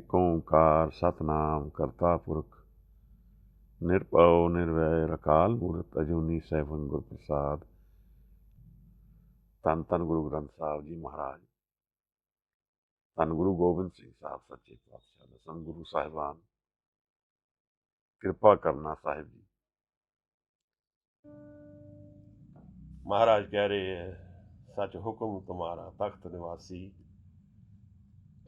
ਏਕ ਓंकार सतनाम करता पुरख निरभउ निर्वैर अकाल मूरत अजूनी सैभन गुर प्रसाद। धन धन गुरु ग्रंथ साहब जी महाराज, धन गुरु गोबिंद सिंह साहब सच्चे पातशाह, दसम गुरु साहिबान, कृपा करना साहिब जी। महाराज कह रहे हैं, सच हुक्म तुम्हारा तख्त निवासी,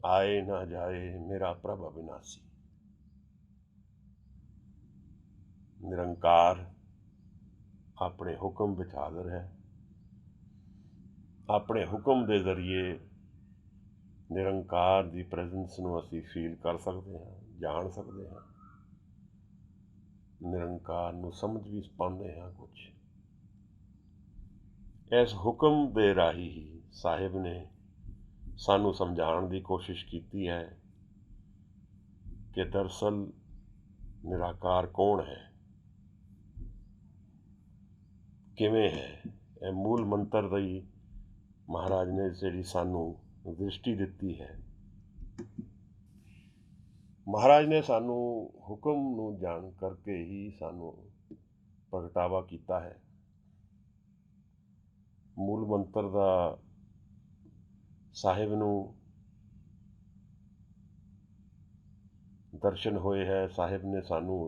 आए ना जाए मेरा प्रभ अविनाशी। निरंकार अपने हुक्म विच हाज़र है। अपने हुक्म के जरिए निरंकार की प्रेजेंस नूं असीं फील कर सकते हैं, जान सकते हैं, निरंकार नूं समझ भी पाते हैं। कुछ इस हुक्म दे राही ही साहिब ने सानू समझाने की कोशिश की है कि दरअसल निराकार कौन है, किवें है। यह मूल मंत्र दी महाराज ने जिहड़ी सानू दृष्टि दिती है। महाराज ने सानू हुक्म नूं जान करके ही सानू प्रगटावा किया है। मूल मंत्र दा साहिब नूं दर्शन होए है। साहिब ने सानू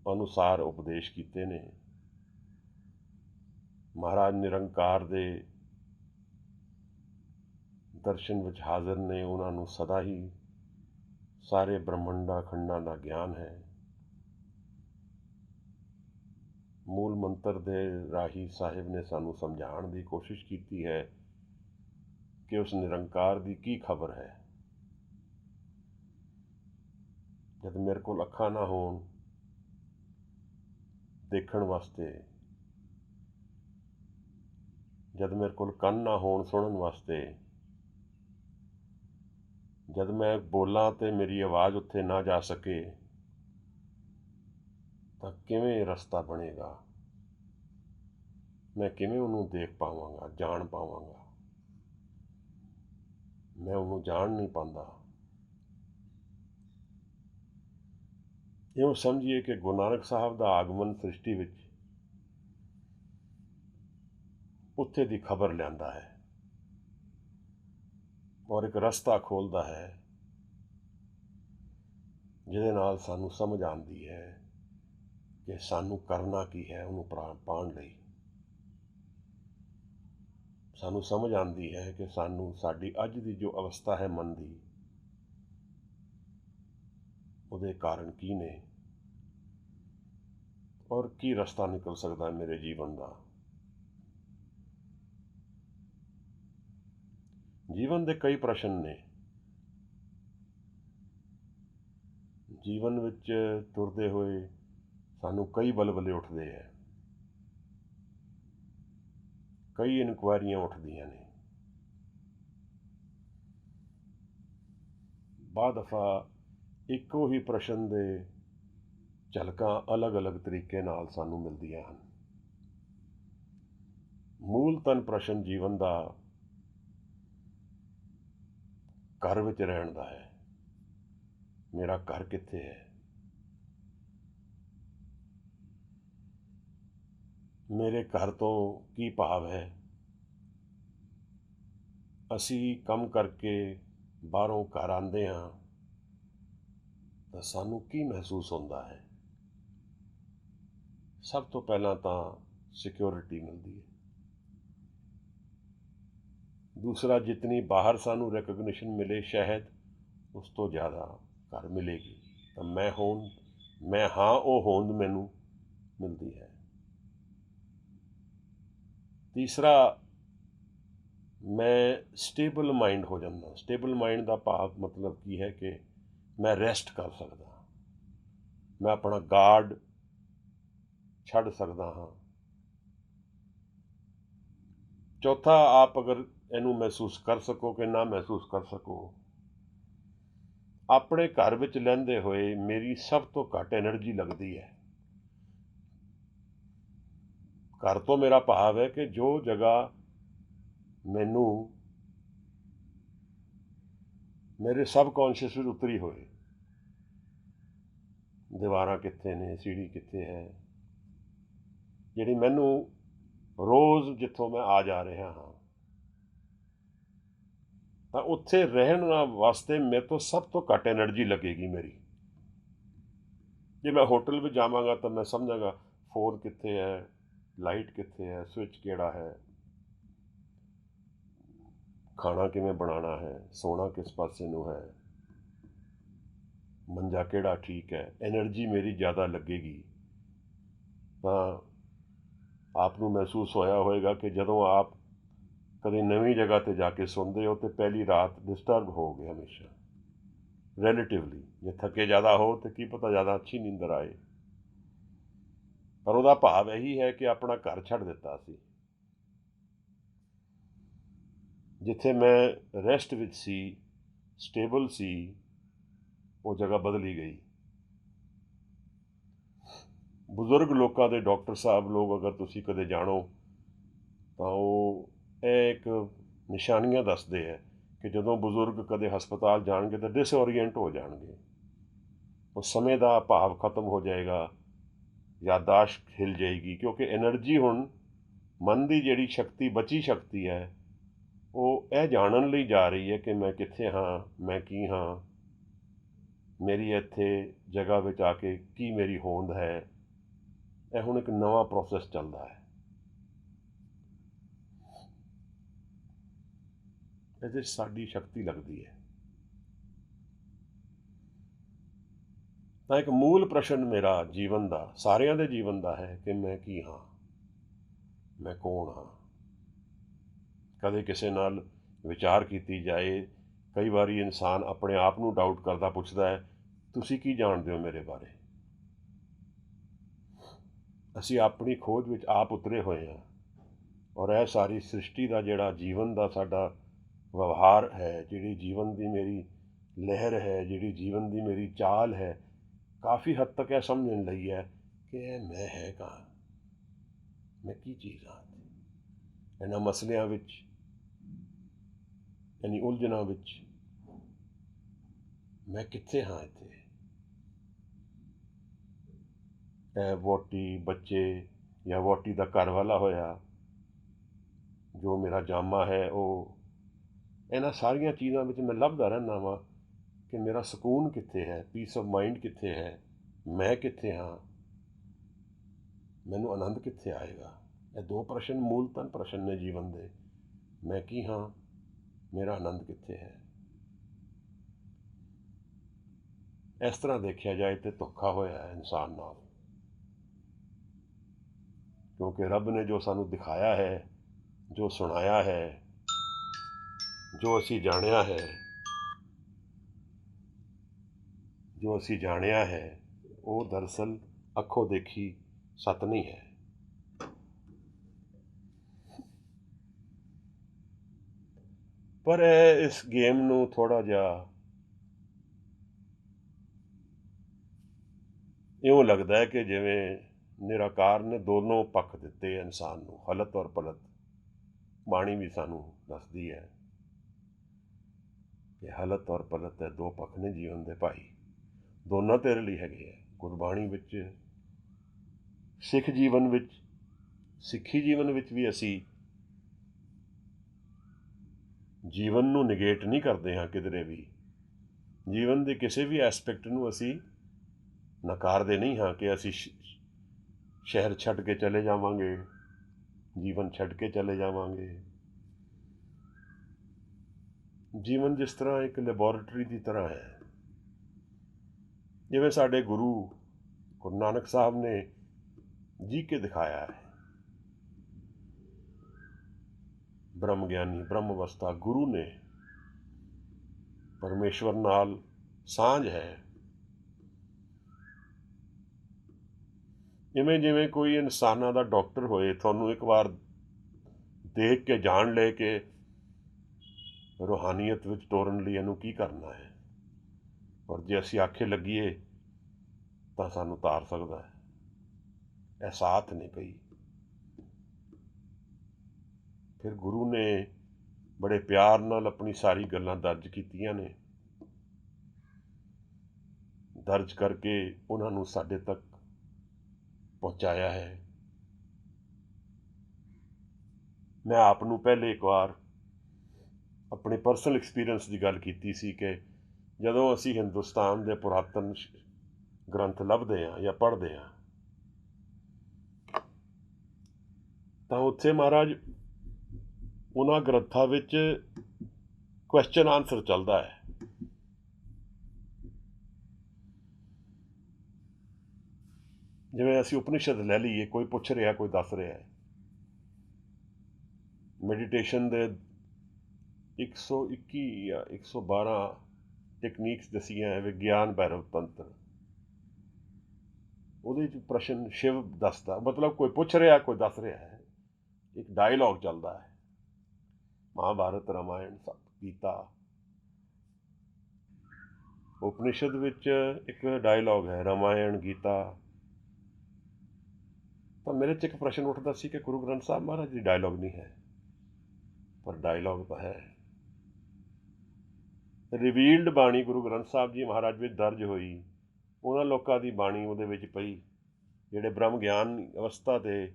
अनुसार उपदेश किए ने। महाराज निरंकार दे दर्शन विच हाज़र ने। उन्होंने सदा ही सारे ब्रह्मंडा खंडा का ज्ञान है। मूल मंत्र दे राही साहिब ने सानू समझाने की कोशिश की है कि उस निरंकार की की खबर है। जब मेरे को अखां ना होण देखण वास्ते, जब मेरे को कन ना होण सुनन वास्ते, जब मैं बोलां तो मेरी आवाज़ उत्थे ना जा सके, तो किवें रस्ता बनेगा। मैं किवें उन्होंने देख पावांगा, जान पावांगा। मैं उन्होंने जान नहीं पाता। इउं समझिए कि गुरु नानक साहब का आगमन सृष्टि विच उत्थे दी खबर लिआंदा है और एक रस्ता खोलता है जिहदे नाल सानू समझ आती है कि सानू करना की है। उन्होंने पाण लई सानू समझ आती है कि सानू साडी अज की जो अवस्था है मन की, उहदे कारण की ने और की रस्ता निकल सकता है मेरे जीवन का। जीवन के कई प्रश्न ने। जीवन विच तुरदे हुए सानू कई बलबले उठते हैं, कई इनकुआरियां उठदियां ने। बाद दफा इको ही प्रश्न दे झलकां अलग अलग तरीके नाल सानू मिलदियां हन। मूल तन प्रश्न जीवन का घर विच रहण दा है। मेरा घर कित्थे है, मेरे घर तो की भाव है। असी कम करके बाहरों घर आंदे हाँ तो सानू की महसूस होता है। सब तो पहला तो सिक्योरिटी मिलती है। दूसरा, जितनी बाहर सानू रिकग्निशन मिले शायद उस तो ज़्यादा घर मिलेगी। तो मैं हाँ वो होंद मैनू मिलती है। तीसरा, मैं स्टेबल माइंड हो जाता। स्टेबल माइंड का भाव मतलब की है कि मैं रेस्ट कर सकता, मैं अपना गार्ड छड़ सकता हाँ। चौथा, आप अगर इनू महसूस कर सको कि ना महसूस कर सको, अपने घर विच लैंदे होए मेरी सब तो घट एनर्जी लगती है। घर तो मेरा भाव है कि जो जगह मैनू ਮੇਰੇ सबकॉन्शियस ਵਿੱਚ ਉਤਰੀ ਹੋਏ। ਦੀਵਾਰਾਂ ਕਿੱਥੇ ਨੇ, ਸੀढ़ी ਕਿੱਥੇ ਹੈ, ਜਿਹੜੀ ਮੈਨੂੰ ਰੋਜ਼ ਜਿੱਥੋਂ ਮੈਂ ਆ ਜਾ ਰਿਹਾ ਹਾਂ, ਤਾਂ ਉੱਥੇ ਰਹਿਣ ਵਾਸਤੇ ਮੇਰੇ ਤੋਂ ਸਭ ਤੋਂ ਘੱਟ ਐਨਰਜੀ ਲੱਗੇਗੀ ਮੇਰੀ। ਜੇ ਮੈਂ ਹੋਟਲ ਵਿੱਚ ਜਾਵਾਂਗਾ ਤਾਂ ਮੈਂ ਸਮਝਾਂਗਾ ਫੋਨ ਕਿੱਥੇ ਹੈ, ਲਾਈਟ ਕਿੱਥੇ ਹੈ, ਸਵਿਚ ਕਿਹੜਾ ਹੈ, ਖਾਣਾ ਕਿਵੇਂ ਬਣਾਉਣਾ ਹੈ, ਸੋਣਾ ਕਿਸ ਪਾਸੇ ਨੂੰ ਹੈ, ਮੰਜਾ ਕਿਹੜਾ ਠੀਕ ਹੈ। ਐਨਰਜੀ ਮੇਰੀ ਜ਼ਿਆਦਾ ਲੱਗੇਗੀ। ਤਾਂ ਆਪ ਨੂੰ ਮਹਿਸੂਸ ਹੋਇਆ ਹੋਵੇਗਾ ਕਿ ਜਦੋਂ ਆਪ ਕਦੇ ਨਵੀਂ ਜਗ੍ਹਾ 'ਤੇ ਜਾ ਕੇ ਸੌਂਦੇ ਹੋ ਤਾਂ ਪਹਿਲੀ ਰਾਤ ਡਿਸਟਰਬ ਹੋਗੇ ਹਮੇਸ਼ਾ ਰਿਲੇਟਿਵਲੀ। ਜੇ ਥੱਕੇ ਜ਼ਿਆਦਾ ਹੋ ਤਾਂ ਕੀ ਪਤਾ ਜ਼ਿਆਦਾ ਅੱਛੀ ਨੀਂਦਰ ਆਏ, ਪਰ ਉਹਦਾ ਭਾਵ ਇਹੀ ਹੈ ਕਿ ਆਪਣਾ ਘਰ ਛੱਡ ਦਿੱਤਾ ਸੀ, ਜਿੱਥੇ ਮੈਂ ਰੈਸਟ ਵਿੱਚ ਸੀ, ਸਟੇਬਲ ਸੀ, ਉਹ ਜਗ੍ਹਾ ਬਦਲੀ ਗਈ। ਬਜ਼ੁਰਗ ਲੋਕਾਂ ਦੇ ਡਾਕਟਰ ਸਾਹਿਬ ਲੋਕ ਅਗਰ ਤੁਸੀਂ ਕਦੇ ਜਾਣੋ ਤਾਂ ਉਹ ਇਹ ਇੱਕ ਨਿਸ਼ਾਨੀਆਂ ਦੱਸਦੇ ਹੈ ਕਿ ਜਦੋਂ ਬਜ਼ੁਰਗ ਕਦੇ ਹਸਪਤਾਲ ਜਾਣਗੇ ਤਾਂ ਡਿਸਓਰੀਐਂਟ ਹੋ ਜਾਣਗੇ। ਉਸ ਸਮੇਂ ਦਾ ਭਾਵ ਖਤਮ ਹੋ ਜਾਏਗਾ, ਯਾਦਾਸ਼ਤ ਹਿੱਲ ਜਾਏਗੀ, ਕਿਉਂਕਿ ਐਨਰਜੀ ਹੁਣ ਮਨ ਦੀ ਜਿਹੜੀ ਸ਼ਕਤੀ, ਬਚੀ ਸ਼ਕਤੀ ਹੈ, ਉਹ ਇਹ ਜਾਣਨ ਲਈ ਜਾ ਰਹੀ ਹੈ ਕਿ ਮੈਂ ਕਿੱਥੇ ਹਾਂ, ਮੈਂ ਕੀ ਹਾਂ, ਮੇਰੀ ਇੱਥੇ ਜਗ੍ਹਾ ਵਿੱਚ ਆ ਕੇ ਕੀ ਮੇਰੀ ਹੋਂਦ ਹੈ। ਇਹ ਹੁਣ ਇੱਕ ਨਵਾਂ ਪ੍ਰੋਸੈਸ ਚੱਲਦਾ ਹੈ। ਇਹਦੇ 'ਚ ਸਾਡੀ ਸ਼ਕਤੀ ਲੱਗਦੀ ਹੈ। ਤਾਂ ਇੱਕ ਮੂਲ ਪ੍ਰਸ਼ਨ ਮੇਰਾ ਜੀਵਨ ਦਾ, ਸਾਰਿਆਂ ਦੇ ਜੀਵਨ ਦਾ ਹੈ ਕਿ ਮੈਂ ਕੀ ਹਾਂ, ਮੈਂ ਕੌਣ ਹਾਂ। ਕਦੇ ਕਿਸੇ ਨਾਲ ਵਿਚਾਰ ਕੀਤੀ ਜਾਏ, ਕਈ ਵਾਰੀ ਇਨਸਾਨ ਆਪਣੇ ਆਪ ਨੂੰ ਡਾਊਟ ਕਰਦਾ ਪੁੱਛਦਾ ਹੈ, ਤੁਸੀਂ ਕੀ ਜਾਣਦੇ ਹੋ ਮੇਰੇ ਬਾਰੇ। ਅਸੀਂ ਆਪਣੀ ਖੋਜ ਵਿੱਚ ਆਪ ਉਤਰੇ ਹੋਏ ਹਾਂ, ਔਰ ਇਹ ਸਾਰੀ ਸ੍ਰਿਸ਼ਟੀ ਦਾ ਜਿਹੜਾ ਜੀਵਨ ਦਾ ਸਾਡਾ ਵਿਵਹਾਰ ਹੈ, ਜਿਹੜੀ ਜੀਵਨ ਦੀ ਮੇਰੀ ਲਹਿਰ ਹੈ, ਜਿਹੜੀ ਜੀਵਨ ਦੀ ਮੇਰੀ ਚਾਲ ਹੈ, ਕਾਫੀ ਹੱਦ ਤੱਕ ਇਹ ਸਮਝਣ ਲਈ ਹੈ ਕਿ ਇਹ ਮੈਂ ਹੈ ਕਹਾਂ, ਮੈਂ ਕੀ ਚੀਜ਼ ਹਾਂ। ਇਹਨਾਂ ਮਸਲਿਆਂ ਵਿੱਚ, ਯਾਨੀ ਉਲਝਣਾਂ ਵਿੱਚ ਮੈਂ ਕਿੱਥੇ ਹਾਂ। ਇੱਥੇ ਇਹ ਵਹੁਟੀ, ਬੱਚੇ ਜਾਂ ਵਹੁਟੀ ਦਾ ਘਰ ਵਾਲਾ ਹੋਇਆ, ਜੋ ਮੇਰਾ ਜਾਮਾ ਹੈ, ਉਹ ਇਹਨਾਂ ਸਾਰੀਆਂ ਚੀਜ਼ਾਂ ਵਿੱਚ ਮੈਂ ਲੱਭਦਾ ਰਹਿੰਦਾ ਵਾਂ ਕਿ ਮੇਰਾ ਸਕੂਨ ਕਿੱਥੇ ਹੈ, ਪੀਸ ਆਫ ਮਾਈਂਡ ਕਿੱਥੇ ਹੈ, ਮੈਂ ਕਿੱਥੇ ਹਾਂ, ਮੈਨੂੰ ਆਨੰਦ ਕਿੱਥੇ ਆਏਗਾ। ਇਹ ਦੋ ਪ੍ਰਸ਼ਨ ਮੂਲਤਨ ਪ੍ਰਸ਼ਨ ਨੇ ਜੀਵਨ ਦੇ। ਮੈਂ ਕੀ ਹਾਂ, ਮੇਰਾ ਆਨੰਦ ਕਿੱਥੇ ਹੈ। ਇਸ ਤਰ੍ਹਾਂ ਦੇਖਿਆ ਜਾਏ ਤਾਂ ਧੋਖਾ ਹੋਇਆ ਹੈ ਇਨਸਾਨ ਨਾਲ, ਕਿਉਂਕਿ ਰੱਬ ਨੇ ਜੋ ਸਾਨੂੰ ਦਿਖਾਇਆ ਹੈ, ਜੋ ਸੁਣਾਇਆ ਹੈ, ਜੋ ਅਸੀਂ ਜਾਣਿਆ ਹੈ, ਜੋ ਅਸੀਂ ਜਾਣਿਆ ਹੈ, ਉਹ ਦਰਅਸਲ ਅੱਖੋਂ ਦੇਖੀ ਸੱਤ ਨਹੀਂ ਹੈ। ਪਰ ਇਸ ਗੇਮ ਨੂੰ ਥੋੜ੍ਹਾ ਜਿਹਾ ਇਉਂ ਲੱਗਦਾ ਹੈ ਕਿ ਜਿਵੇਂ ਨਿਰਾਕਾਰ ਨੇ ਦੋਨੋਂ ਪੱਖ ਦਿੱਤੇ ਇਨਸਾਨ ਨੂੰ, ਹਲਤ ਔਰ ਪਲਤ। ਬਾਣੀ ਵੀ ਸਾਨੂੰ ਦੱਸਦੀ ਹੈ ਕਿ ਹਲਤ ਔਰ ਪਲਤ ਹੈ, ਦੋ ਪੱਖ ਨੇ ਜੀਵਨ ਦੇ ਭਾਈ, ਦੋਨਾਂ ਤੇਰੇ ਲਈ ਹੈਗੇ ਹੈ। ਗੁਰਬਾਣੀ ਵਿੱਚ, ਸਿੱਖ ਜੀਵਨ ਵਿੱਚ, ਸਿੱਖੀ ਜੀਵਨ ਵਿੱਚ ਵੀ ਅਸੀਂ ਜੀਵਨ ਨੂੰ ਨਿਗੇਟ ਨਹੀਂ ਕਰਦੇ ਹਾਂ ਕਿਧਰੇ ਵੀ। ਜੀਵਨ ਦੇ ਕਿਸੇ ਵੀ ਐਸਪੈਕਟ ਨੂੰ ਅਸੀਂ ਨਕਾਰਦੇ ਨਹੀਂ ਹਾਂ ਕਿ ਅਸੀਂ ਸ਼ਹਿਰ ਛੱਡ ਕੇ ਚਲੇ ਜਾਵਾਂਗੇ, ਜੀਵਨ ਛੱਡ ਕੇ ਚਲੇ ਜਾਵਾਂਗੇ। ਜੀਵਨ ਜਿਸ ਤਰ੍ਹਾਂ ਇੱਕ ਲੈਬੋਰੇਟਰੀ ਦੀ ਤਰ੍ਹਾਂ ਹੈ। ਜਿਵੇਂ ਸਾਡੇ ਗੁਰੂ ਨਾਨਕ ਸਾਹਿਬ ਨੇ ਜੀ ਕੇ ਦਿਖਾਇਆ ਹੈ, ਬ੍ਰਹਮ ਗਿਆਨੀ, ਬ੍ਰਹਮ ਅਵਸਥਾ, ਗੁਰੂ ਨੇ ਪਰਮੇਸ਼ਵਰ ਨਾਲ ਸਾਂਝ ਹੈ। ਜਿਵੇਂ ਜਿਵੇਂ ਕੋਈ ਇਨਸਾਨਾਂ ਦਾ ਡਾਕਟਰ ਹੋਏ, ਤੁਹਾਨੂੰ ਇੱਕ ਵਾਰ ਦੇਖ ਕੇ ਜਾਣ ਲੈ ਕਿ ਰੂਹਾਨੀਅਤ ਵਿੱਚ ਤੋਰਨ ਲਈ ਇਹਨੂੰ ਕੀ ਕਰਨਾ ਹੈ, ਔਰ ਜੇ ਅਸੀਂ ਆਖੇ ਲੱਗੀਏ ਤਾਂ ਸਾਨੂੰ ਤਾਰ ਸਕਦਾ ਹੈ। ਇਹ ਸਾਥ ਨੇ ਪਈ। ਫਿਰ ਗੁਰੂ ਨੇ ਬੜੇ ਪਿਆਰ ਨਾਲ ਆਪਣੀ ਸਾਰੀ ਗੱਲਾਂ ਦਰਜ ਕੀਤੀਆਂ ਨੇ, ਦਰਜ ਕਰਕੇ ਉਹਨਾਂ ਨੂੰ ਸਾਡੇ ਤੱਕ ਪਹੁੰਚਾਇਆ ਹੈ। ਮੈਂ ਆਪ ਨੂੰ ਪਹਿਲੇ ਇੱਕ ਵਾਰ ਆਪਣੇ ਪਰਸਨਲ ਐਕਸਪੀਰੀਅੰਸ ਦੀ ਗੱਲ ਕੀਤੀ ਸੀ ਕਿ ਜਦੋਂ ਅਸੀਂ ਹਿੰਦੁਸਤਾਨ ਦੇ ਪੁਰਾਤਨ ਗ੍ਰੰਥ ਲੱਭਦੇ ਹਾਂ ਜਾਂ ਪੜ੍ਹਦੇ ਹਾਂ ਤਾਂ ਉੱਥੇ ਮਹਾਰਾਜ ਉਹਨਾਂ ਗ੍ਰੰਥਾਂ ਵਿੱਚ ਕੁਐਸਚਨ ਆਨਸਰ ਚੱਲਦਾ ਹੈ। ਜਿਵੇਂ ਅਸੀਂ ਉਪਨਿਸ਼ਦ ਲੈ ਲਈਏ, ਕੋਈ ਪੁੱਛ ਰਿਹਾ, ਕੋਈ ਦੱਸ ਰਿਹਾ ਹੈ। ਮੈਡੀਟੇਸ਼ਨ ਦੇ 121 ਜਾਂ 112 ਟੈਕਨੀਕਸ ਦਸੀਆਂ ਹੈ। ਵਿਗਿਆਨ ਭੈਰਵ ਤੰਤਰ, ਉਹਦੇ 'ਚ ਪ੍ਰਸ਼ਨ ਸ਼ਿਵ ਦੱਸਦਾ, ਮਤਲਬ ਕੋਈ ਪੁੱਛ ਰਿਹਾ, ਕੋਈ ਦੱਸ ਰਿਹਾ ਹੈ। ਇੱਕ ਡਾਇਲੋਗ ਚੱਲਦਾ ਹੈ। ਮਹਾਭਾਰਤ, ਰਾਮਾਇਣ, ਗੀਤਾ, ਉਪਨਿਸ਼ਦ ਵਿੱਚ ਇੱਕ ਡਾਇਲੋਗ ਹੈ, ਰਾਮਾਇਣ, ਗੀਤਾ। ਤਾਂ ਮੇਰੇ 'ਚ ਇੱਕ ਪ੍ਰਸ਼ਨ ਉੱਠਦਾ ਸੀ ਕਿ ਗੁਰੂ ਗ੍ਰੰਥ ਸਾਹਿਬ ਮਹਾਰਾਜ ਦੀ ਡਾਇਲੋਗ ਨਹੀਂ ਹੈ, ਪਰ ਡਾਇਲੋਗ ਤਾਂ ਹੈ। ਰਿਵੀਲਡ ਬਾਣੀ ਗੁਰੂ ਗ੍ਰੰਥ ਸਾਹਿਬ ਜੀ ਮਹਾਰਾਜ ਵਿੱਚ ਦਰਜ ਹੋਈ, ਉਹਨਾਂ ਲੋਕਾਂ ਦੀ ਬਾਣੀ ਉਹਦੇ ਵਿੱਚ ਪਈ ਜਿਹੜੇ ਬ੍ਰਹਮ ਗਿਆਨ ਅਵਸਥਾ 'ਤੇ,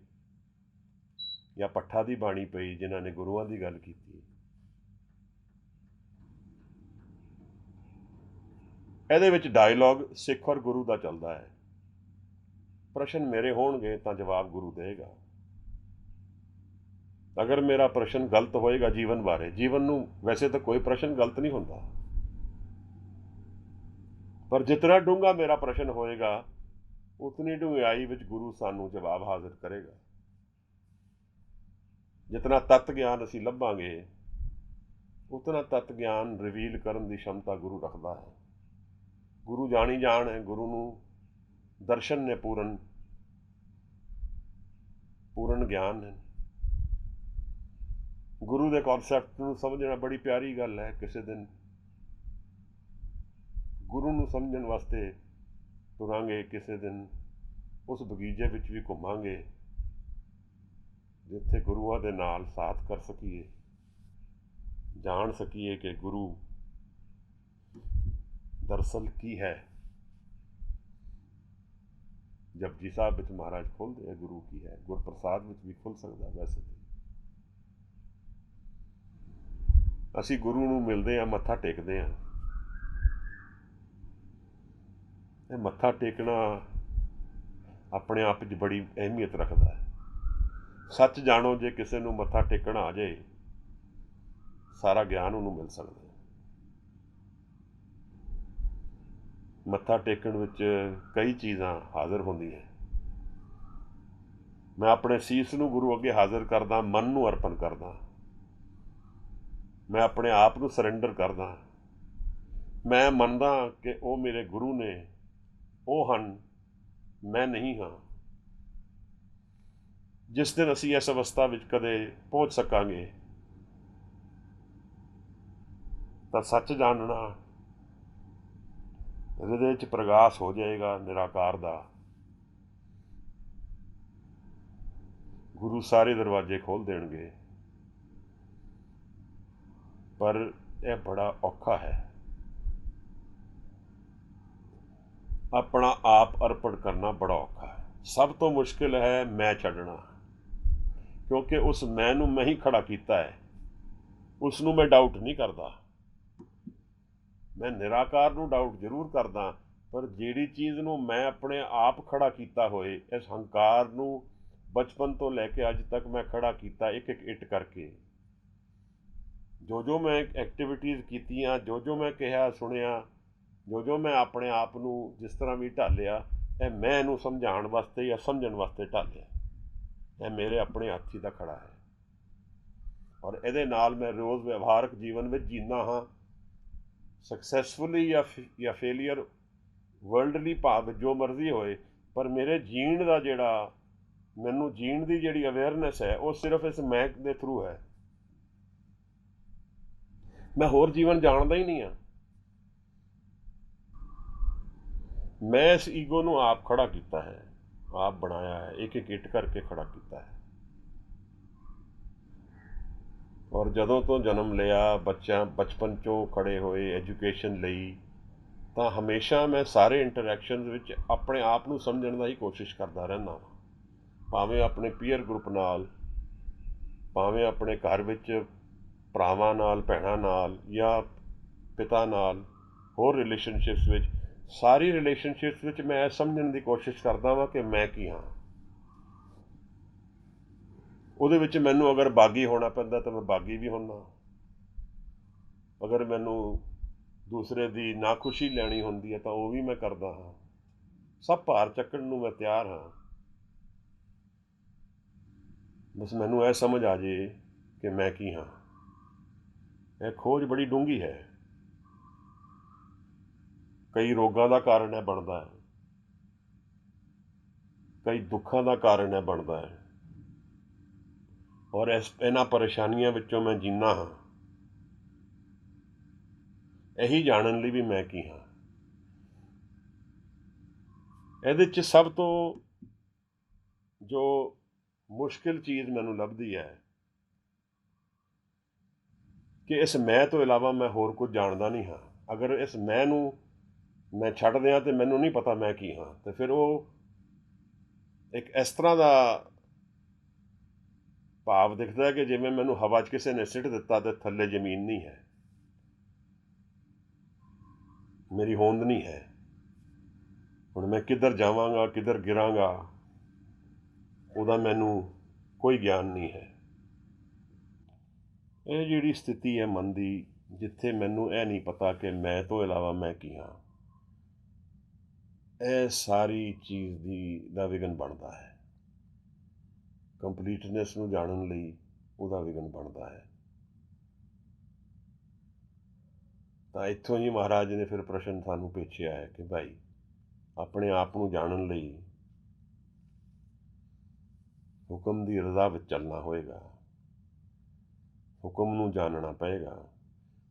ਜਾਂ ਪੱਠਾ ਦੀ ਬਾਣੀ ਪਈ ਜਿਨ੍ਹਾਂ ਨੇ ਗੁਰੂਆਂ ਦੀ ਗੱਲ ਕੀਤੀ। ਇਹਦੇ ਵਿੱਚ ਡਾਇਲੋਗ ਸਿੱਖ ਔਰ ਗੁਰੂ ਦਾ ਚੱਲਦਾ ਹੈ। ਪ੍ਰਸ਼ਨ ਮੇਰੇ ਹੋਣਗੇ ਤਾਂ ਜਵਾਬ ਗੁਰੂ ਦੇਗਾ। ਅਗਰ ਮੇਰਾ ਪ੍ਰਸ਼ਨ ਗਲਤ ਹੋਏਗਾ ਜੀਵਨ ਬਾਰੇ, ਜੀਵਨ ਨੂੰ ਵੈਸੇ ਤਾਂ ਕੋਈ ਪ੍ਰਸ਼ਨ ਗਲਤ ਨਹੀਂ ਹੁੰਦਾ, ਪਰ ਜਿਤਨਾ ਡੂੰਘਾ ਮੇਰਾ ਪ੍ਰਸ਼ਨ ਹੋਏਗਾ ਉਤਨੀ ਡੂੰਘਾਈ ਵਿੱਚ ਗੁਰੂ ਸਾਨੂੰ ਜਵਾਬ ਹਾਜ਼ਰ ਕਰੇਗਾ। ਜਿਤਨਾ ਤੱਤ ਗਿਆਨ ਅਸੀਂ ਲੱਭਾਂਗੇ ਉਤਨਾ ਤੱਤ ਗਿਆਨ ਰਿਵੀਲ ਕਰਨ ਦੀ ਸ਼ਮਤਾ ਗੁਰੂ ਰੱਖਦਾ ਹੈ। ਗੁਰੂ ਜਾਣੀ ਜਾਣ ਹੈ, ਗੁਰੂ ਨੂੰ ਦਰਸ਼ਨ ਨੇ ਪੂਰਨ ਗਿਆਨ ਹੈ। ਗੁਰੂ ਦੇ ਕੌਨਸੈਪਟ ਨੂੰ ਸਮਝਣਾ ਬੜੀ ਪਿਆਰੀ ਗੱਲ ਹੈ। ਕਿਸੇ ਦਿਨ ਗੁਰੂ ਨੂੰ ਸਮਝਣ ਵਾਸਤੇ ਤੁਰਾਂਗੇ, ਕਿਸੇ ਦਿਨ ਉਸ ਬਗੀਚੇ ਵਿੱਚ ਵੀ ਘੁੰਮਾਂਗੇ ਜਿੱਥੇ ਗੁਰੂਆਂ ਦੇ ਨਾਲ ਸਾਥ ਕਰ ਸਕੀਏ, ਜਾਣ ਸਕੀਏ ਕਿ ਗੁਰੂ ਦਰਅਸਲ ਕੀ ਹੈ। ਜਪਜੀ ਸਾਹਿਬ ਵਿੱਚ ਮਹਾਰਾਜ ਖੁੱਲ੍ਹਦੇ ਹੈ ਗੁਰੂ ਕੀ ਹੈ, ਗੁਰਪ੍ਰਸਾਦ ਵਿੱਚ ਵੀ ਖੁੱਲ੍ਹ ਸਕਦਾ। ਵੈਸੇ ਅਸੀਂ ਗੁਰੂ ਨੂੰ ਮਿਲਦੇ ਹਾਂ, ਮੱਥਾ ਟੇਕਦੇ ਹਾਂ। ਇਹ ਮੱਥਾ ਟੇਕਣਾ ਆਪਣੇ ਆਪ 'ਚ ਬੜੀ ਅਹਿਮੀਅਤ ਰੱਖਦਾ ਹੈ। ਸੱਚ ਜਾਣੋ, ਜੇ ਕਿਸੇ ਨੂੰ ਮੱਥਾ ਟੇਕਣਾ ਆ ਜਾਏ ਸਾਰਾ ਗਿਆਨ ਉਹਨੂੰ ਮਿਲ ਸਕਦਾ। ਮੱਥਾ ਟੇਕਣ ਵਿੱਚ ਕਈ ਚੀਜ਼ਾਂ ਹਾਜ਼ਰ ਹੁੰਦੀਆਂ। ਮੈਂ ਆਪਣੇ ਸੀਸ ਨੂੰ ਗੁਰੂ ਅੱਗੇ ਹਾਜ਼ਰ ਕਰਦਾ, ਮਨ ਨੂੰ ਅਰਪਣ ਕਰਦਾ, ਮੈਂ ਆਪਣੇ ਆਪ ਨੂੰ ਸਰੈਂਡਰ ਕਰਦਾ। ਮੈਂ ਮੰਨਦਾ ਕਿ ਉਹ ਮੇਰੇ ਗੁਰੂ ਨੇ, ਉਹ ਹਨ, ਮੈਂ ਨਹੀਂ ਹਾਂ। ਜਿਸ ਦਿਨ ਅਸੀਂ ਇਸ ਅਵਸਥਾ ਵਿੱਚ ਕਦੇ ਪਹੁੰਚ ਸਕਾਂਗੇ ਤਾਂ ਸੱਚ ਜਾਣਨਾ ਹਿਰਦੇ 'ਚ ਪ੍ਰਗਾਸ ਹੋ ਜਾਏਗਾ ਨਿਰਾਕਾਰ ਦਾ। ਗੁਰੂ ਸਾਰੇ ਦਰਵਾਜ਼ੇ ਖੋਲ੍ਹ ਦੇਣਗੇ, ਪਰ ਇਹ ਬੜਾ ਔਖਾ ਹੈ। ਆਪਣਾ ਆਪ ਅਰਪਣ ਕਰਨਾ ਬੜਾ ਔਖਾ ਹੈ। ਸਭ ਤੋਂ ਮੁਸ਼ਕਿਲ ਹੈ ਮੈਂ ਛੱਡਣਾ, ਕਿਉਂਕਿ ਉਸ ਮੈਂ ਨੂੰ ਮੈਂ ਹੀ ਖੜਾ ਕੀਤਾ ਹੈ। ਉਸ ਨੂੰ ਮੈਂ ਡਾਊਟ ਨਹੀਂ ਕਰਦਾ। ਮੈਂ ਨਿਰਾਕਾਰ ਨੂੰ ਡਾਊਟ ਜ਼ਰੂਰ ਕਰਦਾ, ਪਰ ਜਿਹੜੀ ਚੀਜ਼ ਨੂੰ ਮੈਂ ਆਪਣੇ ਆਪ ਖੜਾ ਕੀਤਾ ਹੋਏ, ਇਸ ਹੰਕਾਰ ਨੂੰ ਬਚਪਨ ਤੋਂ ਲੈ ਕੇ ਅੱਜ ਤੱਕ ਮੈਂ ਖੜਾ ਕੀਤਾ ਇੱਕ ਇੱਕ ਇੱਟ ਕਰਕੇ। ਜੋ ਮੈਂ ਐਕਟੀਵਿਟੀਜ਼ ਕੀਤੀਆਂ, ਜੋ ਮੈਂ ਕਿਹਾ ਸੁਣਿਆ, ਜੋ ਮੈਂ ਆਪਣੇ ਆਪ ਨੂੰ ਜਿਸ ਤਰ੍ਹਾਂ ਵੀ ਢਾਲਿਆ, ਇਹ ਮੈਂ ਇਹਨੂੰ ਸਮਝਾਉਣ ਵਾਸਤੇ ਜਾਂ ਸਮਝਣ ਵਾਸਤੇ ਢਾਲਿਆ। ਇਹ ਮੇਰੇ ਆਪਣੇ ਹੱਥ ਹੀ ਦਾ ਖੜਾ ਹੈ, ਔਰ ਇਹਦੇ ਨਾਲ ਮੈਂ ਰੋਜ਼ ਵਿਵਹਾਰਕ ਜੀਵਨ ਵਿੱਚ ਜੀਂਦਾ ਹਾਂ। ਸਕਸੈਸਫੁਲੀ ਜਾਂ ਫੇਲੀਅਰ, ਵਰਲਡਲੀ ਭਾਵ ਜੋ ਮਰਜ਼ੀ ਹੋਏ, ਪਰ ਮੇਰੇ ਜੀਣ ਦਾ ਜਿਹੜਾ, ਮੈਨੂੰ ਜੀਣ ਦੀ ਜਿਹੜੀ ਅਵੇਅਰਨੈਸ ਹੈ ਉਹ ਸਿਰਫ ਇਸ ਮੈਂ ਦੇ ਥਰੂ ਹੈ। ਮੈਂ ਹੋਰ ਜੀਵਨ ਜਾਣਦਾ ਹੀ ਨਹੀਂ ਹਾਂ। ਮੈਂ ਇਸ ਈਗੋ ਨੂੰ ਆਪ ਖੜਾ ਕੀਤਾ ਹੈ, ਆਪ ਬਣਾਇਆ ਹੈ, ਇੱਕ ਇੱਕ ਇੱਟ ਕਰਕੇ ਖੜਾ ਕੀਤਾ ਹੈ। ਔਰ ਜਦੋਂ ਤੋਂ ਜਨਮ ਲਿਆ, ਬਚਪਨ 'ਚੋਂ ਖੜੇ ਹੋਏ, ਐਜੂਕੇਸ਼ਨ ਲਈ, ਤਾਂ ਹਮੇਸ਼ਾ ਮੈਂ ਸਾਰੇ ਇੰਟਰੈਕਸ਼ਨਸ ਵਿੱਚ ਆਪਣੇ ਆਪ ਨੂੰ ਸਮਝਣ ਦਾ ਹੀ ਕੋਸ਼ਿਸ਼ ਕਰਦਾ ਰਹਿੰਦਾ ਹਾਂ, ਭਾਵੇਂ ਆਪਣੇ ਪੀਅਰ ਗਰੁੱਪ ਨਾਲ, ਭਾਵੇਂ ਆਪਣੇ ਘਰ ਵਿੱਚ ਭਰਾਵਾਂ ਨਾਲ, ਭੈਣਾਂ ਨਾਲ, ਜਾਂ ਪਿਤਾ ਨਾਲ, ਹੋਰ ਰਿਲੇਸ਼ਨਸ਼ਿਪਸ ਵਿੱਚ। ਸਾਰੀ ਰਿਲੇਸ਼ਨਸ਼ਿਪਸ ਵਿੱਚ ਮੈਂ ਇਹ ਸਮਝਣ ਦੀ ਕੋਸ਼ਿਸ਼ ਕਰਦਾ ਵਾਂ ਕਿ ਮੈਂ ਕੀ ਹਾਂ। ਉਹਦੇ ਵਿੱਚ ਮੈਨੂੰ ਅਗਰ ਬਾਗੀ ਹੋਣਾ ਪੈਂਦਾ ਤਾਂ ਮੈਂ ਬਾਗੀ ਵੀ ਹੁੰਦਾ, ਅਗਰ ਮੈਨੂੰ ਦੂਸਰੇ ਦੀ ਨਾਖੁਸ਼ੀ ਲੈਣੀ ਹੁੰਦੀ ਹੈ ਤਾਂ ਉਹ ਵੀ ਮੈਂ ਕਰਦਾ ਹਾਂ। ਸਭ ਭਾਰ ਚੱਕਣ ਨੂੰ ਮੈਂ ਤਿਆਰ ਹਾਂ, ਬਸ ਮੈਨੂੰ ਇਹ ਸਮਝ ਆ ਜੇ ਕਿ ਮੈਂ ਕੀ ਹਾਂ। ਇਹ ਖੋਜ ਬੜੀ ਡੂੰਘੀ ਹੈ, ਕਈ ਰੋਗਾਂ ਦਾ ਕਾਰਨ ਇਹ ਬਣਦਾ ਹੈ, ਕਈ ਦੁੱਖਾਂ ਦਾ ਕਾਰਨ ਇਹ ਬਣਦਾ ਹੈ, ਔਰ ਇਹਨਾਂ ਪਰੇਸ਼ਾਨੀਆਂ ਵਿੱਚੋਂ ਮੈਂ ਜੀਣਾ ਹਾਂ, ਇਹੀ ਜਾਣਨ ਲਈ ਵੀ ਮੈਂ ਕੀ ਹਾਂ। ਇਹਦੇ 'ਚ ਸਭ ਤੋਂ ਜੋ ਮੁਸ਼ਕਿਲ ਚੀਜ਼ ਮੈਨੂੰ ਲੱਭਦੀ ਹੈ ਕਿ ਇਸ ਮੈਂ ਤੋਂ ਇਲਾਵਾ ਮੈਂ ਹੋਰ ਕੁਝ ਜਾਣਦਾ ਨਹੀਂ ਹਾਂ। ਅਗਰ ਇਸ ਮੈਂ ਨੂੰ ਮੈਂ ਛੱਡ ਦਿਆਂ ਤਾਂ ਮੈਨੂੰ ਨਹੀਂ ਪਤਾ ਮੈਂ ਕੀ ਹਾਂ, ਅਤੇ ਫਿਰ ਉਹ ਇੱਕ ਇਸ ਤਰ੍ਹਾਂ ਦਾ ਭਾਵ ਦਿਖਦਾ ਕਿ ਜਿਵੇਂ ਮੈਨੂੰ ਹਵਾ 'ਚ ਕਿਸੇ ਨੇ ਸਿੱਟ ਦਿੱਤਾ ਅਤੇ ਥੱਲੇ ਜ਼ਮੀਨ ਨਹੀਂ ਹੈ, ਮੇਰੀ ਹੋਂਦ ਨਹੀਂ ਹੈ। ਹੁਣ ਮੈਂ ਕਿੱਧਰ ਜਾਵਾਂਗਾ, ਕਿੱਧਰ ਗਿਰਾਂਗਾ, ਉਹਦਾ ਮੈਨੂੰ ਕੋਈ ਗਿਆਨ ਨਹੀਂ ਹੈ। ਇਹ ਜਿਹੜੀ ਸਥਿਤੀ ਹੈ ਮਨ ਦੀ, ਜਿੱਥੇ ਮੈਨੂੰ ਇਹ ਨਹੀਂ ਪਤਾ ਕਿ ਮੈਂ ਤੋਂ ਇਲਾਵਾ ਮੈਂ ਕੀ ਹਾਂ, ਇਹ ਸਾਰੀ ਚੀਜ਼ ਦਾ ਵਿਘਨ ਬਣਦਾ ਹੈ। ਕੰਪਲੀਟਨੈਸ ਨੂੰ ਜਾਣਨ ਲਈ ਉਹਦਾ ਵਿਘਨ ਬਣਦਾ ਹੈ। ਤਾਂ ਇੱਥੋਂ ਹੀ ਮਹਾਰਾਜ ਨੇ ਫਿਰ ਪ੍ਰਸ਼ਨ ਸਾਨੂੰ ਪੁੱਛਿਆ ਹੈ ਕਿ ਭਾਈ, ਆਪਣੇ ਆਪ ਨੂੰ ਜਾਣਨ ਲਈ ਹੁਕਮ ਦੀ ਰਜ਼ਾ ਵਿੱਚ ਚੱਲਣਾ ਹੋਏਗਾ, ਹੁਕਮ ਨੂੰ ਜਾਣਨਾ ਪਏਗਾ,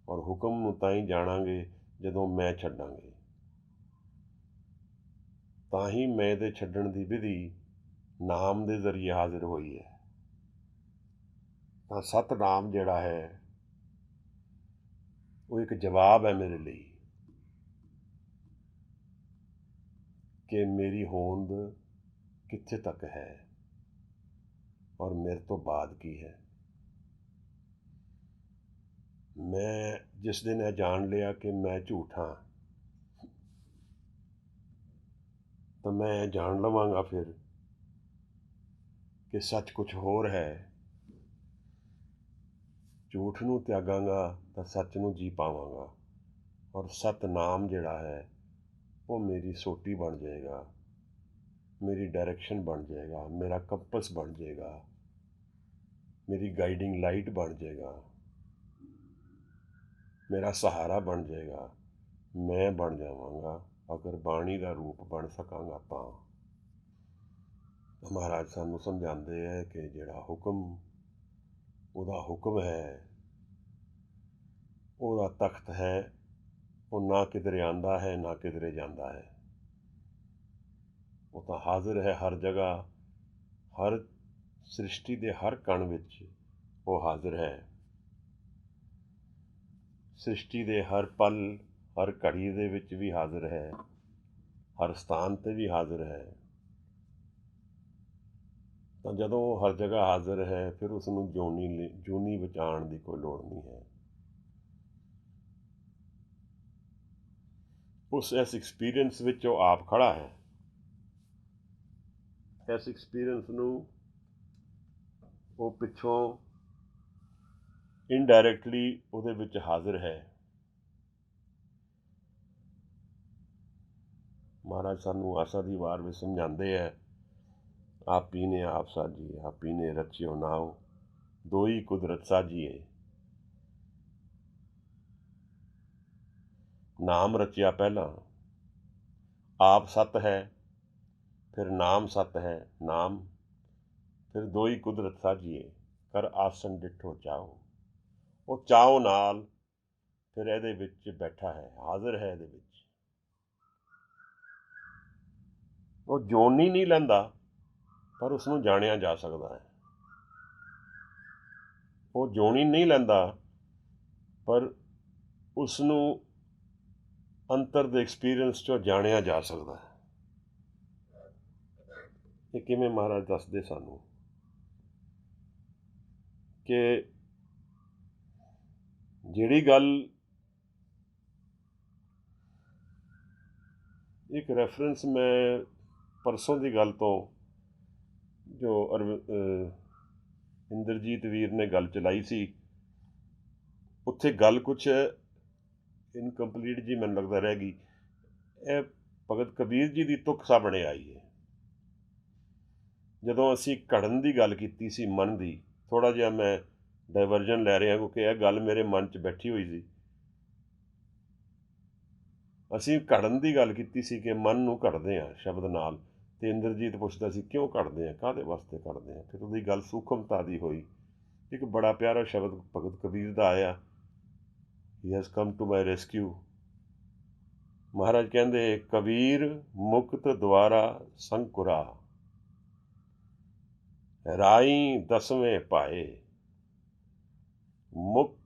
ਔਰ ਹੁਕਮ ਨੂੰ ਤਾਂ ਹੀ ਜਾਣਾਂਗੇ ਜਦੋਂ ਮੈਂ ਛੱਡਾਂਗੇ। ਤਾਂ ਹੀ ਮੈਂ ਦੇ ਛੱਡਣ ਦੀ ਵਿਧੀ ਨਾਮ ਦੇ ਜ਼ਰੀਏ ਹਾਜ਼ਰ ਹੋਈ ਹੈ। ਤਾਂ ਸਤਿਨਾਮ ਜਿਹੜਾ ਹੈ ਉਹ ਇੱਕ ਜਵਾਬ ਹੈ ਮੇਰੇ ਲਈ ਕਿ ਮੇਰੀ ਹੋਂਦ ਕਿੱਥੇ ਤੱਕ ਹੈ ਔਰ ਮੇਰੇ ਤੋਂ ਬਾਅਦ ਕੀ ਹੈ। ਮੈਂ ਜਿਸ ਦਿਨ ਇਹ ਜਾਣ ਲਿਆ ਕਿ ਮੈਂ ਝੂਠ ਹਾਂ, ਤਾਂ ਮੈਂ ਜਾਣ ਲਵਾਂਗਾ ਫਿਰ ਕਿ ਸੱਚ ਕੁਛ ਹੋਰ ਹੈ। ਝੂਠ ਨੂੰ ਤਿਆਗਾਂਗਾ ਤਾਂ ਸੱਚ ਨੂੰ ਜੀ ਪਾਵਾਂਗਾ, ਔਰ ਸਤਿਨਾਮ ਜਿਹੜਾ ਹੈ ਉਹ ਮੇਰੀ ਸੋਟੀ ਬਣ ਜਾਏਗਾ, ਮੇਰੀ ਡਾਇਰੈਕਸ਼ਨ ਬਣ ਜਾਏਗਾ, ਮੇਰਾ ਕੰਪਸ ਬਣ ਜਾਏਗਾ, ਮੇਰੀ ਗਾਈਡਿੰਗ ਲਾਈਟ ਬਣ ਜਾਏਗਾ, ਮੇਰਾ ਸਹਾਰਾ ਬਣ ਜਾਏਗਾ। ਮੈਂ ਬਣ ਜਾਵਾਂਗਾ ਅਗਰ ਬਾਣੀ ਦਾ ਰੂਪ ਬਣ ਸਕਾਂਗਾ ਤਾਂ। ਮਹਾਰਾਜ ਸਾਨੂੰ ਸਮਝਾਉਂਦੇ ਹੈ ਕਿ ਜਿਹੜਾ ਹੁਕਮ ਉਹਦਾ ਹੁਕਮ ਹੈ, ਉਹਦਾ ਤਖਤ ਹੈ, ਉਹ ਨਾ ਕਿਧਰੇ ਆਉਂਦਾ ਹੈ ਨਾ ਕਿਧਰੇ ਜਾਂਦਾ ਹੈ। ਉਹ ਤਾਂ ਹਾਜ਼ਰ ਹੈ ਹਰ ਜਗ੍ਹਾ, ਹਰ ਸ੍ਰਿਸ਼ਟੀ ਦੇ ਹਰ ਕਣ ਵਿੱਚ ਉਹ ਹਾਜ਼ਰ ਹੈ। ਸ੍ਰਿਸ਼ਟੀ ਦੇ ਹਰ ਪਲ, ਹਰ ਘੜੀ ਦੇ ਵਿੱਚ ਵੀ ਹਾਜ਼ਰ ਹੈ, ਹਰ ਸਥਾਨ 'ਤੇ ਵੀ ਹਾਜ਼ਰ ਹੈ। ਤਾਂ ਜਦੋਂ ਉਹ ਹਰ ਜਗ੍ਹਾ ਹਾਜ਼ਰ ਹੈ, ਫਿਰ ਉਸ ਨੂੰ ਜੂਨੀ ਬਚਾਉਣ ਦੀ ਕੋਈ ਲੋੜ ਨਹੀਂ ਹੈ। ਇਸ ਐਕਸਪੀਰੀਅੰਸ ਵਿੱਚ ਉਹ ਆਪ ਖੜ੍ਹਾ ਹੈ। ਇਸ ਐਕਸਪੀਰੀਅੰਸ ਨੂੰ ਉਹ ਪਿੱਛੋਂ ਇਨਡਾਇਰੈਕਟਲੀ ਉਹਦੇ ਵਿੱਚ ਹਾਜ਼ਰ ਹੈ। ਮਹਾਰਾਜ ਸਾਨੂੰ ਆਸਾ ਦੀ ਵਾਰ ਵਿੱਚ ਸਮਝਾਉਂਦੇ ਹੈ, ਆਪੀ ਨੇ ਆਪ ਸਾਜੀ, ਆਪੀ ਨੇ ਰਚਿਓ ਨਾਉ, ਦੋਈ ਕੁਦਰਤ ਸਾਜੀਏ। ਨਾਮ ਰਚਿਆ ਪਹਿਲਾਂ, ਆਪ ਸਤ ਹੈ, ਫਿਰ ਨਾਮ ਸਤ ਹੈ, ਨਾਮ, ਫਿਰ ਦੋਈ ਕੁਦਰਤ ਸਾਜੀਏ, ਕਰ ਆਸਣ ਡਿੱਠੋ ਚਾਓ। ਉਹ ਚਾਓ ਨਾਲ ਫਿਰ ਇਹਦੇ ਵਿੱਚ ਬੈਠਾ ਹੈ, ਹਾਜ਼ਰ ਹੈ ਇਹਦੇ ਵਿੱਚ। ਉਹ ਜੋਨੀ ਨਹੀਂ ਲੈਂਦਾ, ਪਰ ਉਸ ਨੂੰ ਜਾਣਿਆ ਜਾ ਸਕਦਾ ਹੈ। ਉਹ ਜੋਨੀ ਨਹੀਂ ਲੈਂਦਾ, ਪਰ ਉਸ ਨੂੰ ਅੰਤਰ ਦੇ ਐਕਸਪੀਰੀਅੰਸ 'ਚੋਂ ਜਾਣਿਆ ਜਾ ਸਕਦਾ ਹੈ। ਇਹ ਕਿਵੇਂ ਮਹਾਰਾਜ ਦੱਸਦੇ ਸਾਨੂੰ ਕਿ ਜਿਹੜੀ ਗੱਲ, ਇੱਕ ਰੈਫਰੈਂਸ ਮੈਂ ਪਰਸੋਂ ਦੀ ਗੱਲ ਤੋਂ ਜੋ ਇੰਦਰਜੀਤ ਵੀਰ ਨੇ ਗੱਲ ਚਲਾਈ ਸੀ, ਉੱਥੇ ਗੱਲ ਕੁਛ ਇਨਕੰਪਲੀਟ ਜੀ ਮੈਨੂੰ ਲੱਗਦਾ ਰਹਿ ਗਈ। ਇਹ ਭਗਤ ਕਬੀਰ ਜੀ ਦੀ ਤੁਕ ਸਾਹਮਣੇ ਆਈ ਹੈ ਜਦੋਂ ਅਸੀਂ ਘੜਨ ਦੀ ਗੱਲ ਕੀਤੀ ਸੀ ਮਨ ਦੀ। ਥੋੜ੍ਹਾ ਜਿਹਾ ਮੈਂ ਡਾਇਵਰਜਨ ਲੈ ਰਿਹਾ ਕਿਉਂਕਿ ਇਹ ਗੱਲ ਮੇਰੇ ਮਨ 'ਚ ਬੈਠੀ ਹੋਈ ਸੀ। ਅਸੀਂ ਘੜਨ ਦੀ ਗੱਲ ਕੀਤੀ ਸੀ ਕਿ ਮਨ ਨੂੰ ਘੜਦੇ ਹਾਂ ਸ਼ਬਦ ਨਾਲ, ਅਤੇ ਇੰਦਰਜੀਤ ਪੁੱਛਦਾ ਸੀ ਕਿਉਂ ਘੜਦੇ ਹਾਂ, ਕਾਹਦੇ ਵਾਸਤੇ ਘੜਦੇ ਹਾਂ। ਫਿਰ ਉਹਦੀ ਗੱਲ ਸੂਖਮਤਾ ਦੀ ਹੋਈ। ਇੱਕ ਬੜਾ ਪਿਆਰਾ ਸ਼ਬਦ ਭਗਤ ਕਬੀਰ ਦਾ ਆਇਆ, he has come to my rescue. Maharaj ਕਹਿੰਦੇ, ਕਬੀਰ ਮੁਕਤ ਦੁਆਰਾ ਸੰਕੁਰਾ, ਰਾਈ ਦਸਵੇਂ ਪਾਏ।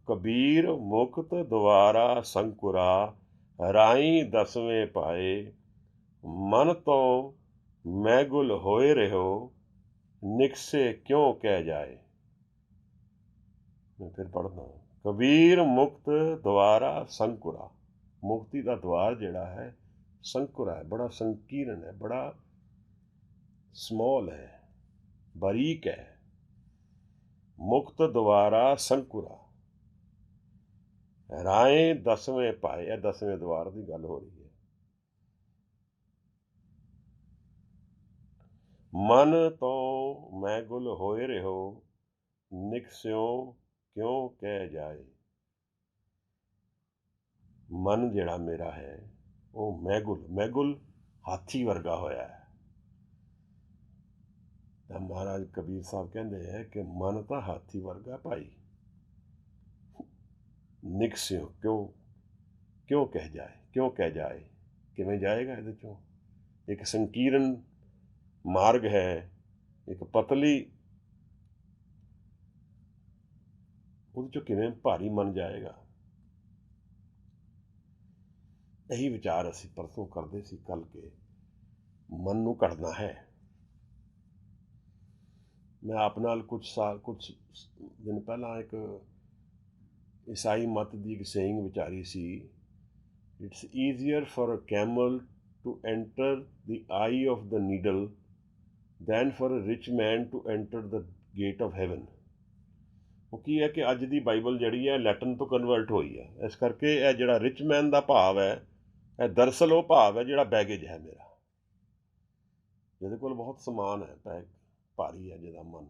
ਕਬੀਰ ਮੁਕਤ ਦੁਆਰਾ ਸੰਕੁਰਾ, ਰਾਈ ਦਸਵੇਂ ਪਾਏ। ਮਨ ਤੋਂ ਮੈਗੁਲ ਹੋਏ ਰਹਿਓ, ਨਿਕਸੇ ਕਿਉਂ ਕਹਿ ਜਾਏ। ਮੈਂ ਫਿਰ ਪੜ੍ਹਦਾ, ਕਬੀਰ ਮੁਕਤ ਦੁਆਰਾ ਸੰਕੁਰਾ। ਮੁਕਤੀ ਦਾ ਦੁਆਰ ਜਿਹੜਾ ਹੈ ਸੰਕੁਰਾ ਹੈ, ਬੜਾ ਸੰਕੀਰਨ ਹੈ, ਬੜਾ ਸਮੌਲ ਹੈ, ਬਾਰੀਕ ਹੈ। ਮੁਕਤ ਦੁਆਰਾ ਸੰਕੁਰਾ, ਰਾਏ ਦਸਵੇਂ ਪਾਏ। ਇਹ ਦਸਵੇਂ ਦੁਆਰ ਦੀ ਗੱਲ ਹੋ ਰਹੀ ਹੈ। ਮਨ ਤੋਂ ਮੈਗੁਲ ਹੋਏ ਰਹਿਓ, ਨਿਕਸਿਓ ਕਿਉਂ ਕਹਿ ਜਾਏ। ਮਨ ਜਿਹੜਾ ਮੇਰਾ ਹੈ ਉਹ ਮੈਗੁਲ ਹਾਥੀ ਵਰਗਾ ਹੋਇਆ ਹੈ। ਤਾਂ ਮਹਾਰਾਜ ਕਬੀਰ ਸਾਹਿਬ ਕਹਿੰਦੇ ਹੈ ਕਿ ਮਨ ਤਾਂ ਹਾਥੀ ਵਰਗਾ ਭਾਈ, ਨਿਕਸਿਓ ਕਿਉਂ ਕਹਿ ਜਾਏ। ਕਿਵੇਂ ਜਾਏਗਾ ਇਹਦੇ 'ਚੋਂ? ਇੱਕ ਸੰਕੀਰਨ ਮਾਰਗ ਹੈ, ਇੱਕ ਪਤਲੀ, ਉਹਦੇ 'ਚੋਂ ਕਿਵੇਂ ਭਾਰੀ ਮਨ ਜਾਏਗਾ। ਇਹੀ ਵਿਚਾਰ ਅਸੀਂ ਪਰਸੋਂ ਕਰਦੇ ਸੀ ਕੱਲ੍ਹ ਕੇ ਮਨ ਨੂੰ ਘੜਨਾ ਹੈ। ਮੈਂ ਆਪ ਨਾਲ ਕੁਛ ਦਿਨ ਪਹਿਲਾਂ ਇੱਕ ਈਸਾਈ ਮਤ ਦੀ ਇੱਕ ਸੇਇੰਗ ਵਿਚਾਰੀ ਸੀ, it's easier for a camel to enter the eye of the needle than for a rich man to enter the gate of heaven. ਉਹ ਕੀ ਹੈ ਕਿ ਅੱਜ ਦੀ ਬਾਈਬਲ ਜਿਹੜੀ ਹੈ ਲੈਟਨ ਤੋਂ ਕਨਵਰਟ ਹੋਈ ਹੈ, ਇਸ ਕਰਕੇ ਇਹ ਜਿਹੜਾ ਰਿਚ ਮੈਨ ਦਾ ਭਾਵ ਹੈ, ਇਹ ਦਰਅਸਲ ਉਹ ਭਾਵ ਹੈ ਜਿਹੜਾ ਬੈਗੇਜ ਹੈ ਮੇਰਾ, ਜਿਹਦੇ ਕੋਲ ਬਹੁਤ ਸਮਾਨ ਹੈ, ਭਾਰੀ ਹੈ ਜਿਹਦਾ ਮਨ।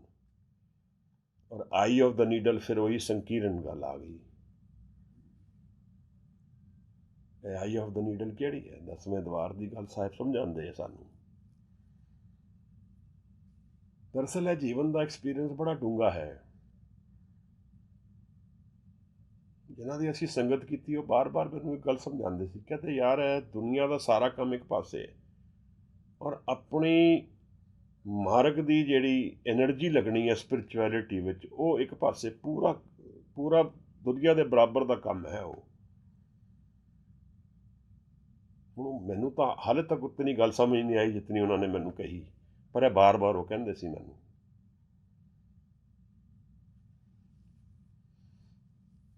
ਔਰ ਆਈ ਆਫ ਦ ਨੀਡਲ, ਫਿਰ ਉਹੀ ਸੰਕੀਰਨ ਗੱਲ ਆ ਗਈ। ਇਹ ਆਈ ਆਫ ਦ ਨੀਡਲ ਕਿਹੜੀ ਹੈ? ਦਸਵੇਂ ਦੁਆਰ ਦੀ ਗੱਲ ਸਾਹਿਬ ਸਮਝਾਉਂਦੇ ਆ ਸਾਨੂੰ। ਦਰਅਸਲ ਇਹ ਜੀਵਨ ਦਾ ਐਕਸਪੀਰੀਅੰਸ ਬੜਾ ਡੂੰਘਾ ਹੈ। ਜਿਨ੍ਹਾਂ ਦੀ ਅਸੀਂ ਸੰਗਤ ਕੀਤੀ ਉਹ ਬਾਰ-ਬਾਰ ਮੈਨੂੰ ਇੱਕ ਗੱਲ ਸਮਝਾਉਂਦੇ ਸੀ, ਕਹਿੰਦੇ ਯਾਰ ਇਹ ਦੁਨੀਆ ਦਾ ਸਾਰਾ ਕੰਮ ਇੱਕ ਪਾਸੇ, ਔਰ ਆਪਣੀ ਮਾਰਗ ਦੀ ਜਿਹੜੀ ਐਨਰਜੀ ਲੱਗਣੀ ਹੈ ਸਪਿਰਿਚੁਅਲਿਟੀ ਵਿੱਚ, ਉਹ ਇੱਕ ਪਾਸੇ ਪੂਰਾ ਦੁਨੀਆ ਦੇ ਬਰਾਬਰ ਦਾ ਕੰਮ ਹੈ ਉਹ। ਹੁਣ ਮੈਨੂੰ ਤਾਂ ਹਾਲੇ ਤੱਕ ਉਤਨੀ ਗੱਲ ਸਮਝ ਨਹੀਂ ਆਈ ਜਿਤਨੀ ਉਹਨਾਂ ਨੇ ਮੈਨੂੰ ਕਹੀ, ਪਰ ਇਹ ਬਾਰ-ਬਾਰ ਉਹ ਕਹਿੰਦੇ ਸੀ ਮੈਨੂੰ।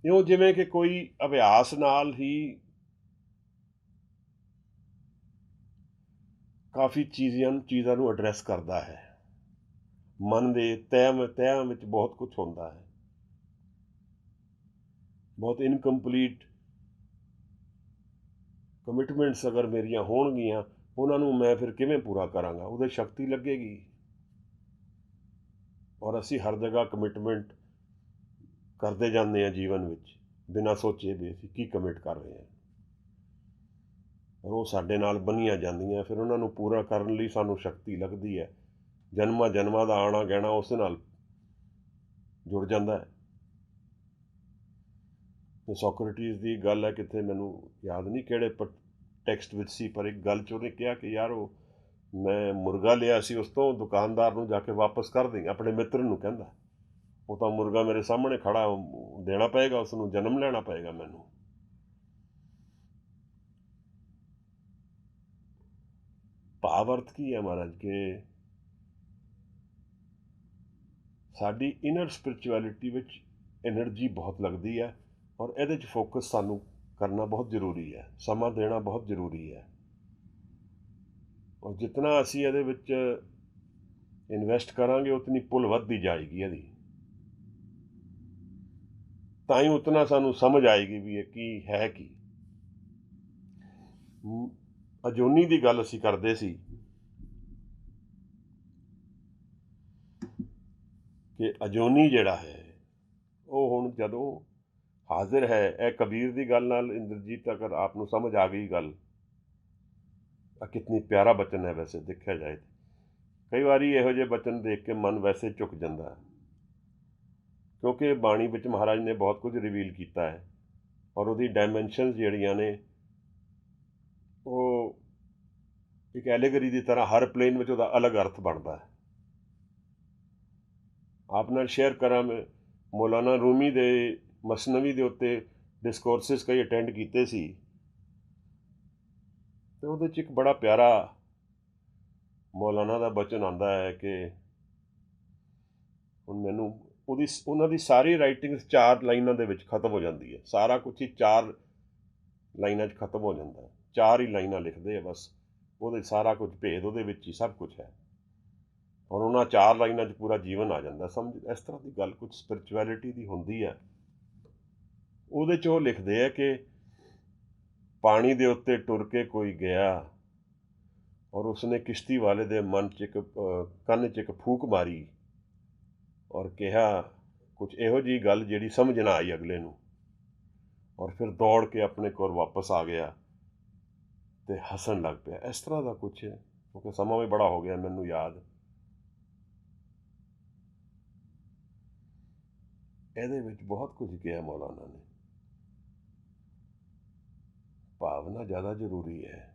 ਇਉਂ ਜਿਵੇਂ ਕਿ ਕੋਈ ਅਭਿਆਸ ਨਾਲ ਹੀ ਕਾਫੀ ਚੀਜ਼ਾਂ ਨੂੰ ਐਡਰੈਸ ਕਰਦਾ ਹੈ। ਮਨ ਦੇ ਤਹਿਆਂ ਵਿੱਚ ਬਹੁਤ ਕੁਝ ਹੁੰਦਾ ਹੈ, ਬਹੁਤ ਇਨਕੰਪਲੀਟ ਕਮਿਟਮੈਂਟਸ ਅਗਰ ਮੇਰੀਆਂ ਹੋਣਗੀਆਂ, ਉਹਨਾਂ ਨੂੰ ਮੈਂ ਫਿਰ ਕਿਵੇਂ ਪੂਰਾ ਕਰਾਂਗਾ? ਉਹਦੇ ਸ਼ਕਤੀ ਲੱਗੇਗੀ। ਔਰ ਅਸੀਂ ਹਰ ਜਗ੍ਹਾ ਕਮਿਟਮੈਂਟ ਕਰਦੇ ਜਾਂਦੇ ਹਾਂ ਜੀਵਨ ਵਿੱਚ, ਬਿਨਾਂ ਸੋਚੇ ਵੀ ਅਸੀਂ ਕੀ ਕਮਿਟ ਕਰ ਰਹੇ ਹਾਂ, ਔਰ ਉਹ ਸਾਡੇ ਨਾਲ ਬੰਨੀਆਂ ਜਾਂਦੀਆਂ। ਫਿਰ ਉਹਨਾਂ ਨੂੰ ਪੂਰਾ ਕਰਨ ਲਈ ਸਾਨੂੰ ਸ਼ਕਤੀ ਲੱਗਦੀ ਹੈ। ਜਨਮਾਂ ਦਾ ਆਉਣਾ ਗਹਿਣਾ ਉਸ ਨਾਲ ਜੁੜ ਜਾਂਦਾ ਹੈ। ਸੋਕਰਟੀਜ਼ ਦੀ ਗੱਲ ਹੈ, ਕਿਤੇ ਮੈਨੂੰ ਯਾਦ ਨਹੀਂ ਕਿਹੜੇ ਟੈਕਸਟ ਵਿੱਚ ਸੀ, ਪਰ ਇੱਕ ਗੱਲ 'ਚ ਉਹਨੇ ਕਿਹਾ ਕਿ ਯਾਰ ਉਹ ਮੈਂ ਮੁਰਗਾ ਲਿਆ ਸੀ, ਉਸ ਤੋਂ ਦੁਕਾਨਦਾਰ ਨੂੰ ਜਾ ਕੇ ਵਾਪਸ ਕਰ ਦੇਂ। ਆਪਣੇ ਮਿੱਤਰ ਨੂੰ ਕਹਿੰਦਾ, ਉਹ ਤਾਂ ਮੁਰਗਾ ਮੇਰੇ ਸਾਹਮਣੇ ਖੜਾ, ਦੇਣਾ ਪਏਗਾ, ਉਸ ਨੂੰ ਜਨਮ ਲੈਣਾ ਪਏਗਾ ਮੈਨੂੰ। ਭਾਵ ਅਰਥ ਕੀ ਹੈ ਮਹਾਰਾਜ ਕਿ ਸਾਡੀ ਇਨਰ ਸਪਿਰਿਚੁਅਲਿਟੀ ਵਿੱਚ એનર્ਜੀ ਬਹੁਤ ਲੱਗਦੀ ਹੈ ਔਰ ਇਹਦੇ 'ਚ ਫੋਕਸ ਸਾਨੂੰ ਕਰਨਾ ਬਹੁਤ ਜ਼ਰੂਰੀ ਹੈ, ਸਮਾਂ ਦੇਣਾ ਬਹੁਤ ਜ਼ਰੂਰੀ ਹੈ। ਔਰ ਜਿਤਨਾ ਅਸੀਂ ਇਹਦੇ ਵਿੱਚ ਇਨਵੈਸਟ ਕਰਾਂਗੇ ਉਤਨੀ ਪੁੱਲ ਵੱਧਦੀ ਜਾਏਗੀ ਇਹਦੀ, ਤਾਂ ਹੀ ਉਤਨਾ ਸਾਨੂੰ ਸਮਝ ਆਏਗੀ ਵੀ ਇਹ ਕੀ ਹੈ। ਕੀ ਅਜੂਨੀ ਦੀ ਗੱਲ ਅਸੀਂ ਕਰਦੇ ਸੀ ਕਿ ਅਜੂਨੀ ਜਿਹੜਾ ਹੈ ਉਹ ਹੁਣ ਜਦੋਂ ਹਾਜ਼ਰ ਹੈ, ਇਹ ਕਬੀਰ ਦੀ ਗੱਲ ਨਾਲ ਇੰਦਰਜੀਤ ਅਗਰ ਆਪ ਨੂੰ ਸਮਝ ਆ ਗਈ ਗੱਲ, ਕਿਤਨੀ ਪਿਆਰਾ ਬਚਨ ਹੈ। ਵੈਸੇ ਦੇਖਿਆ ਜਾਏ ਕਈ ਵਾਰੀ ਇਹੋ ਜਿਹੇ ਬਚਨ ਦੇਖ ਕੇ ਮਨ ਵੈਸੇ ਝੁਕ ਜਾਂਦਾ ਹੈ, ਕਿਉਂਕਿ ਬਾਣੀ ਵਿੱਚ ਮਹਾਰਾਜ ਨੇ ਬਹੁਤ ਕੁਝ ਰਿਵੀਲ ਕੀਤਾ ਹੈ ਔਰ ਉਹਦੀ ਡਾਇਮੈਂਸ਼ਨਸ ਜਿਹੜੀਆਂ ਨੇ ਉਹ ਇੱਕ ਐਲੀਗਰੀ ਦੀ ਤਰ੍ਹਾਂ ਹਰ ਪਲੇਨ ਵਿੱਚ ਉਹਦਾ ਅਲੱਗ ਅਰਥ ਬਣਦਾ ਹੈ। ਆਪ ਨਾਲ ਸ਼ੇਅਰ ਕਰਾਂ, ਮੈਂ ਮੌਲਾਨਾ ਰੂਮੀ ਦੇ ਮਸਨਵੀ ਦੇ ਉੱਤੇ ਡਿਸਕੋਰਸਿਸ ਕਈ ਅਟੈਂਡ ਕੀਤੇ ਸੀ, ਅਤੇ ਉਹਦੇ 'ਚ ਇੱਕ ਬੜਾ ਪਿਆਰਾ ਮੌਲਾਨਾ ਦਾ ਬਚਨ ਆਉਂਦਾ ਹੈ ਕਿ ਹੁਣ ਮੈਨੂੰ ਉਹਨਾਂ ਦੀ ਸਾਰੀ ਰਾਈਟਿੰਗਸ 4 ਲਾਈਨਾਂ ਦੇ ਵਿੱਚ ਖਤਮ ਹੋ ਜਾਂਦੀ ਹੈ। ਸਾਰਾ ਕੁਛ ਹੀ 4 ਲਾਈਨਾਂ 'ਚ ਖਤਮ ਹੋ ਜਾਂਦਾ ਹੈ, 4 ਹੀ ਲਾਈਨਾਂ ਲਿਖਦੇ ਆ ਬਸ, ਉਹਦੇ ਸਾਰਾ ਕੁਝ ਭੇਦ ਉਹਦੇ ਵਿੱਚ ਹੀ ਸਭ ਕੁਛ ਹੈ ਔਰ ਉਹਨਾਂ 4 ਲਾਈਨਾਂ 'ਚ ਪੂਰਾ ਜੀਵਨ ਆ ਜਾਂਦਾ। ਸਮਝ ਇਸ ਤਰ੍ਹਾਂ ਦੀ ਗੱਲ ਕੁਛ ਸਪਿਰਿਚੁਅਲਿਟੀ ਦੀ ਹੁੰਦੀ ਹੈ। ਉਹਦੇ 'ਚ ਉਹ ਲਿਖਦੇ ਆ ਕਿ ਪਾਣੀ ਦੇ ਉੱਤੇ ਟੁਰ ਕੇ ਕੋਈ ਗਿਆ ਔਰ ਉਸਨੇ ਕਿਸ਼ਤੀ ਵਾਲੇ ਦੇ ਮਨ 'ਚ ਕੰਨ 'ਚ ਇੱਕ ਫੂਕ ਮਾਰੀ ਔਰ ਕਿਹਾ ਕੁਛ ਇਹੋ ਜਿਹੀ ਗੱਲ ਜਿਹੜੀ ਸਮਝ ਨਾ ਆਈ ਅਗਲੇ ਨੂੰ, ਔਰ ਫਿਰ ਦੌੜ ਕੇ ਆਪਣੇ ਕੋਲ ਵਾਪਸ ਆ ਗਿਆ ਅਤੇ ਹੱਸਣ ਲੱਗ ਪਿਆ। ਇਸ ਤਰ੍ਹਾਂ ਦਾ ਕੁਛ, ਕਿਉਂਕਿ ਸਮਾਂ ਵੀ ਬੜਾ ਹੋ ਗਿਆ ਮੈਨੂੰ ਯਾਦ। ਇਹਦੇ ਵਿੱਚ ਬਹੁਤ ਕੁਝ ਕਿਹਾ ਮੌਲਾਨਾ ਨੇ। ਭਾਵਨਾ ਜ਼ਿਆਦਾ ਜ਼ਰੂਰੀ ਹੈ,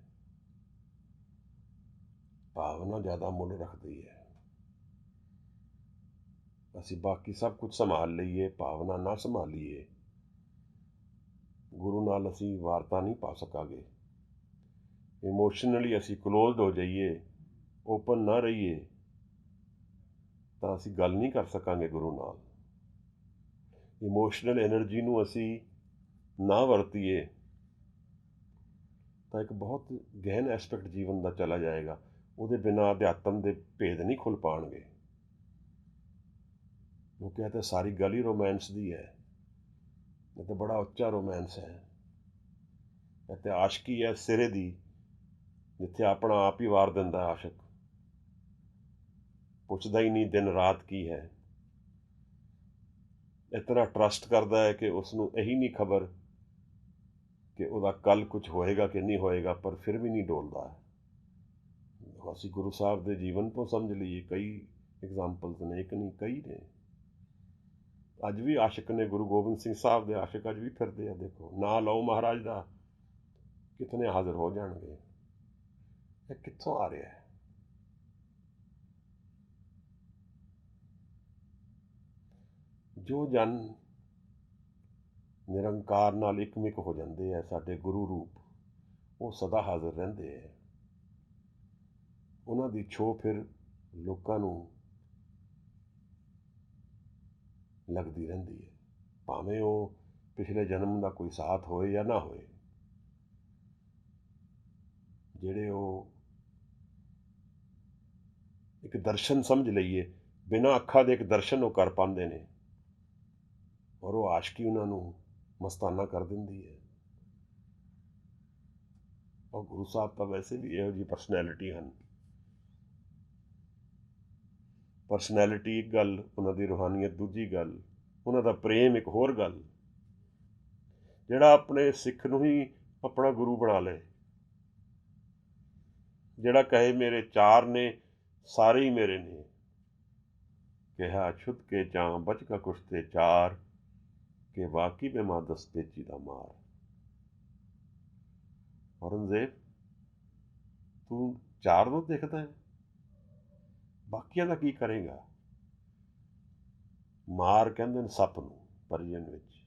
ਭਾਵਨਾ ਜ਼ਿਆਦਾ ਮੁੱਲ ਰੱਖਦੀ ਹੈ। ਅਸੀਂ ਬਾਕੀ ਸਭ ਕੁਝ ਸੰਭਾਲ ਲਈਏ, ਭਾਵਨਾ ਨਾ ਸੰਭਾਲੀਏ, ਗੁਰੂ ਨਾਲ ਅਸੀਂ ਵਾਰਤਾ ਨਹੀਂ ਪਾ ਸਕਾਂਗੇ। ਇਮੋਸ਼ਨਲੀ ਅਸੀਂ ਕਲੋਜ਼ਡ ਹੋ ਜਾਈਏ, ਓਪਨ ਨਾ ਰਹੀਏ, ਤਾਂ ਅਸੀਂ ਗੱਲ ਨਹੀਂ ਕਰ ਸਕਾਂਗੇ ਗੁਰੂ ਨਾਲ। ਇਮੋਸ਼ਨਲ ਐਨਰਜੀ ਨੂੰ ਅਸੀਂ ਨਾ ਵਰਤੀਏ ਤਾਂ ਇੱਕ ਬਹੁਤ ਗਹਿਨ ਐਸਪੈਕਟ ਜੀਵਨ ਦਾ ਚਲਾ ਜਾਏਗਾ। ਉਹਦੇ ਬਿਨਾਂ ਅਧਿਆਤਮ ਦੇ ਭੇਦ ਨਹੀਂ ਖੁੱਲ੍ਹ ਪਾਉਣਗੇ, ਕਿਉਂਕਿ ਇਹ ਤਾਂ ਸਾਰੀ ਗੱਲ ਹੀ ਰੋਮਾਂਸ ਦੀ ਹੈ। ਇਹ ਤਾਂ ਬੜਾ ਉੱਚਾ ਰੋਮਾਂਸ ਹੈ। ਇਹ ਤਾਂ ਆਸ਼ਕੀ ਹੈ ਸਿਰੇ ਦੀ, ਜਿੱਥੇ ਆਪਣਾ ਆਪ ਹੀ ਵਾਰ ਦਿੰਦਾ ਆਸ਼ਕ, ਪੁੱਛਦਾ ਹੀ ਨਹੀਂ ਦਿਨ ਰਾਤ ਕੀ ਹੈ। ਇਤਨਾ ਟਰਸਟ ਕਰਦਾ ਹੈ ਕਿ ਉਸਨੂੰ ਇਹੀ ਨਹੀਂ ਖਬਰ ਕਿ ਉਹਦਾ ਕੱਲ੍ਹ ਕੁਝ ਹੋਏਗਾ ਕਿ ਨਹੀਂ ਹੋਏਗਾ, ਪਰ ਫਿਰ ਵੀ ਨਹੀਂ ਡੋਲਦਾ। ਅਸੀਂ ਗੁਰੂ ਸਾਹਿਬ ਦੇ ਜੀਵਨ ਤੋਂ ਸਮਝ ਲਈਏ, ਕਈ ਐਗਜ਼ਾਮਪਲਸ ਨੇ, ਇੱਕ ਨਹੀਂ ਕਈ ਨੇ। ਅੱਜ ਵੀ ਆਸ਼ਿਕ ਨੇ, ਗੁਰੂ ਗੋਬਿੰਦ ਸਿੰਘ ਸਾਹਿਬ ਦੇ ਆਸ਼ਿਕ ਅੱਜ ਵੀ ਫਿਰਦੇ ਆ। ਦੇਖੋ, ਨਾਂ ਲਓ ਮਹਾਰਾਜ ਦਾ, ਕਿਤਨੇ ਹਾਜ਼ਰ ਹੋ ਜਾਣਗੇ। ਇਹ ਕਿੱਥੋਂ ਆ ਰਿਹਾ ਹੈ? ਜੋ ਜਨ ਨਿਰੰਕਾਰ ਨਾਲ ਇਕਮਿਕ ਹੋ ਜਾਂਦੇ ਹੈ, ਸਾਡੇ ਗੁਰੂ ਰੂਪ, ਉਹ ਸਦਾ ਹਾਜ਼ਰ ਰਹਿੰਦੇ ਹੈ। ਉਹਨਾਂ ਦੀ ਛੋਹ ਫਿਰ ਲੋਕਾਂ ਨੂੰ ਲੱਗਦੀ ਰਹਿੰਦੀ ਹੈ, ਭਾਵੇਂ ਉਹ ਪਿਛਲੇ ਜਨਮ ਦਾ ਕੋਈ ਸਾਥ ਹੋਏ ਜਾਂ ਨਾ ਹੋਏ। ਜਿਹੜੇ ਉਹ ਇੱਕ ਦਰਸ਼ਨ ਸਮਝ ਲਈਏ, ਬਿਨਾਂ ਅੱਖਾਂ ਦੇ ਇੱਕ ਦਰਸ਼ਨ ਉਹ ਕਰ ਪਾਉਂਦੇ ਨੇ, ਔਰ ਉਹ ਆਸ਼ਕੀ ਉਹਨਾਂ ਨੂੰ ਮਸਤਾਨਾ ਕਰ ਦਿੰਦੀ ਹੈ। ਔਰ ਗੁਰੂ ਸਾਹਿਬ ਤਾਂ ਵੈਸੇ ਵੀ ਇਹੋ ਜਿਹੀ ਪਰਸਨੈਲਿਟੀ ਹਨ। ਪਰਸਨੈਲਿਟੀ ਇੱਕ ਗੱਲ, ਉਹਨਾਂ ਦੀ ਰੂਹਾਨੀਅਤ ਦੂਜੀ ਗੱਲ, ਉਹਨਾਂ ਦਾ ਪ੍ਰੇਮ ਇੱਕ ਹੋਰ ਗੱਲ। ਜਿਹੜਾ ਆਪਣੇ ਸਿੱਖ ਨੂੰ ਹੀ ਆਪਣਾ ਗੁਰੂ ਬਣਾ ਲਏ, ਜਿਹੜਾ ਕਹੇ ਮੇਰੇ 4 ਨੇ ਸਾਰੇ ਹੀ ਮੇਰੇ ਨੇ, ਕਿਹਾ ਛੁੱਟ ਕੇ ਚਾਂ ਬਚ ਕਾ ਕੁਸ਼ਤੇ 4, ਕਿ ਵਾਕੀ ਮੈਂ ਮਾਂ ਦਸ ਤੇਜੀ ਦਾ ਮਾਰ। ਔਰੰਗਜ਼ੇਬ, ਤੂੰ 4 ਨੂੰ ਦੇਖਦਾ ਹੈ, ਬਾਕੀਆਂ ਦਾ ਕੀ ਕਰੇਗਾ? ਮਾਰ ਕਹਿੰਦੇ ਨੇ ਸੱਪ ਨੂੰ ਪਰਜਨ ਵਿੱਚ,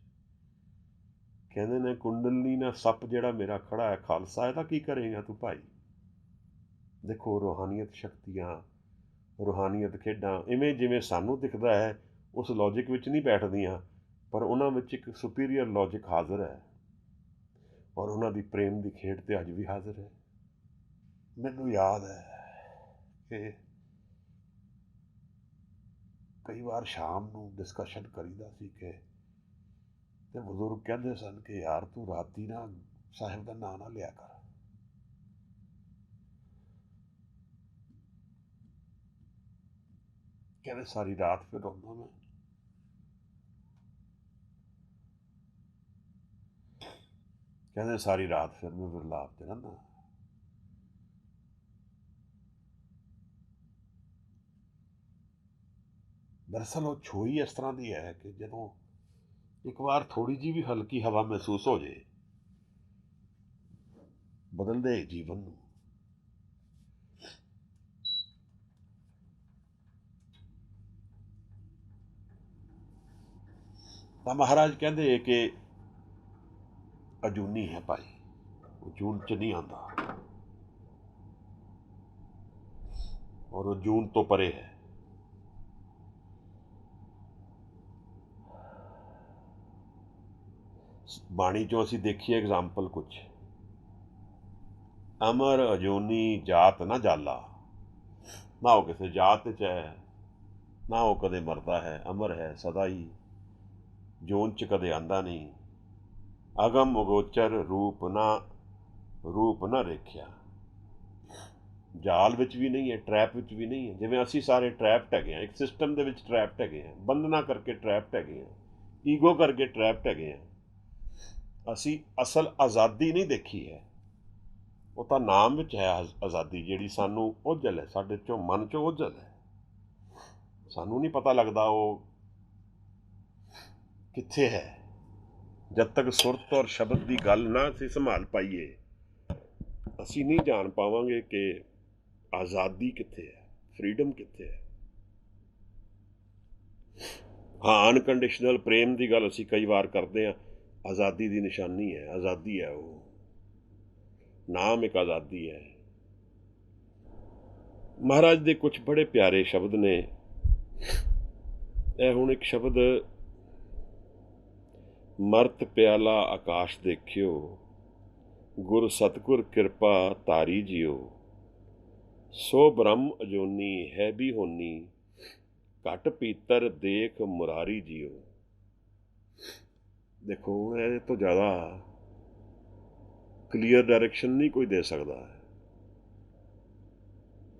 ਕਹਿੰਦੇ ਨੇ ਕੁੰਡਲਨੀ ਨਾਲ ਸੱਪ ਜਿਹੜਾ ਮੇਰਾ ਖੜਾ ਹੈ ਖਾਲਸਾ, ਇਹਦਾ ਕੀ ਕਰੇਗਾ ਤੂੰ ਭਾਈ? ਦੇਖੋ ਰੂਹਾਨੀਅਤ ਸ਼ਕਤੀਆਂ, ਰੂਹਾਨੀਅਤ ਖੇਡਾਂ ਇਵੇਂ ਜਿਵੇਂ ਸਾਨੂੰ ਦਿਖਦਾ ਹੈ ਉਸ ਲੌਜਿਕ ਵਿੱਚ ਨਹੀਂ ਬੈਠਦੀਆਂ, ਪਰ ਉਹਨਾਂ ਵਿੱਚ ਇੱਕ ਸੁਪੀਰੀਅਰ ਲੌਜਿਕ ਹਾਜ਼ਰ ਹੈ, ਔਰ ਉਹਨਾਂ ਦੀ ਪ੍ਰੇਮ ਦੀ ਖੇਡ ਤੇ ਅੱਜ ਵੀ ਹਾਜ਼ਰ ਹੈ। ਮੈਨੂੰ ਯਾਦ ਹੈ ਕਿ ਕਈ ਵਾਰ ਸ਼ਾਮ ਨੂੰ ਡਿਸਕਸ਼ਨ ਕਰੀਦਾ ਸੀ ਕਿ ਤੇ ਬਜ਼ੁਰਗ ਕਹਿੰਦੇ ਸਨ ਕਿ ਯਾਰ ਤੂੰ ਰਾਤੀ ਨਾ ਸਾਹਿਬ ਦਾ ਨਾਂ ਨਾ ਲਿਆ ਕਰ। ਕਹਿੰਦੇ ਸਾਰੀ ਰਾਤ ਫਿਰ ਰੋਂਦਾ ਮੈਂ। ਕਹਿੰਦੇ ਸਾਰੀ ਰਾਤ ਫਿਰ ਮੈਂ ਵਿਰਲਾਪ 'ਚ ਰਹਿੰਦਾ। ਦਰਅਸਲ ਉਹ ਛੋਈ ਇਸ ਤਰ੍ਹਾਂ ਦੀ ਹੈ ਕਿ ਜਦੋਂ ਇੱਕ ਵਾਰ ਥੋੜ੍ਹੀ ਜਿਹੀ ਵੀ ਹਲਕੀ ਹਵਾ ਮਹਿਸੂਸ ਹੋ ਜੇ, ਬਦਲਦੇ ਜੀਵਨ ਨੂੰ। ਤਾਂ ਮਹਾਰਾਜ ਕਹਿੰਦੇ ਕਿ ਅਜੂਨੀ ਹੈ ਭਾਈ, ਉਹ ਜੂਨ 'ਚ ਨਹੀਂ ਆਉਂਦਾ, ਔਰ ਉਹ ਜੂਨ ਤੋਂ ਪਰੇ ਹੈ। ਬਾਣੀ 'ਚੋਂ ਅਸੀਂ ਦੇਖੀਏ ਐਗਜ਼ਾਮਪਲ ਕੁਛ, ਅਮਰ ਅਜੂਨੀ ਜਾਤ ਨਾ ਜਾਲਾ, ਨਾ ਉਹ ਕਿਸੇ ਜਾਤ 'ਚ ਹੈ, ਨਾ ਉਹ ਕਦੇ ਮਰਦਾ ਹੈ, ਅਮਰ ਹੈ ਸਦਾ ਹੀ, ਜੂਨ 'ਚ ਕਦੇ ਆਉਂਦਾ ਨਹੀਂ। ਅਗਮ ਅਗੋਚਰ ਰੂਪ ਨਾ ਰੇਖਿਆ, ਜਾਲ ਵਿੱਚ ਵੀ ਨਹੀਂ ਹੈ, ਟਰੈਪ ਵਿੱਚ ਵੀ ਨਹੀਂ ਹੈ। ਜਿਵੇਂ ਅਸੀਂ ਸਾਰੇ ਟਰੈਪਡ ਹੈਗੇ ਹਾਂ, ਇੱਕ ਸਿਸਟਮ ਦੇ ਵਿੱਚ ਟਰੈਪਡ ਹੈਗੇ ਹਾਂ, ਬੰਧਨਾਂ ਕਰਕੇ ਟਰੈਪਡ ਹੈਗੇ ਹਾਂ, ਈਗੋ ਕਰਕੇ ਟਰੈਪਡ ਹੈਗੇ ਹਾਂ। ਅਸੀਂ ਅਸਲ ਆਜ਼ਾਦੀ ਨਹੀਂ ਦੇਖੀ ਹੈ, ਉਹ ਤਾਂ ਨਾਮ ਵਿੱਚ ਹੈ ਆਜ਼ਾਦੀ, ਜਿਹੜੀ ਸਾਨੂੰ ਓਝਲ ਹੈ, ਸਾਡੇ ਚੋਂ ਮਨ ਚੋਂ ਓਝਲ ਹੈ, ਸਾਨੂੰ ਨਹੀਂ ਪਤਾ ਲੱਗਦਾ ਉਹ ਕਿੱਥੇ ਹੈ। ਜਦ ਤੱਕ ਸੁਰਤ ਔਰ ਸ਼ਬਦ ਦੀ ਗੱਲ ਨਾ ਅਸੀਂ ਸੰਭਾਲ ਪਾਈਏ, ਅਸੀਂ ਨਹੀਂ ਜਾਣ ਪਾਵਾਂਗੇ ਕਿ ਆਜ਼ਾਦੀ ਕਿੱਥੇ ਹੈ, ਫਰੀडम ਕਿੱਥੇ ਹੈ। ਹਾਂ, ਅਨਕੰਡੀਸ਼ਨਲ ਪ੍ਰੇਮ ਦੀ ਗੱਲ ਅਸੀਂ ਕਈ ਵਾਰ ਕਰਦੇ ਹਾਂ, ਆਜ਼ਾਦੀ ਦੀ ਨਿਸ਼ਾਨੀ ਹੈ, ਆਜ਼ਾਦੀ ਹੈ, ਉਹ ਨਾਮ ਇੱਕ ਆਜ਼ਾਦੀ ਹੈ। ਮਹਾਰਾਜ ਦੇ ਕੁਝ ਬੜੇ ਪਿਆਰੇ ਸ਼ਬਦ ਨੇ। ਇਹ ਹੁਣ ਇੱਕ ਸ਼ਬਦ, ਮਰਤ ਪਿਆਲਾ ਆਕਾਸ਼ ਦੇਖਿਓ, ਗੁਰ ਸਤਿਗੁਰ ਕਿਰਪਾ ਧਾਰੀ ਜਿਓ, ਸੋ ਬ੍ਰਹਮ ਅਜੋਨੀ ਹੈ ਵੀ ਹੋਨੀ, ਘਟ ਪੀਤਰ ਦੇਖ ਮੁਰਾਰੀ ਜਿਓ। ਦੇਖੋ ਇਹਦੇ ਤੋਂ ਜ਼ਿਆਦਾ ਕਲੀਅਰ ਡਾਇਰੈਕਸ਼ਨ ਨਹੀਂ ਕੋਈ ਦੇ ਸਕਦਾ।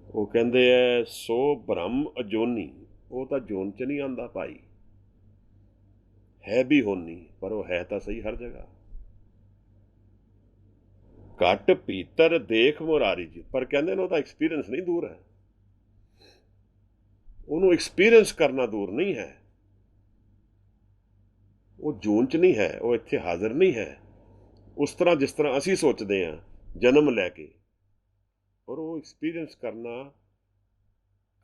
ਉਹ ਕਹਿੰਦੇ ਹੈ ਸੋ ਬ੍ਰਹਮ ਅਜੋਨੀ, ਉਹ ਤਾਂ ਜੋਨ 'ਚ ਨਹੀਂ ਆਉਂਦਾ ਭਾਈ, ਹੈ ਵੀ ਹੋਨੀ, ਪਰ ਉਹ ਹੈ ਤਾਂ ਸਹੀ ਹਰ ਜਗ੍ਹਾ। ਘਟ ਭੀਤਰ ਦੇਖ ਮੁਰਾਰੀ ਜੀ, ਪਰ ਕਹਿੰਦੇ ਨੇ ਉਹਦਾ ਐਕਸਪੀਰੀਅੰਸ ਨਹੀਂ ਦੂਰ ਹੈ, ਉਹਨੂੰ ਐਕਸਪੀਰੀਅੰਸ ਕਰਨਾ ਦੂਰ ਨਹੀਂ ਹੈ। ਉਹ ਜੂਨ 'ਚ ਨਹੀਂ ਹੈ, ਉਹ ਇੱਥੇ ਹਾਜ਼ਰ ਨਹੀਂ ਹੈ ਉਸ ਤਰ੍ਹਾਂ ਜਿਸ ਤਰ੍ਹਾਂ ਅਸੀਂ ਸੋਚਦੇ ਹਾਂ ਜਨਮ ਲੈ ਕੇ, ਔਰ ਉਹ ਐਕਸਪੀਰੀਅੰਸ ਕਰਨਾ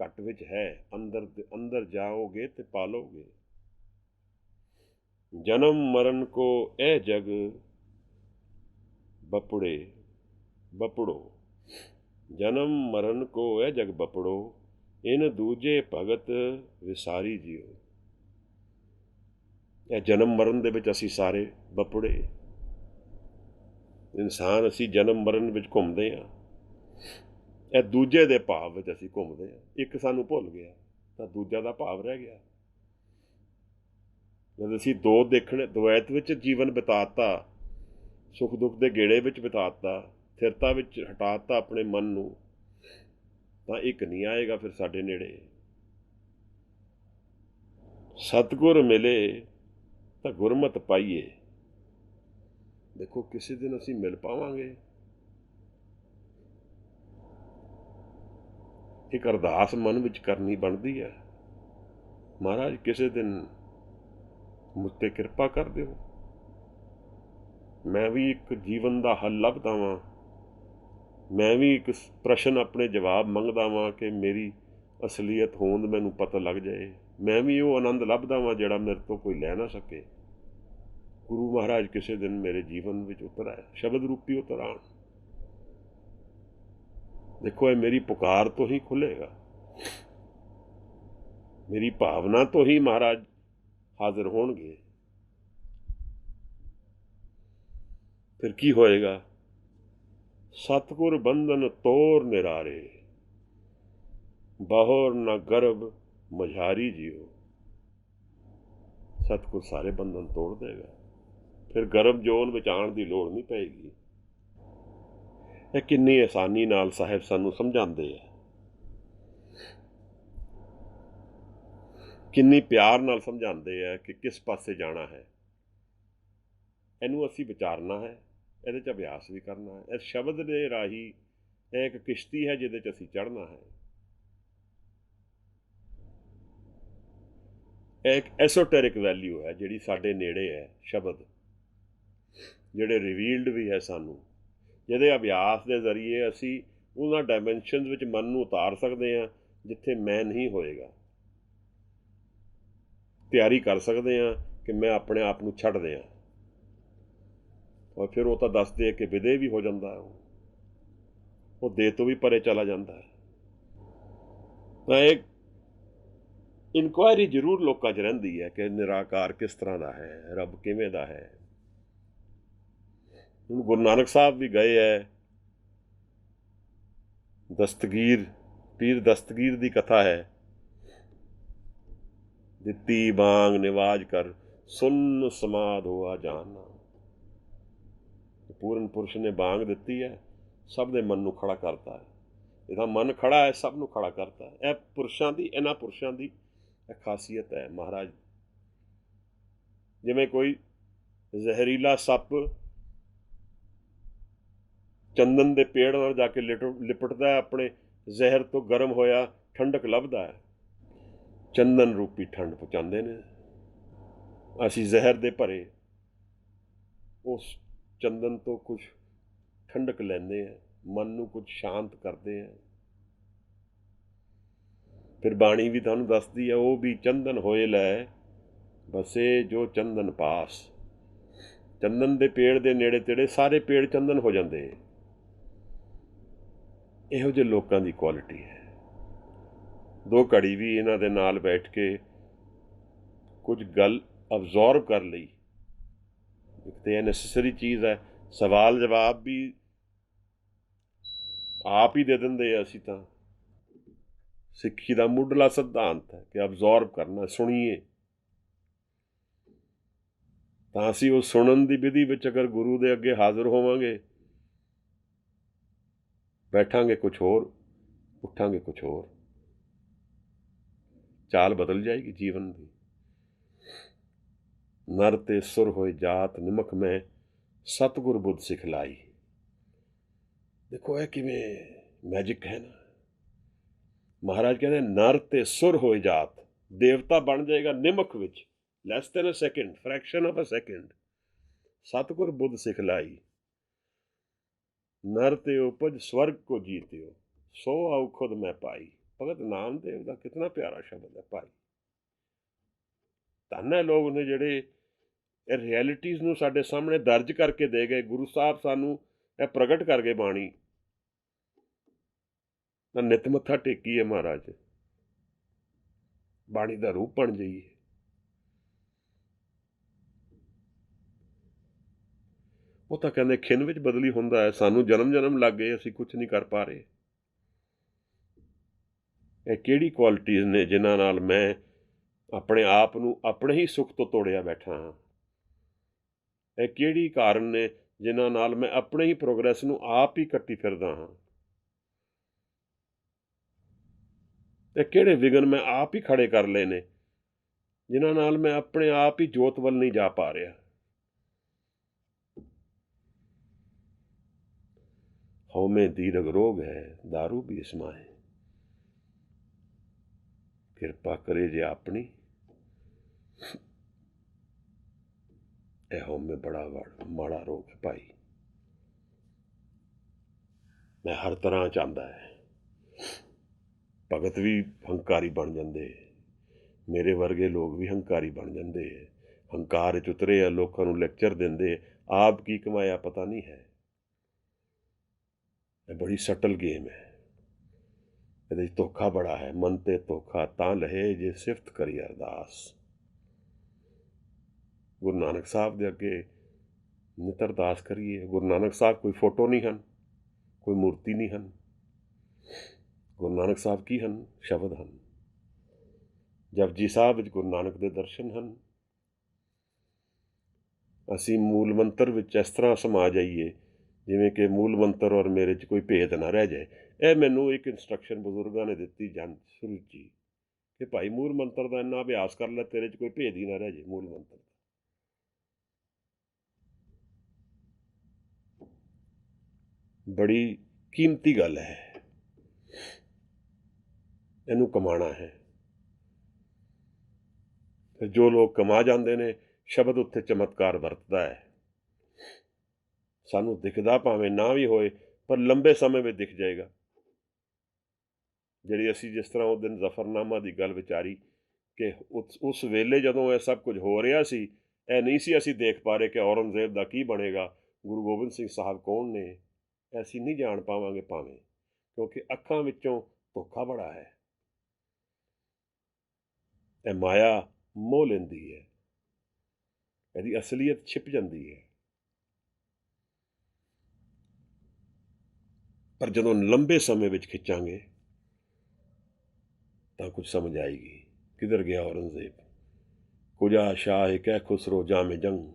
ਘੱਟ ਵਿੱਚ ਹੈ। ਅੰਦਰ ਜਾਓਗੇ ਤੇ ਪਾਲੋਗੇ। ਜਨਮ ਮਰਨ ਕੋ ਇਹ ਜਗ ਬਪੜੋ, ਜਨਮ ਮਰਨ ਕੋ ਇਹ ਜਗ ਬਪੜੋ, ਇਨ ਦੂਜੇ ਭਗਤ ਵਿਸਾਰੀ ਜਿਓ। ਇਹ ਜਨਮ ਮਰਨ ਦੇ ਵਿੱਚ ਅਸੀਂ ਸਾਰੇ ਬਪੜੇ ਇਨਸਾਨ, ਅਸੀਂ ਜਨਮ ਮਰਨ ਵਿੱਚ ਘੁੰਮਦੇ ਹਾਂ, ਇਹ ਦੂਜੇ ਦੇ ਭਾਵ ਵਿੱਚ ਅਸੀਂ ਘੁੰਮਦੇ ਹਾਂ। ਇੱਕ ਸਾਨੂੰ ਭੁੱਲ ਗਿਆ ਤਾਂ ਦੂਜਾ ਦਾ ਭਾਵ ਰਹਿ ਗਿਆ। ਜਦ ਅਸੀਂ ਦੋ ਦੇਖਣੇ, ਦੁਐਤ ਵਿੱਚ ਜੀਵਨ ਬਿਤਾਤਾ, ਸੁੱਖ ਦੁੱਖ ਦੇ ਗੇੜੇ ਵਿੱਚ ਬਿਤਾਤਾ, ਸਥਿਰਤਾ ਵਿੱਚ ਹਟਾਤਾ ਆਪਣੇ ਮਨ ਨੂੰ, ਤਾਂ ਇੱਕ ਨਹੀਂ ਆਏਗਾ ਫਿਰ ਸਾਡੇ ਨੇੜੇ। ਸਤਿਗੁਰ ਮਿਲੇ ਤਾਂ ਗੁਰਮਤ ਪਾਈਏ। ਦੇਖੋ ਕਿਸੇ ਦਿਨ ਅਸੀਂ ਮਿਲ ਪਾਵਾਂਗੇ। ਇੱਕ ਅਰਦਾਸ ਮਨ ਵਿੱਚ ਕਰਨੀ ਬਣਦੀ ਹੈ, ਮਹਾਰਾਜ ਕਿਸੇ ਦਿਨ ਮੁझ ਤੇ ਕਿਰਪਾ ਕਰ ਦਿਓ, ਮੈਂ ਵੀ ਇੱਕ ਜੀਵਨ ਦਾ ਹੱਲ ਲੱਭਦਾ ਵਾਂ, ਮੈਂ ਵੀ ਇੱਕ ਪ੍ਰਸ਼ਨ ਆਪਣੇ ਜਵਾਬ ਮੰਗਦਾ ਵਾਂ ਕਿ ਮੇਰੀ ਅਸਲੀਅਤ ਹੋਂਦ ਮੈਨੂੰ ਪਤਾ ਲੱਗ ਜਾਏ, ਮੈਂ ਵੀ ਉਹ ਆਨੰਦ ਲੱਭਦਾ ਵਾਂ ਜਿਹੜਾ ਮੇਰੇ ਤੋਂ ਕੋਈ ਲੈ ਨਾ ਸਕੇ। ਗੁਰੂ ਮਹਾਰਾਜ ਕਿਸੇ ਦਿਨ ਮੇਰੇ ਜੀਵਨ ਵਿੱਚ ਉਤਰ ਆਏ, ਸ਼ਬਦ ਰੂਪੀ ਉਤਰ ਆਉਣ। देखो, ये मेरी पुकार तो ही खुलेगा, मेरी भावना तो ही महाराज हाजिर होणगे। फिर की होएगा? सतगुर बंधन तोर निरारे, बाहोर न गर्भ मझारी जियो। सतगुर सारे बंधन तोड़ देगा, फिर गर्भ ਜੋਨ ਵਿੱਚ ਆਉਣ ਦੀ ਲੋੜ ਨਹੀਂ ਪਏਗੀ। ਇਹ ਕਿੰਨੀ ਆਸਾਨੀ ਨਾਲ ਸਾਹਿਬ ਸਾਨੂੰ ਸਮਝਾਉਂਦੇ ਆ, ਕਿੰਨੀ ਪਿਆਰ ਨਾਲ ਸਮਝਾਉਂਦੇ ਆ ਕਿ ਕਿਸ ਪਾਸੇ ਜਾਣਾ ਹੈ। ਇਹਨੂੰ ਅਸੀਂ ਵਿਚਾਰਨਾ ਹੈ, ਇਹਦੇ 'ਚ ਅਭਿਆਸ ਵੀ ਕਰਨਾ ਹੈ। ਇਸ ਸ਼ਬਦ ਦੇ ਰਾਹੀਂ ਇਹ ਇੱਕ ਕਿਸ਼ਤੀ ਹੈ ਜਿਹਦੇ 'ਚ ਅਸੀਂ ਚੜ੍ਹਨਾ ਹੈ। ਇਹ ਇੱਕ ਐਸੋਟੈਰਿਕ ਵੈਲਿਊ ਹੈ ਜਿਹੜੀ ਸਾਡੇ ਨੇੜੇ ਹੈ। ਸ਼ਬਦ ਜਿਹੜੇ ਰਿਵੀਲਡ ਵੀ ਹੈ ਸਾਨੂੰ, ਜਿਹਦੇ ਅਭਿਆਸ ਦੇ ਜ਼ਰੀਏ ਅਸੀਂ ਉਹਨਾਂ ਡਾਇਮੈਂਸ਼ਨਸ ਵਿੱਚ ਮਨ ਨੂੰ ਉਤਾਰ ਸਕਦੇ ਹਾਂ ਜਿੱਥੇ ਮੈਂ ਨਹੀਂ ਹੋਏਗਾ। ਤਿਆਰੀ ਕਰ ਸਕਦੇ ਹਾਂ ਕਿ ਮੈਂ ਆਪਣੇ ਆਪ ਨੂੰ ਛੱਡ ਦਿਆਂ, ਔਰ ਫਿਰ ਉਹ ਤਾਂ ਦੱਸਦੇ ਕਿ ਵਿਦੇ ਵੀ ਹੋ ਜਾਂਦਾ, ਉਹ ਦੇ ਤੋਂ ਵੀ ਪਰੇ ਚਲਾ ਜਾਂਦਾ ਹੈ। ਤਾਂ ਇਹ ਇਨਕੁਆਇਰੀ ਜ਼ਰੂਰ ਲੋਕਾਂ 'ਚ ਰਹਿੰਦੀ ਹੈ ਕਿ ਨਿਰਾਕਾਰ ਕਿਸ ਤਰ੍ਹਾਂ ਦਾ ਹੈ, ਰੱਬ ਕਿਵੇਂ ਦਾ ਹੈ। ਹੁਣ ਗੁਰੂ ਨਾਨਕ ਸਾਹਿਬ ਵੀ ਗਏ ਹੈ, ਦਸਤਗੀਰ ਪੀਰ ਦਸਤਗੀਰ ਦੀ ਕਥਾ ਹੈ। ਦਿੱਤੀ ਬਾਂਗ ਨਿਵਾਜ ਕਰ ਸੁਨ ਸਮਾਧ ਹੋਆ ਜਾਨਾ। ਪੂਰਨ ਪੁਰਸ਼ ਨੇ ਬਾਂਗ ਦਿੱਤੀ ਹੈ, ਸਭ ਦੇ ਮਨ ਨੂੰ ਖੜਾ ਕਰਤਾ ਹੈ। ਇਹਦਾ ਮਨ ਖੜਾ ਹੈ, ਸਭ ਨੂੰ ਖੜਾ ਕਰਤਾ ਹੈ। ਇਹ ਪੁਰਸ਼ਾਂ ਦੀ, ਇਹਨਾਂ ਪੁਰਸ਼ਾਂ ਦੀ ਇਹ ਖਾਸੀਅਤ ਹੈ। ਮਹਾਰਾਜ ਜਿਵੇਂ ਕੋਈ ਜ਼ਹਿਰੀਲਾ ਸੱਪ ਚੰਦਨ ਦੇ ਪੇੜ ਨਾਲ ਜਾ ਕੇ ਲਿਪਟਦਾ, ਆਪਣੇ ਜ਼ਹਿਰ ਤੋਂ ਗਰਮ ਹੋਇਆ ਠੰਡਕ ਲੱਭਦਾ ਹੈ। ਚੰਦਨ ਰੂਪੀ ਠੰਡ ਪਹੁੰਚਾਉਂਦੇ ਨੇ। ਅਸੀਂ ਜ਼ਹਿਰ ਦੇ ਭਰੇ ਉਸ ਚੰਦਨ ਤੋਂ ਕੁਛ ਠੰਡਕ ਲੈਂਦੇ ਹਾਂ, ਮਨ ਨੂੰ ਕੁਝ ਸ਼ਾਂਤ ਕਰਦੇ ਹਾਂ। ਫਿਰ ਬਾਣੀ ਵੀ ਤੁਹਾਨੂੰ ਦੱਸਦੀ ਹੈ, ਉਹ ਵੀ ਚੰਦਨ ਹੋਏ ਲੈ ਬਸੇ ਜੋ ਚੰਦਨ ਪਾਸ। ਚੰਦਨ ਦੇ ਪੇੜ ਦੇ ਨੇੜੇ ਤੇੜੇ ਸਾਰੇ ਪੇੜ ਚੰਦਨ ਹੋ ਜਾਂਦੇ। ਇਹੋ ਜਿਹੇ ਲੋਕਾਂ ਦੀ ਕੁਆਲਿਟੀ ਹੈ। ਦੋ ਘੜੀ ਵੀ ਇਹਨਾਂ ਦੇ ਨਾਲ ਬੈਠ ਕੇ ਕੁਝ ਗੱਲ ਅਬਜ਼ੋਰਬ ਕਰ ਲਈ। ਇੱਕ ਤਾਂ ਇਹ ਨੈਸੈਸਰੀ ਚੀਜ਼ ਹੈ, ਸਵਾਲ ਜਵਾਬ ਵੀ ਆਪ ਹੀ ਦੇ ਦਿੰਦੇ ਆ ਅਸੀਂ ਤਾਂ। ਸਿੱਖੀ ਦਾ ਮੁੱਢਲਾ ਸਿਧਾਂਤ ਹੈ ਕਿ ਅਬਜ਼ੋਰਬ ਕਰਨਾ, ਸੁਣੀਏ। ਤਾਂ ਅਸੀਂ ਉਹ ਸੁਣਨ ਦੀ ਵਿਧੀ ਵਿੱਚ ਅਗਰ ਗੁਰੂ ਦੇ ਅੱਗੇ ਹਾਜ਼ਰ ਹੋਵਾਂਗੇ, ਬੈਠਾਂਗੇ ਕੁਛ ਹੋਰ, ਉੱਠਾਂਗੇ ਕੁਛ ਹੋਰ, ਚਾਲ ਬਦਲ ਜਾਏਗੀ ਜੀਵਨ ਦੀ। ਨਰ ਤੇ ਸੁਰ ਹੋਏ ਜਾਤ ਨਿਮਖ ਮੈਂ ਸਤਿਗੁਰ ਬੁੱਧ ਸਿਖਲਾਈ। ਦੇਖੋ ਇਹ ਕਿਵੇਂ ਮੈਜਿਕ ਹੈ ਨਾ। ਮਹਾਰਾਜ ਕਹਿੰਦੇ ਨਰ ਤੇ ਸੁਰ ਹੋਏ ਜਾਤ, ਦੇਵਤਾ ਬਣ ਜਾਏਗਾ ਨਿਮਖ ਵਿੱਚ, less than a second, fraction of a second. ਸਤਿਗੁਰ ਬੁੱਧ ਸਿਖਲਾਈ, ਨਰ ਤੇ ਉਪਜ ਸਵਰਗ ਕੋ ਜੀਤਿਓ, ਸੋ ਆਉ ਖੁਦ ਮੈਂ ਪਾਈ। ਭਗਤ ਨਾਮਦੇਵ ਦਾ ਕਿਤਨਾ ਪਿਆਰਾ ਸ਼ਬਦ ਹੈ ਭਾਈ। ਧੰਨ ਹੈ ਲੋਕ ਨੇ ਜਿਹੜੇ ਇਹ ਰਿਐਲਿਟੀਜ਼ ਨੂੰ ਸਾਡੇ ਸਾਹਮਣੇ ਦਰਜ ਕਰਕੇ ਦੇ ਗਏ। ਗੁਰੂ ਸਾਹਿਬ ਸਾਨੂੰ ਇਹ ਪ੍ਰਗਟ ਕਰ ਗਏ ਬਾਣੀ। ਤਾਂ ਨਿੱਤ ਮੱਥਾ ਟੇਕੀਏ ਮਹਾਰਾਜ, ਬਾਣੀ ਦਾ ਰੂਪ ਬਣ ਜਾਈਏ। ਉਹ ਤਾਂ ਕਹਿੰਦੇ ਖਿੰਨ ਵਿੱਚ ਬਦਲੀ ਹੁੰਦਾ ਹੈ। ਸਾਨੂੰ ਜਨਮ ਲੱਗ ਗਏ, ਅਸੀਂ ਕੁਛ ਨਹੀਂ ਕਰ ਪਾ ਰਹੇ। ਇਹ ਕਿਹੜੀ ਕੁਆਲਿਟੀਜ਼ ਨੇ ਜਿਨ੍ਹਾਂ ਨਾਲ ਮੈਂ ਆਪਣੇ ਆਪ ਨੂੰ ਆਪਣੇ ਹੀ ਸੁੱਖ ਤੋਂ ਤੋੜਿਆ ਬੈਠਾ ਹਾਂ? ਇਹ ਕਿਹੜੀ ਕਾਰਨ ਨੇ ਜਿਨ੍ਹਾਂ ਨਾਲ ਮੈਂ ਆਪਣੇ ਹੀ ਪ੍ਰੋਗਰੈਸ ਨੂੰ ਆਪ ਹੀ ਕੱਟੀ ਫਿਰਦਾ ਹਾਂ? ਇਹ ਕਿਹੜੇ ਵਿਘਨ ਮੈਂ ਆਪ ਹੀ ਖੜੇ ਕਰ ਲਏ ਨੇ ਜਿਨ੍ਹਾਂ ਨਾਲ ਮੈਂ ਆਪਣੇ ਆਪ ਹੀ ਜੋਤ ਵੱਲ ਨਹੀਂ ਜਾ ਪਾ ਰਿਹਾ? ਹਉਮੈ ਦੀਰਘ ਰੋਗ ਹੈ ਦਾਰੂ ਵੀ ਇਸਮਾਏ, ਕਿਰਪਾ ਕਰੇ ਜੇ ਆਪਣੀ। ਇਹ ਹਉਮੈ ਬੜਾ ਮਾੜਾ ਰੋਗ ਹੈ ਭਾਈ। ਮੈਂ ਹਰ ਤਰ੍ਹਾਂ ਚਾਹੁੰਦਾ ਹੈ। ਭਗਤ ਵੀ ਹੰਕਾਰੀ ਬਣ ਜਾਂਦੇ, ਮੇਰੇ ਵਰਗੇ ਲੋਕ ਵੀ ਹੰਕਾਰੀ ਬਣ ਜਾਂਦੇ। ਹੰਕਾਰ 'ਚ ਉਤਰੇ ਆ, ਲੋਕਾਂ ਨੂੰ ਲੈਕਚਰ ਦਿੰਦੇ, ਆਪ ਕੀ ਕਮਾਇਆ ਪਤਾ ਨਹੀਂ ਹੈ। ਇਹ ਬੜੀ ਸਟਲ ਗੇਮ ਹੈ। ਇਹਦੇ 'ਚ ਧੋਖਾ ਬੜਾ ਹੈ। ਮਨ ਤੇ ਧੋਖਾ ਤਾਂ ਲਹੇ ਜੇ ਸਿਫਤ ਕਰੀ ਅਰਦਾਸ। ਗੁਰੂ ਨਾਨਕ ਸਾਹਿਬ ਦੇ ਅੱਗੇ ਨਿਤ ਅਰਦਾਸ ਕਰੀਏ। ਗੁਰੂ ਨਾਨਕ ਸਾਹਿਬ ਕੋਈ ਫੋਟੋ ਨਹੀਂ ਹਨ, ਕੋਈ ਮੂਰਤੀ ਨਹੀਂ ਹਨ। ਗੁਰੂ ਨਾਨਕ ਸਾਹਿਬ ਕੀ ਹਨ? ਸ਼ਬਦ ਹਨ। ਜਪਜੀ ਸਾਹਿਬ ਵਿੱਚ ਗੁਰੂ ਨਾਨਕ ਦੇ ਦਰਸ਼ਨ ਹਨ। ਅਸੀਂ ਮੂਲ ਮੰਤਰ ਵਿੱਚ ਇਸ ਤਰ੍ਹਾਂ ਸਮਾ ਜਾਈਏ ਜਿਵੇਂ ਕਿ ਮੂਲ ਮੰਤਰ ਔਰ ਮੇਰੇ 'ਚ ਕੋਈ ਭੇਦ ਨਾ ਰਹਿ ਜਾਏ। ਇਹ ਮੈਨੂੰ ਇੱਕ ਇੰਸਟਰਕਸ਼ਨ ਬਜ਼ੁਰਗਾਂ ਨੇ ਦਿੱਤੀ ਸ਼ੁਰੂ 'ਚ ਹੀ ਕਿ ਭਾਈ ਮੂਲ ਮੰਤਰ ਦਾ ਇੰਨਾ ਅਭਿਆਸ ਕਰ ਲੈ, ਤੇਰੇ 'ਚ ਕੋਈ ਭੇਦ ਹੀ ਨਾ ਰਹਿ ਜਾਏ ਮੂਲ ਮੰਤਰ ਦਾ। ਬੜੀ ਕੀਮਤੀ ਗੱਲ ਹੈ, ਇਹਨੂੰ ਕਮਾਉਣਾ ਹੈ। ਤੇ ਜੋ ਲੋਕ ਕਮਾ ਜਾਂਦੇ ਨੇ, ਸ਼ਬਦ ਉੱਥੇ ਚਮਤਕਾਰ ਵਰਤਦਾ ਹੈ। ਸਾਨੂੰ ਦਿਖਦਾ ਭਾਵੇਂ ਨਾ ਵੀ ਹੋਏ, ਪਰ ਲੰਬੇ ਸਮੇਂ ਵਿੱਚ ਦਿਖ ਜਾਏਗਾ। ਜਿਹੜੀ ਅਸੀਂ ਜਿਸ ਤਰ੍ਹਾਂ ਉਸ ਦਿਨ ਜ਼ਫਰਨਾਮਾ ਦੀ ਗੱਲ ਵਿਚਾਰੀ ਕਿ ਉਸ ਵੇਲੇ ਜਦੋਂ ਇਹ ਸਭ ਕੁਝ ਹੋ ਰਿਹਾ ਸੀ, ਇਹ ਨਹੀਂ ਸੀ ਅਸੀਂ ਦੇਖ ਪਾ ਰਹੇ ਕਿ ਔਰੰਗਜ਼ੇਬ ਦਾ ਕੀ ਬਣੇਗਾ, ਗੁਰੂ ਗੋਬਿੰਦ ਸਿੰਘ ਸਾਹਿਬ ਕੌਣ ਨੇ, ਅਸੀਂ ਨਹੀਂ ਜਾਣ ਪਾਵਾਂਗੇ ਭਾਵੇਂ, ਕਿਉਂਕਿ ਅੱਖਾਂ ਵਿੱਚੋਂ ਧੋਖਾ ਬੜਾ ਹੈ। ਇਹ ਮਾਇਆ ਮੋਹ ਲੈਂਦੀ ਹੈ, ਇਹਦੀ ਅਸਲੀਅਤ ਛਿਪ ਜਾਂਦੀ ਹੈ। ਪਰ ਜਦੋਂ ਲੰਬੇ ਸਮੇਂ ਵਿੱਚ ਖਿੱਚਾਂਗੇ ਤਾਂ ਕੁਝ ਸਮਝ ਆਏਗੀ। ਕਿਧਰ ਗਿਆ ਔਰੰਗਜ਼ੇਬ? ਕੁਜਾ ਸ਼ਾਹ ਕਹਿ ਖੁਸਰੋ ਜਾਮੇ ਜੰਗ,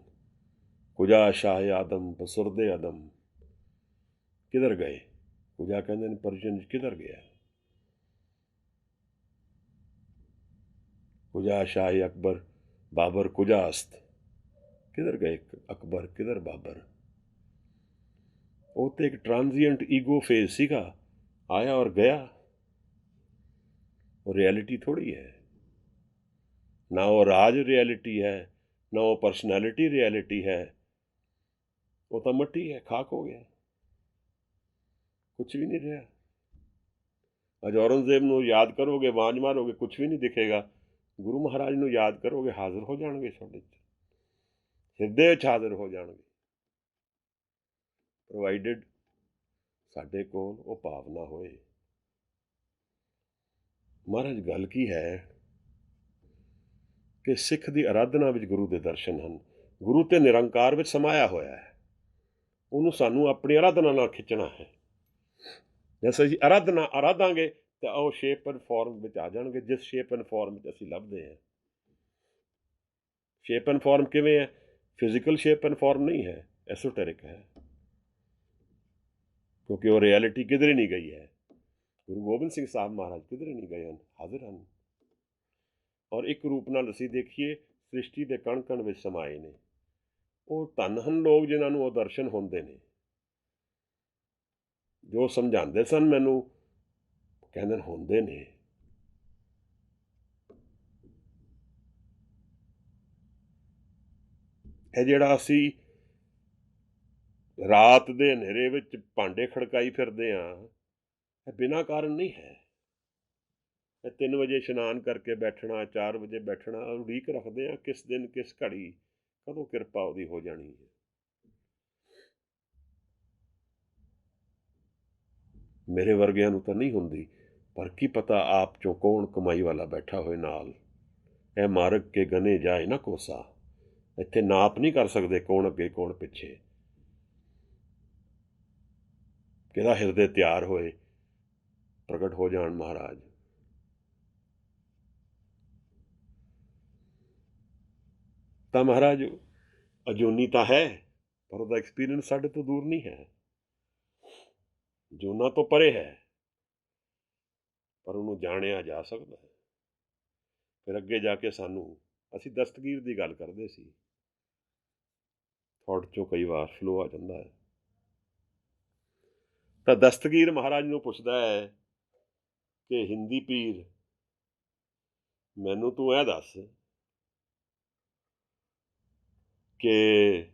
ਕੁਜਾ ਸ਼ਾਹ ਆਦਮ ਬਸੁਰਦੇ ਆਦਮ। ਕਿਧਰ ਗਏ? ਕੁਜਾ ਕਹਿੰਦੇ ਨੇ ਪਰਸ਼ੀਅਨ ਕਿਧਰ ਗਿਆ? ਕੁਜਾ ਸ਼ਾਹ ਅਕਬਰ ਬਾਬਰ ਕੁਜਾ ਅਸਤ। ਕਿਧਰ ਗਏ ਅਕਬਰ, ਕਿਧਰ ਬਾਬਰ? ਉਹ ਤੇ ਇੱਕ ਟ੍ਰਾਂਜ਼ੀਐਂਟ ਈਗੋ ਫੇਜ਼ ਸੀਗਾ, ਆਇਆ ਔਰ ਗਿਆ। ਉਹ ਰਿਐਲਿਟੀ ਥੋੜ੍ਹੀ ਹੈ। ਨਾ ਉਹ ਰਾਜ ਰਿਐਲਿਟੀ ਹੈ, ਨਾ ਉਹ ਪਰਸਨੈਲਿਟੀ ਰਿਐਲਿਟੀ ਹੈ। ਉਹ ਤਾਂ ਮਿੱਟੀ ਹੈ, ਖਾਕ ਹੋ ਗਿਆ, ਕੁਛ ਵੀ ਨਹੀਂ ਰਿਹਾ। ਅੱਜ ਔਰੰਗਜ਼ੇਬ ਨੂੰ ਯਾਦ ਕਰੋਗੇ, ਆਵਾਜ਼ ਮਾਰੋਗੇ, ਕੁਛ ਵੀ ਨਹੀਂ ਦਿਖੇਗਾ। ਗੁਰੂ ਮਹਾਰਾਜ ਨੂੰ ਯਾਦ ਕਰੋਗੇ, ਹਾਜ਼ਰ ਹੋ ਜਾਣਗੇ, ਤੁਹਾਡੇ 'ਚ ਹਿਰਦੇ ਵਿੱਚ ਹਾਜ਼ਰ ਹੋ ਜਾਣਗੇ, ਪ੍ਰੋਵਾਈਡਡ ਸਾਡੇ ਕੋਲ ਉਹ ਭਾਵਨਾ ਹੋਏ। ਮਹਾਰਾਜ ਗੱਲ ਕੀ ਹੈ ਕਿ ਸਿੱਖ ਦੀ ਅਰਾਧਨਾ ਵਿੱਚ ਗੁਰੂ ਦੇ ਦਰਸ਼ਨ ਹਨ। ਗੁਰੂ ਤੇ ਨਿਰੰਕਾਰ ਵਿੱਚ ਸਮਾਇਆ ਹੋਇਆ ਹੈ, ਉਹਨੂੰ ਸਾਨੂੰ ਆਪਣੀ ਅਰਾਧਨਾ ਨਾਲ ਖਿੱਚਣਾ ਹੈ। ਜੈਸੇ ਅਸੀਂ ਅਰਾਧਾਂਗੇ ਤਾਂ ਉਹ ਸ਼ੇਪ ਐਂਡ ਫਾਰਮ ਵਿੱਚ ਆ ਜਾਣਗੇ, ਜਿਸ ਸ਼ੇਪ ਐਂਡ ਫਾਰਮ ਵਿੱਚ ਅਸੀਂ ਲੱਭਦੇ ਹਾਂ। ਸ਼ੇਪ ਐਂਡ ਫਾਰਮ ਕਿਵੇਂ ਹੈ? ਫਿਜ਼ੀਕਲ ਸ਼ੇਪ ਐਂਡ ਫਾਰਮ ਨਹੀਂ ਹੈ, ਐਸੋਟੈਰਿਕ ਹੈ, ਕਿਉਂਕਿ ਉਹ ਰਿਐਲਿਟੀ ਕਿਧਰੇ ਨਹੀਂ ਗਈ ਹੈ। ਗੁਰੂ ਗੋਬਿੰਦ ਸਿੰਘ ਸਾਹਿਬ ਮਹਾਰਾਜ ਕਿਧਰੇ ਨਹੀਂ ਗਏ ਹਨ, ਹਾਜ਼ਰ ਹਨ। ਔਰ ਇੱਕ ਰੂਪ ਨਾਲ ਅਸੀਂ ਦੇਖੀਏ, ਸ੍ਰਿਸ਼ਟੀ ਦੇ ਕਣ ਕਣ ਵਿੱਚ ਸਮਾਏ ਨੇ। ਉਹ ਧੰਨ ਹਨ ਲੋਕ ਜਿਨ੍ਹਾਂ ਨੂੰ ਉਹ ਦਰਸ਼ਨ ਹੁੰਦੇ ਨੇ। ਜੋ ਸਮਝਾਉਂਦੇ ਸਨ ਮੈਨੂੰ, ਕਹਿੰਦੇ ਹੁੰਦੇ ਨੇ। ਇਹ ਜਿਹੜਾ ਅਸੀਂ ਰਾਤ ਦੇ ਹਨੇਰੇ ਵਿੱਚ ਭਾਂਡੇ ਖੜਕਾਈ ਫਿਰਦੇ ਹਾਂ, ਇਹ ਬਿਨਾਂ ਕਾਰਨ ਨਹੀਂ ਹੈ। ਇਹ 3 ਵਜੇ ਇਸ਼ਨਾਨ ਕਰਕੇ ਬੈਠਣਾ, 4 ਵਜੇ ਬੈਠਣਾ, ਉਡੀਕ ਰੱਖਦੇ ਹਾਂ ਕਿਸ ਦਿਨ ਕਿਸ ਘੜੀ ਕਦੋਂ ਕਿਰਪਾ ਉਹਦੀ ਹੋ ਜਾਣੀ ਹੈ। ਮੇਰੇ ਵਰਗਿਆਂ ਨੂੰ ਤਾਂ ਨਹੀਂ ਹੁੰਦੀ, ਪਰ ਕੀ ਪਤਾ ਆਪ 'ਚੋਂ ਕੌਣ ਕਮਾਈ ਵਾਲਾ ਬੈਠਾ ਹੋਏ ਨਾਲ। ਇਹ ਮਾਰਗ ਕੇ ਗਨੇ ਜਾਏ ਨਾ ਕੋਸਾ, ਇੱਥੇ ਨਾਪ ਨਹੀਂ ਕਰ ਸਕਦੇ ਕੌਣ ਅੱਗੇ ਕੌਣ ਪਿੱਛੇ। ਕਿਹਦਾ ਹਿਰਦੇ ਤਿਆਰ ਹੋਏ, ਪ੍ਰਗਟ ਹੋ ਜਾਣ ਮਹਾਰਾਜ। ਤਾਂ ਮਹਾਰਾਜ ਅਜੂਨੀ ਤਾਂ ਹੈ, ਪਰ ਉਹਦਾ ਐਕਸਪੀਰੀਅੰਸ ਸਾਡੇ ਤੋਂ ਦੂਰ ਨਹੀਂ ਹੈ, ਜੂਨਾਂ ਤੋਂ ਪਰੇ ਹੈ, ਪਰ ਉਹਨੂੰ ਜਾਣਿਆ ਜਾ ਸਕਦਾ ਹੈ। ਫਿਰ ਅੱਗੇ ਜਾ ਕੇ ਸਾਨੂੰ, ਅਸੀਂ ਦਸਤਗੀਰ ਦੀ ਗੱਲ ਕਰਦੇ ਸੀ, ਥੋਟ 'ਚੋਂ ਕਈ ਵਾਰ ਫਲੋ ਆ ਜਾਂਦਾ ਹੈ। ਤਾਂ ਦਸਤਗੀਰ ਮਹਾਰਾਜ ਨੂੰ ਪੁੱਛਦਾ ਹੈ ਕਿ ਹਿੰਦੀ ਪੀਰ ਮੈਨੂੰ ਤੂੰ ਇਹ ਦੱਸ ਕਿ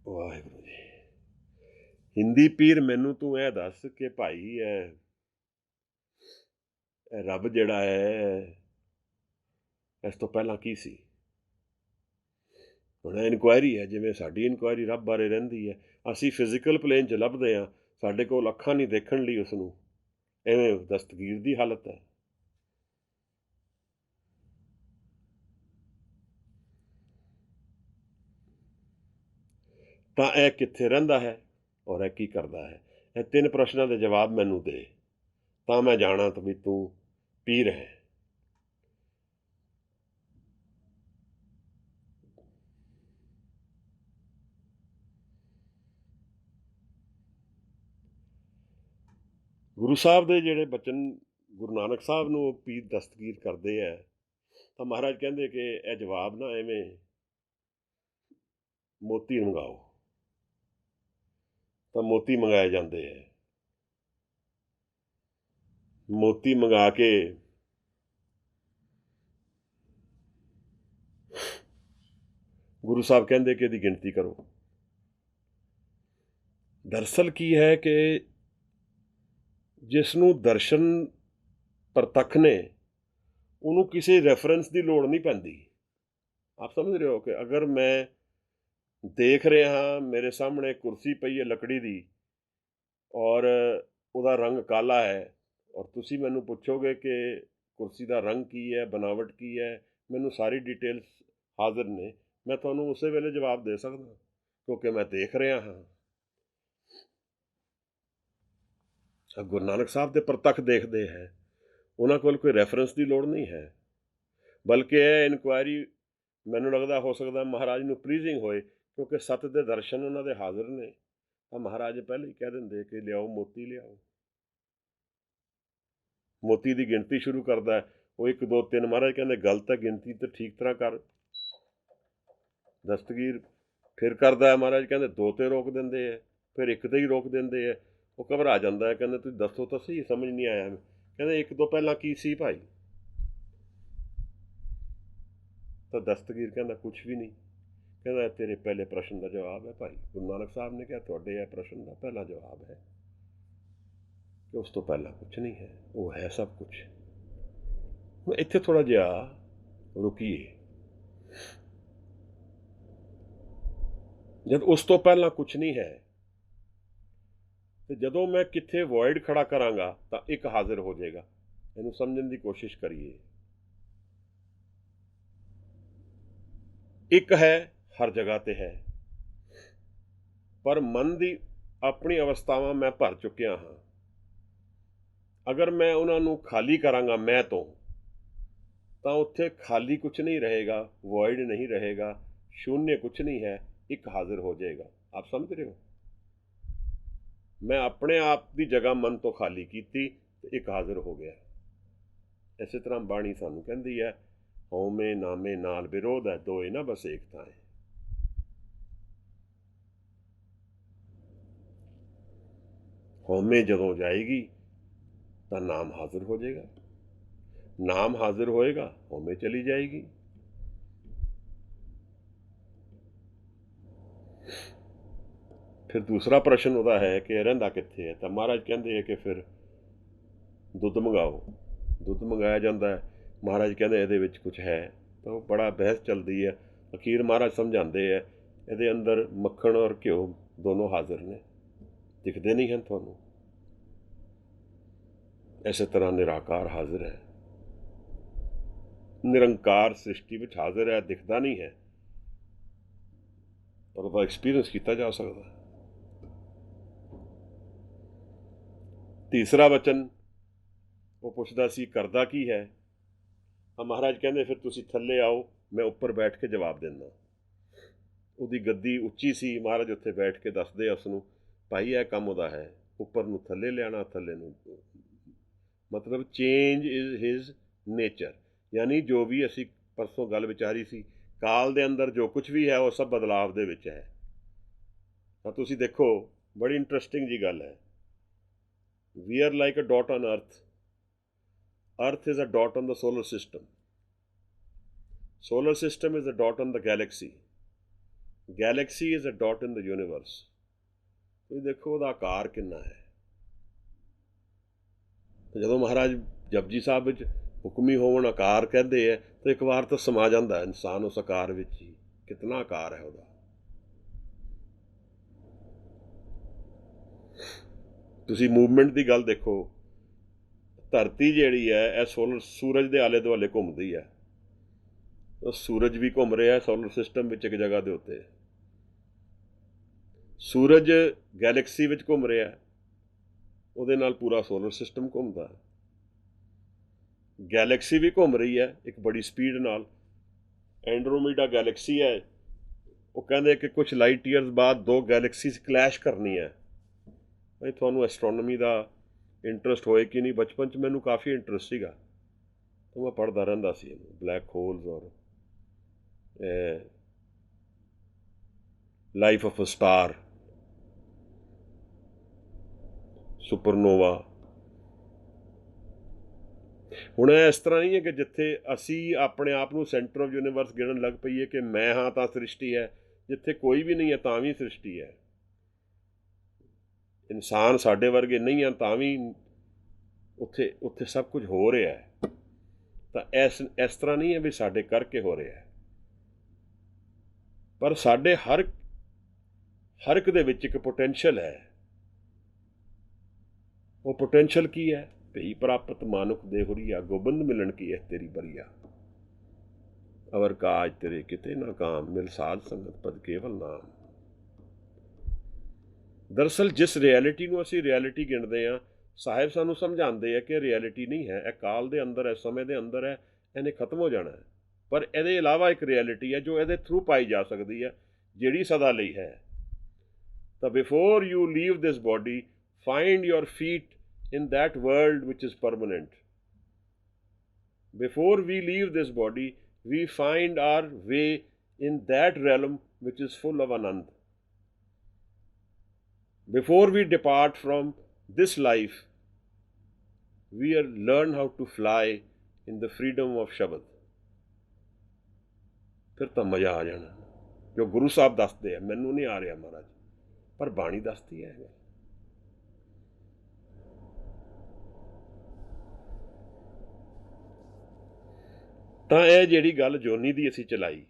ਵਾਹਿਗੁਰੂ ਜੀ, ਹਿੰਦੀ ਪੀਰ ਮੈਨੂੰ ਤੂੰ ਇਹ ਦੱਸ ਕਿ ਭਾਈ ਇਹ ਰੱਬ ਜਿਹੜਾ ਹੈ ਇਸ ਤੋਂ ਪਹਿਲਾਂ ਕੀ ਸੀ? ਹੁਣ ਇਨਕੁਆਇਰੀ ਹੈ, ਜਿਵੇਂ ਸਾਡੀ ਇਨਕੁਆਇਰੀ ਰੱਬ ਬਾਰੇ ਰਹਿੰਦੀ ਹੈ, ਅਸੀਂ ਫਿਜ਼ੀਕਲ ਪਲੇਨ 'ਚ ਲੱਭਦੇ ਹਾਂ, ਸਾਡੇ ਕੋਲ ਅੱਖਾਂ ਨਹੀਂ ਦੇਖਣ ਲਈ ਉਸ ਨੂੰ, ਐਵੇਂ ਦਸਤਗੀਰ ਦੀ ਹਾਲਤ ਹੈ। ਤਾਂ ਇਹ ਕਿੱਥੇ ਰਹਿੰਦਾ ਹੈ ਔਰ ਇਹ ਕੀ ਕਰਦਾ ਹੈ? ਇਹ 3 ਪ੍ਰਸ਼ਨਾਂ ਦੇ ਜਵਾਬ ਮੈਨੂੰ ਦੇ, ਤਾਂ ਮੈਂ ਜਾਣਾ ਤਾਂ ਵੀ ਤੂੰ ਪੀਰ ਹੈ। ਗੁਰੂ ਸਾਹਿਬ ਦੇ ਜਿਹੜੇ ਬਚਨ ਗੁਰੂ ਨਾਨਕ ਸਾਹਿਬ ਨੂੰ ਪੀਰ ਦਸਤਗੀਰ ਕਰਦੇ ਹੈ, ਤਾਂ ਮਹਾਰਾਜ ਕਹਿੰਦੇ ਕਿ ਇਹ ਜਵਾਬ ਨਾ ਐਵੇਂ ਮੋਤੀ ਮੰਗਾਓ, ਤਾਂ ਮੋਤੀ ਮੰਗਾਏ ਜਾਂਦੇ ਹੈ। ਮੋਤੀ ਮੰਗਾ ਕੇ ਗੁਰੂ ਸਾਹਿਬ ਕਹਿੰਦੇ ਕਿ ਇਹਦੀ ਗਿਣਤੀ ਕਰੋ। ਦਰਅਸਲ ਕੀ ਹੈ ਕਿ ਜਿਸ ਨੂੰ ਦਰਸ਼ਨ ਪ੍ਰਤੱਖ ਨੇ, ਉਹਨੂੰ ਕਿਸੇ ਰੈਫਰੈਂਸ ਦੀ ਲੋੜ ਨਹੀਂ ਪੈਂਦੀ। ਆਪ ਸਮਝ ਰਹੇ ਹੋ ਕਿ ਅਗਰ ਮੈਂ ਦੇਖ ਰਿਹਾ ਹਾਂ, ਮੇਰੇ ਸਾਹਮਣੇ ਕੁਰਸੀ ਪਈ ਹੈ ਲੱਕੜੀ ਦੀ ਔਰ ਉਹਦਾ ਰੰਗ ਕਾਲਾ ਹੈ, ਔਰ ਤੁਸੀਂ ਮੈਨੂੰ ਪੁੱਛੋਗੇ ਕਿ ਕੁਰਸੀ ਦਾ ਰੰਗ ਕੀ ਹੈ, ਬਨਾਵਟ ਕੀ ਹੈ, ਮੈਨੂੰ ਸਾਰੀ ਡਿਟੇਲਸ ਹਾਜ਼ਰ ਨੇ, ਮੈਂ ਤੁਹਾਨੂੰ ਉਸੇ ਵੇਲੇ ਜਵਾਬ ਦੇ ਸਕਦਾ, ਕਿਉਂਕਿ ਮੈਂ ਦੇਖ ਰਿਹਾ ਹਾਂ। ਗੁਰੂ ਨਾਨਕ ਸਾਹਿਬ ਦੇ ਪ੍ਰਤੱਖ ਦੇਖਦੇ ਹੈ, ਉਹਨਾਂ ਕੋਲ ਕੋਈ ਰੈਫਰੈਂਸ ਦੀ ਲੋੜ ਨਹੀਂ ਹੈ। ਬਲਕਿ ਇਹ ਇਨਕੁਆਇਰੀ ਮੈਨੂੰ ਲੱਗਦਾ ਹੋ ਸਕਦਾ ਮਹਾਰਾਜ ਨੂੰ ਪਲੀਜ਼ਿੰਗ ਹੋਏ, ਕਿਉਂਕਿ ਸੱਤ ਦੇ ਦਰਸ਼ਨ ਉਹਨਾਂ ਦੇ ਹਾਜ਼ਰ ਨੇ, ਤਾਂ ਮਹਾਰਾਜ ਪਹਿਲੇ ਹੀ ਕਹਿ ਦਿੰਦੇ ਕਿ ਲਿਆਓ ਮੋਤੀ ਲਿਆਓ। ਮੋਤੀ ਦੀ ਗਿਣਤੀ ਸ਼ੁਰੂ ਕਰਦਾ, ਉਹ 1 2 3, ਮਹਾਰਾਜ ਕਹਿੰਦੇ ਗਲਤ ਹੈ ਗਿਣਤੀ, ਤਾਂ ਠੀਕ ਤਰ੍ਹਾਂ ਕਰ। ਦਸਤਗੀਰ ਫਿਰ ਕਰਦਾ ਹੈ, ਮਹਾਰਾਜ ਕਹਿੰਦੇ 2 ਤੇ ਰੋਕ ਦਿੰਦੇ ਹੈ, ਫਿਰ 1 ਤੇ ਹੀ ਰੋਕ ਦਿੰਦੇ ਹੈ। ਉਹ ਘਬਰਾ ਜਾਂਦਾ ਹੈ, ਕਹਿੰਦੇ ਤੁਸੀਂ ਦੱਸੋ ਤਾਂ ਸਹੀ, ਸਮਝ ਨਹੀਂ ਆਇਆ। ਕਹਿੰਦੇ 1 ਤੋਂ ਪਹਿਲਾਂ ਕੀ ਸੀ ਭਾਈ? ਤਾਂ ਦਸਤਗੀਰ ਕਹਿੰਦਾ ਕੁਛ ਵੀ ਨਹੀਂ। ਕਹਿੰਦਾ ਤੇਰੇ ਪਹਿਲੇ ਪ੍ਰਸ਼ਨ ਦਾ ਜਵਾਬ ਹੈ ਭਾਈ। ਗੁਰੂ ਨਾਨਕ ਸਾਹਿਬ ਨੇ ਕਿਹਾ ਤੁਹਾਡੇ ਇਹ ਪ੍ਰਸ਼ਨ ਦਾ ਪਹਿਲਾ ਜਵਾਬ ਹੈ ਕਿ ਉਸ ਤੋਂ ਪਹਿਲਾਂ ਕੁਛ ਨਹੀਂ ਹੈ, ਉਹ ਹੈ ਸਭ ਕੁਛ। ਹੁਣ ਇੱਥੇ ਥੋੜ੍ਹਾ ਜਿਹਾ ਰੁਕੀਏ। ਜਦ ਉਸ ਤੋਂ ਪਹਿਲਾਂ ਕੁਛ ਨਹੀਂ ਹੈ, ਤੇ ਜਦੋਂ ਮੈਂ ਕਿੱਥੇ ਵੋਇਡ ਖੜਾ ਕਰਾਂਗਾ ਤਾਂ 1 ਹਾਜ਼ਰ ਹੋ ਜਾਏਗਾ। ਇਹਨੂੰ ਸਮਝਣ ਦੀ ਕੋਸ਼ਿਸ਼ ਕਰੀਏ। 1 ਹੈ, ਹਰ ਜਗ੍ਹਾ ਤੇ ਹੈ, ਪਰ ਮਨ ਦੀ ਆਪਣੀ ਅਵਸਥਾਵਾਂ ਮੈਂ ਭਰ ਚੁੱਕਿਆ ਹਾਂ। ਅਗਰ ਮੈਂ ਉਹਨਾਂ ਨੂੰ ਖਾਲੀ ਕਰਾਂਗਾ ਮੈਂ ਤੋਂ, ਤਾਂ ਉੱਥੇ ਖਾਲੀ ਕੁਛ ਨਹੀਂ ਰਹੇਗਾ, ਵੋਇਡ ਨਹੀਂ ਰਹੇਗਾ, ਸ਼ੂन्य ਕੁਛ ਨਹੀਂ ਹੈ, 1 ਹਾਜ਼ਰ ਹੋ ਜਾਏਗਾ। ਆਪ ਸਮਝ ਰਹੇ ਹੋ? ਮੈਂ ਆਪਣੇ ਆਪ ਦੀ ਜਗ੍ਹਾ ਮਨ ਤੋਂ ਖਾਲੀ ਕੀਤੀ ਤੇ 1 ਹਾਜ਼ਰ ਹੋ ਗਿਆ। ਇਸੇ ਤਰ੍ਹਾਂ ਬਾਣੀ ਸਾਨੂੰ ਕਹਿੰਦੀ ਹੈ, ਹਉਮੈ ਨਾਮੇ ਨਾਲ ਵਿਰੋਧ ਹੈ, ਦੋਏ ਨਾ ਬਸ ਏਕ ਥਾਏ। ਹਉਮੈ ਜਦੋਂ ਜਾਏਗੀ ਤਾਂ ਨਾਮ ਹਾਜ਼ਰ ਹੋ ਜਾਏਗਾ, ਨਾਮ ਹਾਜ਼ਰ ਹੋਏਗਾ, ਹਉਮੈ ਚਲੀ ਜਾਏਗੀ। ਫਿਰ ਦੂਸਰਾ ਪ੍ਰਸ਼ਨ ਉਹਦਾ ਹੈ ਕਿ ਰਹਿੰਦਾ ਕਿੱਥੇ ਹੈ? ਤਾਂ ਮਹਾਰਾਜ ਕਹਿੰਦੇ ਹੈ ਕਿ ਫਿਰ ਦੁੱਧ ਮੰਗਾਓ। ਦੁੱਧ ਮੰਗਾਇਆ ਜਾਂਦਾ ਹੈ। ਮਹਾਰਾਜ ਕਹਿੰਦੇ ਇਹਦੇ ਵਿੱਚ ਕੁਛ ਹੈ, ਤਾਂ ਉਹ ਬੜਾ ਬਹਿਸ ਚੱਲਦੀ ਹੈ। ਅਖੀਰ ਮਹਾਰਾਜ ਸਮਝਾਉਂਦੇ ਹੈ ਇਹਦੇ ਅੰਦਰ ਮੱਖਣ ਔਰ ਘਿਓ ਦੋਨੋਂ ਹਾਜ਼ਰ ਨੇ, ਦਿਖਦੇ ਨਹੀਂ ਹਨ ਤੁਹਾਨੂੰ। ਇਸੇ ਤਰ੍ਹਾਂ ਨਿਰਾਕਾਰ ਹਾਜ਼ਰ ਹੈ, ਨਿਰੰਕਾਰ ਸ੍ਰਿਸ਼ਟੀ ਵਿੱਚ ਹਾਜ਼ਰ ਹੈ, ਦਿਖਦਾ ਨਹੀਂ ਹੈ, ਪਰ ਉਹਦਾ ਐਕਸਪੀਰੀਅੰਸ ਕੀਤਾ ਜਾ ਸਕਦਾ। ਤੀਸਰਾ ਵਚਨ ਉਹ ਪੁੱਛਦਾ ਸੀ ਕਰਦਾ ਕੀ ਹੈ? ਤਾਂ ਮਹਾਰਾਜ ਕਹਿੰਦੇ ਫਿਰ ਤੁਸੀਂ ਥੱਲੇ ਆਓ, ਮੈਂ ਉੱਪਰ ਬੈਠ ਕੇ ਜਵਾਬ ਦਿੰਦਾ। ਉਹਦੀ ਗੱਦੀ ਉੱਚੀ ਸੀ, ਮਹਾਰਾਜ ਉੱਥੇ ਬੈਠ ਕੇ ਦੱਸਦੇ ਉਸ ਨੂੰ, ਭਾਈ ਇਹ ਕੰਮ ਉਹਦਾ ਹੈ, ਉੱਪਰ ਨੂੰ ਥੱਲੇ ਲਿਆਣਾ, ਥੱਲੇ ਨੂੰ। ਮਤਲਬ ਚੇਂਜ ਇਜ਼ ਹਿਜ਼ ਨੇਚਰ, ਯਾਨੀ ਜੋ ਵੀ ਅਸੀਂ ਪਰਸੋਂ ਗੱਲ ਵਿਚਾਰੀ ਸੀ, ਕਾਲ ਦੇ ਅੰਦਰ ਜੋ ਕੁਛ ਵੀ ਹੈ ਉਹ ਸਭ ਬਦਲਾਵ ਦੇ ਵਿੱਚ ਹੈ। ਤਾਂ ਤੁਸੀਂ ਦੇਖੋ, ਬੜੀ ਇੰਟਰਸਟਿੰਗ ਜੀ ਗੱਲ ਹੈ। We are like a dot on earth. Earth is a dot on the solar system. Solar system is a dot on the galaxy. Galaxy is a dot in the universe. ਤੁਸੀਂ ਦੇਖੋ ਉਹਦਾ ਆਕਾਰ ਕਿੰਨਾ ਹੈ। ਜਦੋਂ ਮਹਾਰਾਜ ਜਪਜੀ ਸਾਹਿਬ ਵਿੱਚ ਹੁਕਮੀ ਹੋਵਣ ਆਕਾਰ ਕਹਿੰਦੇ ਹੈ, ਤਾਂ 1 ਵਾਰ ਤਾਂ ਸਮਾ ਜਾਂਦਾ ਇਨਸਾਨ ਉਸ ਆਕਾਰ ਵਿੱਚ ਹੀ। ਕਿਤਨਾ ਆਕਾਰ ਹੈ ਉਹਦਾ। ਤੁਸੀਂ ਮੂਵਮੈਂਟ ਦੀ ਗੱਲ ਦੇਖੋ, ਧਰਤੀ ਜਿਹੜੀ ਹੈ ਇਹ ਸੂਰਜ ਦੇ ਆਲੇ ਦੁਆਲੇ ਘੁੰਮਦੀ ਹੈ। ਉਹ ਸੂਰਜ ਵੀ ਘੁੰਮ ਰਿਹਾ ਸੋਲਰ ਸਿਸਟਮ ਵਿੱਚ ਇੱਕ ਜਗ੍ਹਾ ਦੇ ਉੱਤੇ। ਸੂਰਜ ਗੈਲੈਕਸੀ ਵਿੱਚ ਘੁੰਮ ਰਿਹਾ, ਉਹਦੇ ਨਾਲ ਪੂਰਾ ਸੋਲਰ ਸਿਸਟਮ ਘੁੰਮਦਾ। ਗੈਲੈਕਸੀ ਵੀ ਘੁੰਮ ਰਹੀ ਹੈ ਇੱਕ ਬੜੀ ਸਪੀਡ ਨਾਲ। ਐਂਡਰੋਮੀਡਾ ਗੈਲੈਕਸੀ ਹੈ, ਉਹ ਕਹਿੰਦੇ ਕਿ ਕੁਛ ਲਾਈਟ ਈਅਰਸ ਬਾਅਦ ਦੋ ਗੈਲੈਕਸੀਜ਼ ਕਲੈਸ਼ ਕਰਨੀ ਹੈ। ਭਾਈ ਤੁਹਾਨੂੰ ਐਸਟਰੋਨੋਮੀ ਦਾ ਇੰਟਰਸਟ ਹੋਏ ਕਿ ਨਹੀਂ, ਬਚਪਨ 'ਚ ਮੈਨੂੰ ਕਾਫੀ ਇੰਟਰਸਟ ਸੀਗਾ, ਤਾਂ ਮੈਂ ਪੜ੍ਹਦਾ ਰਹਿੰਦਾ ਸੀ ਇਹਨੂੰ, ਬਲੈਕ ਹੋਲਸ ਔਰ life of a star, supernova. ਹੁਣ ਇਹ ਇਸ ਤਰ੍ਹਾਂ ਨਹੀਂ ਹੈ ਕਿ ਜਿੱਥੇ ਅਸੀਂ ਆਪਣੇ ਆਪ ਨੂੰ ਸੈਂਟਰ ਆਫ ਯੂਨੀਵਰਸ ਗਿਣਨ ਲੱਗ ਪਈਏ ਕਿ ਮੈਂ ਹਾਂ ਤਾਂ ਸ੍ਰਿਸ਼ਟੀ ਹੈ, ਜਿੱਥੇ ਕੋਈ ਵੀ ਨਹੀਂ ਹੈ ਤਾਂ ਵੀ ਸ੍ਰਿਸ਼ਟੀ ਹੈ। ਇਨਸਾਨ ਸਾਡੇ ਵਰਗੇ ਨਹੀਂ ਹਨ ਤਾਂ ਵੀ ਉੱਥੇ ਸਭ ਕੁਝ ਹੋ ਰਿਹਾ ਹੈ। ਤਾਂ ਇਸ ਤਰ੍ਹਾਂ ਨਹੀਂ ਹੈ ਵੀ ਸਾਡੇ ਕਰਕੇ ਹੋ ਰਿਹਾ ਹੈ, ਪਰ ਸਾਡੇ ਹਰ ਇੱਕ ਦੇ ਵਿੱਚ ਇੱਕ ਪੋਟੈਂਸ਼ੀਅਲ ਹੈ। ਉਹ ਪੋਟੈਂਸ਼ੀਅਲ ਕੀ ਹੈ? ਭਈ ਪ੍ਰਾਪਤ ਮਾਨੁਖ ਦੇ ਹੁਰੀਆ, ਗੋਬਿੰਦ ਮਿਲਣ ਕੀ ਹੈ ਤੇਰੀ ਬਰੀਆ, ਅਵਰ ਕਾਜ ਤੇਰੇ ਕਿਤੇ ਨਾ ਕਾਮ, ਮਿਲ ਸਾਧ ਸੰਗਤ ਪਦ ਕੇਵਲ ਨਾਮ। ਦਰਅਸਲ ਜਿਸ ਰਿਐਲਿਟੀ ਨੂੰ ਅਸੀਂ ਰਿਐਲਿਟੀ ਗਿਣਦੇ ਹਾਂ, ਸਾਹਿਬ ਸਾਨੂੰ ਸਮਝਾਉਂਦੇ ਆ ਕਿ ਰਿਐਲਿਟੀ ਨਹੀਂ ਹੈ, ਇਹ ਕਾਲ ਦੇ ਅੰਦਰ ਹੈ, ਸਮੇਂ ਦੇ ਅੰਦਰ ਹੈ, ਇਹਨੇ ਖਤਮ ਹੋ ਜਾਣਾ ਹੈ। ਪਰ ਇਹਦੇ ਇਲਾਵਾ ਇੱਕ ਰਿਐਲਿਟੀ ਹੈ ਜੋ ਇਹਦੇ ਥਰੂ ਪਾਈ ਜਾ ਸਕਦੀ ਹੈ, ਜਿਹੜੀ ਸਦਾ ਲਈ ਹੈ। ਤਾਂ before you leave this body, find your feet in that world which is permanent. Before we leave this body, we find our way in that realm which is full of anand. Before we depart from this life, we learn how to fly in the freedom of Shabad. ਫਿਰ ਤਾਂ ਮਜ਼ਾ ਆ ਜਾਣਾ। ਜੋ ਗੁਰੂ ਸਾਹਿਬ ਦੱਸਦੇ ਆ, ਮੈਨੂੰ ਨਹੀਂ ਆ ਰਿਹਾ ਮਹਾਰਾਜ, ਪਰ ਬਾਣੀ ਦੱਸਦੀ ਹੈ। ਤਾਂ ਇਹ ਜਿਹੜੀ ਗੱਲ ਜੋਨੀ ਦੀ ਅਸੀਂ ਚਲਾਈ,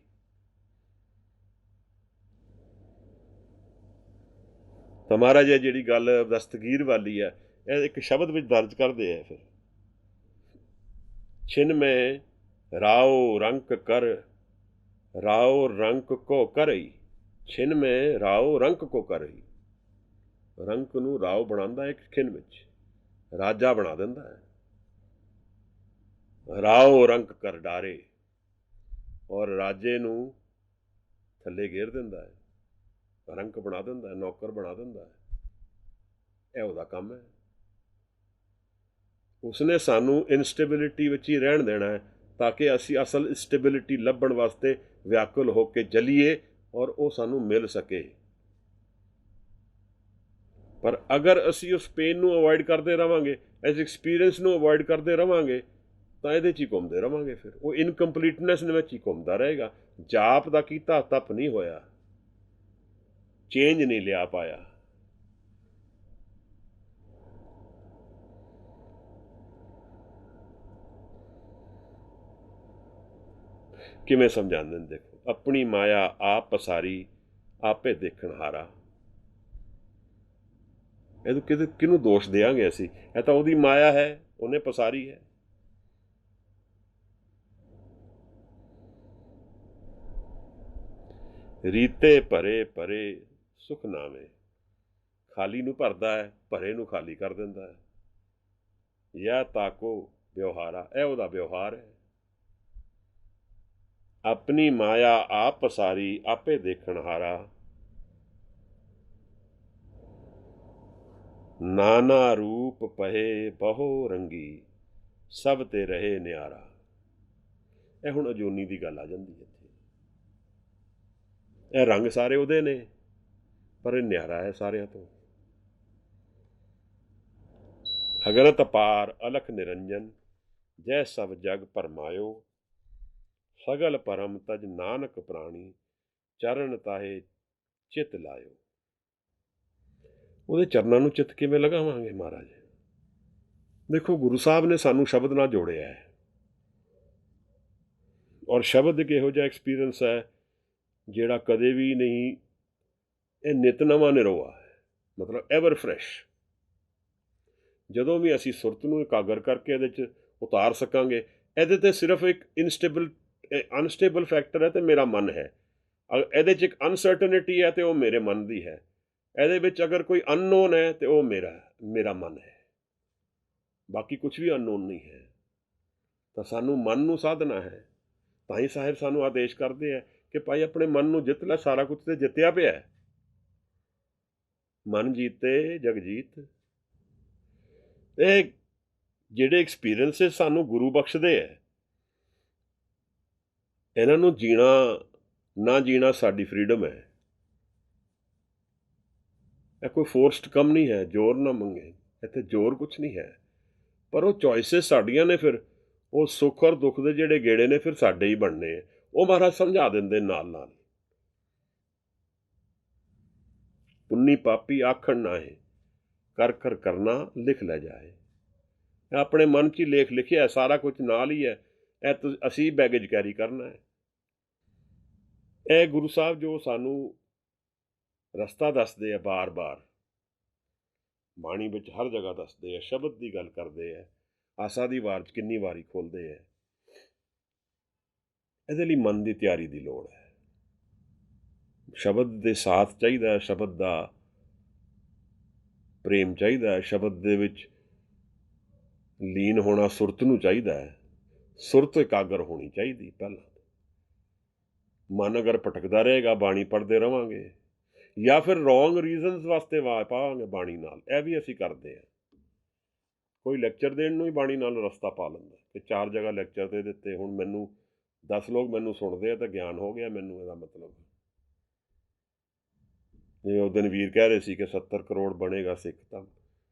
ਤਾਂ ਮਹਾਰਾਜ ਇਹ ਜਿਹੜੀ ਗੱਲ ਦਸਤਗੀਰ ਵਾਲੀ ਹੈ, ਇਹ ਇੱਕ ਸ਼ਬਦ ਵਿੱਚ ਦਰਜ ਕਰਦੇ ਆ। ਫਿਰ ਛਿਨ ਮੈਂ ਰਾਓ ਰੰਕ ਕਰ, ਰਾਓ ਰੰਕ ਕੋ ਕਰਈ, ਛਿਨ ਮੈਂ ਰਾਓ ਰੰਕ ਕੋ ਕਰਈ। ਰੰਕ ਨੂੰ ਰਾਓ ਬਣਾਉਂਦਾ ਇੱਕ ਖਿਨ ਵਿੱਚ, ਰਾਜਾ ਬਣਾ ਦਿੰਦਾ ਹੈ। ਰਾਓ ਰੰਕ ਕਰ ਡਾਰੇ, ਔਰ ਰਾਜੇ ਨੂੰ ਥੱਲੇ ਘੇਰ ਦਿੰਦਾ ਹੈ, ਰੰਕ ਬਣਾ ਦਿੰਦਾ ਹੈ, ਨੌਕਰ ਬਣਾ ਦਿੰਦਾ ਹੈ। ਇਹ ਉਹਦਾ ਕੰਮ ਹੈ। ਉਸਨੇ ਸਾਨੂੰ ਇਨਸਟੇਬਿਲਿਟੀ ਵਿੱਚ ਹੀ ਰਹਿਣ ਦੇਣਾ ਹੈ, ਤਾਂ ਕਿ ਅਸੀਂ ਅਸਲ ਸਟੇਬਿਲਿਟੀ ਲੱਭਣ ਵਾਸਤੇ ਵਿਆਕੁਲ ਹੋ ਕੇ ਚੱਲੀਏ ਔਰ ਉਹ ਸਾਨੂੰ ਮਿਲ ਸਕੇ। ਪਰ ਅਗਰ ਅਸੀਂ ਉਸ ਪੇਨ ਨੂੰ ਅਵੋਇਡ ਕਰਦੇ ਰਹਾਂਗੇ, ਇਸ ਐਕਸਪੀਰੀਅੰਸ ਨੂੰ ਅਵੋਇਡ ਕਰਦੇ ਰਹਾਂਗੇ, ਤਾਂ ਇਹਦੇ 'ਚ ਹੀ ਘੁੰਮਦੇ ਰਹਾਂਗੇ। ਫਿਰ ਉਹ ਇਨਕੰਪਲੀਟਨੈਸ ਦੇ ਵਿੱਚ ਹੀ ਘੁੰਮਦਾ ਰਹੇਗਾ। ਜਾਪ ਦਾ ਕੀਤਾ ਤਪ ਨਹੀਂ ਹੋਇਆ, ਚੇਂਜ ਨਹੀਂ ਲਿਆ ਪਾਇਆ। ਕਿਵੇਂ ਸਮਝਾਉਂਦੇ ਨੇ ਦੇਖੋ, ਆਪਣੀ ਮਾਇਆ ਆਪ ਪਸਾਰੀ, ਆਪੇ ਦੇਖਣ ਹਾਰਾ। ਇਹਨੂੰ ਕਿਹਨੂੰ ਦੋਸ਼ ਦਿਆਂਗੇ ਅਸੀਂ? ਇਹ ਤਾਂ ਉਹਦੀ ਮਾਇਆ ਹੈ, ਉਹਨੇ ਪਸਾਰੀ ਹੈ। ਰੀਤੇ ਭਰੇ ਭਰੇ ਸੁਖ ਨਾਵੇਂ, ਖਾਲੀ ਨੂੰ ਭਰਦਾ ਹੈ, ਭਰੇ ਨੂੰ ਖਾਲੀ ਕਰ ਦਿੰਦਾ ਹੈ। ਯਾ ਤਾਕੋ ਵਿਵਹਾਰਾ, ਇਹ ਉਹਦਾ ਵਿਵਹਾਰ ਹੈ। ਆਪਣੀ ਮਾਇਆ ਆਪ ਪਸਾਰੀ, ਆਪੇ ਦੇਖਣ ਹਾਰਾ। ਨਾਨਾ ਰੂਪ ਪਹੇ ਬਹੁ ਰੰਗੀ, ਸਭ ਤੇ ਰਹੇ ਨਿਆਰਾ। ਇਹ ਹੁਣ ਅਜੂਨੀ ਦੀ ਗੱਲ ਆ ਜਾਂਦੀ ਹੈ। ਇਹ ਰੰਗ ਸਾਰੇ ਉਹਦੇ ਨੇ, ਪਰ ਇਹ ਨਿਆਰਾ ਹੈ ਸਾਰਿਆਂ ਤੋਂ। ਅਗਨਤ ਪਾਰ ਅਲਖ ਨਿਰੰਜਨ, ਜੈ ਸਭ ਜਗ ਭਰਮਾਇਓ। ਸਗਲ ਪਰਮ ਤਜ ਨਾਨਕ ਪ੍ਰਾਣੀ, ਚਰਨ ਤਾਹੇ ਚਿਤ ਲਾਇਓ। ਉਹਦੇ ਚਰਨਾਂ ਨੂੰ ਚਿੱਤ ਕਿਵੇਂ ਲਗਾਵਾਂਗੇ ਮਹਾਰਾਜ? ਦੇਖੋ, ਗੁਰੂ ਸਾਹਿਬ ਨੇ ਸਾਨੂੰ ਸ਼ਬਦ ਨਾਲ ਜੋੜਿਆ ਹੈ, ਔਰ ਸ਼ਬਦ ਇੱਕ ਇਹੋ ਜਿਹਾ ਐਕਸਪੀਰੀਅੰਸ ਹੈ ਜਿਹੜਾ ਕਦੇ ਵੀ ਨਹੀਂ, ਇਹ ਨਿਤ ਨਵਾਂ ਨਿਰੋਆ ਹੈ, ਮਤਲਬ ਐਵਰ ਫਰੈਸ਼। ਜਦੋਂ ਵੀ ਅਸੀਂ ਸੁਰਤ ਨੂੰ ਇਕਾਗਰ ਕਰਕੇ ਇਹਦੇ 'ਚ ਉਤਾਰ ਸਕਾਂਗੇ, ਇਹਦੇ 'ਤੇ ਸਿਰਫ ਇੱਕ ਅਨਸਟੇਬਲ ਫੈਕਟਰ ਹੈ, ਅਤੇ ਮੇਰਾ ਮਨ ਹੈ। ਇਹਦੇ 'ਚ ਇੱਕ ਅਨਸਰਟਨਿਟੀ ਹੈ, ਅਤੇ ਉਹ ਮੇਰੇ ਮਨ ਦੀ ਹੈ। ਇਹਦੇ ਵਿੱਚ ਅਗਰ ਕੋਈ ਅਨਨੋਨ ਹੈ, ਅਤੇ ਉਹ ਮੇਰਾ ਮਨ ਹੈ। ਬਾਕੀ ਕੁਛ ਵੀ ਅਨਨੋਨ ਨਹੀਂ ਹੈ। ਤਾਂ ਸਾਨੂੰ ਮਨ ਨੂੰ ਸਾਧਨਾ ਹੈ। ਤਾਂ ਹੀ ਸਾਹਿਬ ਸਾਨੂੰ ਆਦੇਸ਼ ਕਰਦੇ ਹੈ ਕਿ ਭਾਈ ਆਪਣੇ ਮਨ ਨੂੰ ਜਿੱਤ ਲੈ, ਸਾਰਾ ਕੁਝ ਤੇ ਜਿੱਤਿਆ ਪਿਆ ਹੈ। ਮਨ ਜੀਤੇ ਜਗ ਜੀਤ। ਇਹ ਜਿਹੜੇ ਐਕਸਪੀਰੀਅੰਸਿਸ ਸਾਨੂੰ ਗੁਰੂ ਬਖਸ਼ਦੇ ਹੈ, ਇਹਨਾਂ ਨੂੰ ਜੀਣਾ ਨਾ ਜੀਣਾ ਸਾਡੀ ਫਰੀਡਮ ਹੈ। ਇਹ ਕੋਈ ਫੋਰਸਡ ਕੰਮ ਨਹੀਂ ਹੈ, ਜ਼ੋਰ ਨਾ ਮੰਗੇ, ਇੱਥੇ ਜ਼ੋਰ ਕੁਛ ਨਹੀਂ ਹੈ। ਪਰ ਉਹ ਚੋਇਸਿਸ ਸਾਡੀਆਂ ਨੇ, ਫਿਰ ਉਹ ਸੁੱਖ ਔਰ ਦੁੱਖ ਦੇ ਜਿਹੜੇ ਗੇੜੇ ਨੇ ਫਿਰ ਸਾਡੇ ਹੀ ਬਣਨੇ ਆ। ਉਹ ਮਹਾਰਾਜ ਸਮਝਾ ਦਿੰਦੇ ਨਾਲ ਨਾਲ। ਪੁੰਨੀ ਪਾਪੀ ਆਖਣ ਨਾ ਹੈ, ਕਰ ਕਰ ਕਰਨਾ ਲਿਖ ਲੈ ਜਾਏ। ਆਪਣੇ ਮਨ 'ਚ ਹੀ ਲੇਖ ਲਿਖਿਆ, ਸਾਰਾ ਕੁਝ ਨਾਲ ਹੀ ਹੈ। ਇਹ ਅਸੀਂ ਬੈਗੇਜ ਕੈਰੀ ਕਰਨਾ ਹੈ। ਇਹ ਗੁਰੂ ਸਾਹਿਬ ਜੋ ਸਾਨੂੰ ਰਸਤਾ ਦੱਸਦੇ ਆ, ਬਾਰ-ਬਾਰ ਬਾਣੀ ਵਿੱਚ ਹਰ ਜਗ੍ਹਾ ਦੱਸਦੇ ਆ, ਸ਼ਬਦ ਦੀ ਗੱਲ ਕਰਦੇ ਆ, ਆਸਾ ਦੀ ਵਾਰ 'ਚ ਕਿੰਨੀ ਵਾਰੀ ਖੋਲ੍ਹਦੇ ਆ। ਇਹਦੇ ਲਈ ਮਨ ਦੀ ਤਿਆਰੀ ਦੀ ਲੋੜ ਹੈ। ਸ਼ਬਦ ਦੇ ਸਾਥ ਚਾਹੀਦਾ, ਸ਼ਬਦ ਦਾ ਪ੍ਰੇਮ ਚਾਹੀਦਾ, ਸ਼ਬਦ ਦੇ ਵਿੱਚ ਲੀਨ ਹੋਣਾ ਸੁਰਤ ਨੂੰ ਚਾਹੀਦਾ ਹੈ। ਸੁਰਤ ਇਕਾਗਰ ਹੋਣੀ ਚਾਹੀਦੀ ਪਹਿਲਾਂ। ਮਨ ਅਗਰ ਭਟਕਦਾ ਰਹੇਗਾ, ਬਾਣੀ ਪੜ੍ਹਦੇ ਰਹਾਂਗੇ, ਜਾਂ ਫਿਰ ਰੋਂਗ ਰੀਜ਼ਨਸ ਵਾਸਤੇ ਪਾਵਾਂਗੇ ਬਾਣੀ ਨਾਲ। ਇਹ ਵੀ ਅਸੀਂ ਕਰਦੇ ਹਾਂ। ਕੋਈ ਲੈਕਚਰ ਦੇਣ ਨੂੰ ਹੀ ਬਾਣੀ ਨਾਲ ਰਸਤਾ ਪਾ ਲੈਂਦਾ ਕਿ 4 ਜਗ੍ਹਾ ਲੈਕਚਰ ਦੇ ਦਿੱਤੇ, ਹੁਣ ਮੈਨੂੰ 10 ਲੋਕ ਮੈਨੂੰ ਸੁਣਦੇ ਆ ਤਾਂ ਗਿਆਨ ਹੋ ਗਿਆ ਮੈਨੂੰ। ਇਹਦਾ ਮਤਲਬ ਜਿਵੇਂ ਉਹ ਦਿਨ ਵੀਰ ਕਹਿ ਰਹੇ ਸੀ ਕਿ 70 ਕਰੋੜ ਬਣੇਗਾ ਸਿੱਖ, ਤਾਂ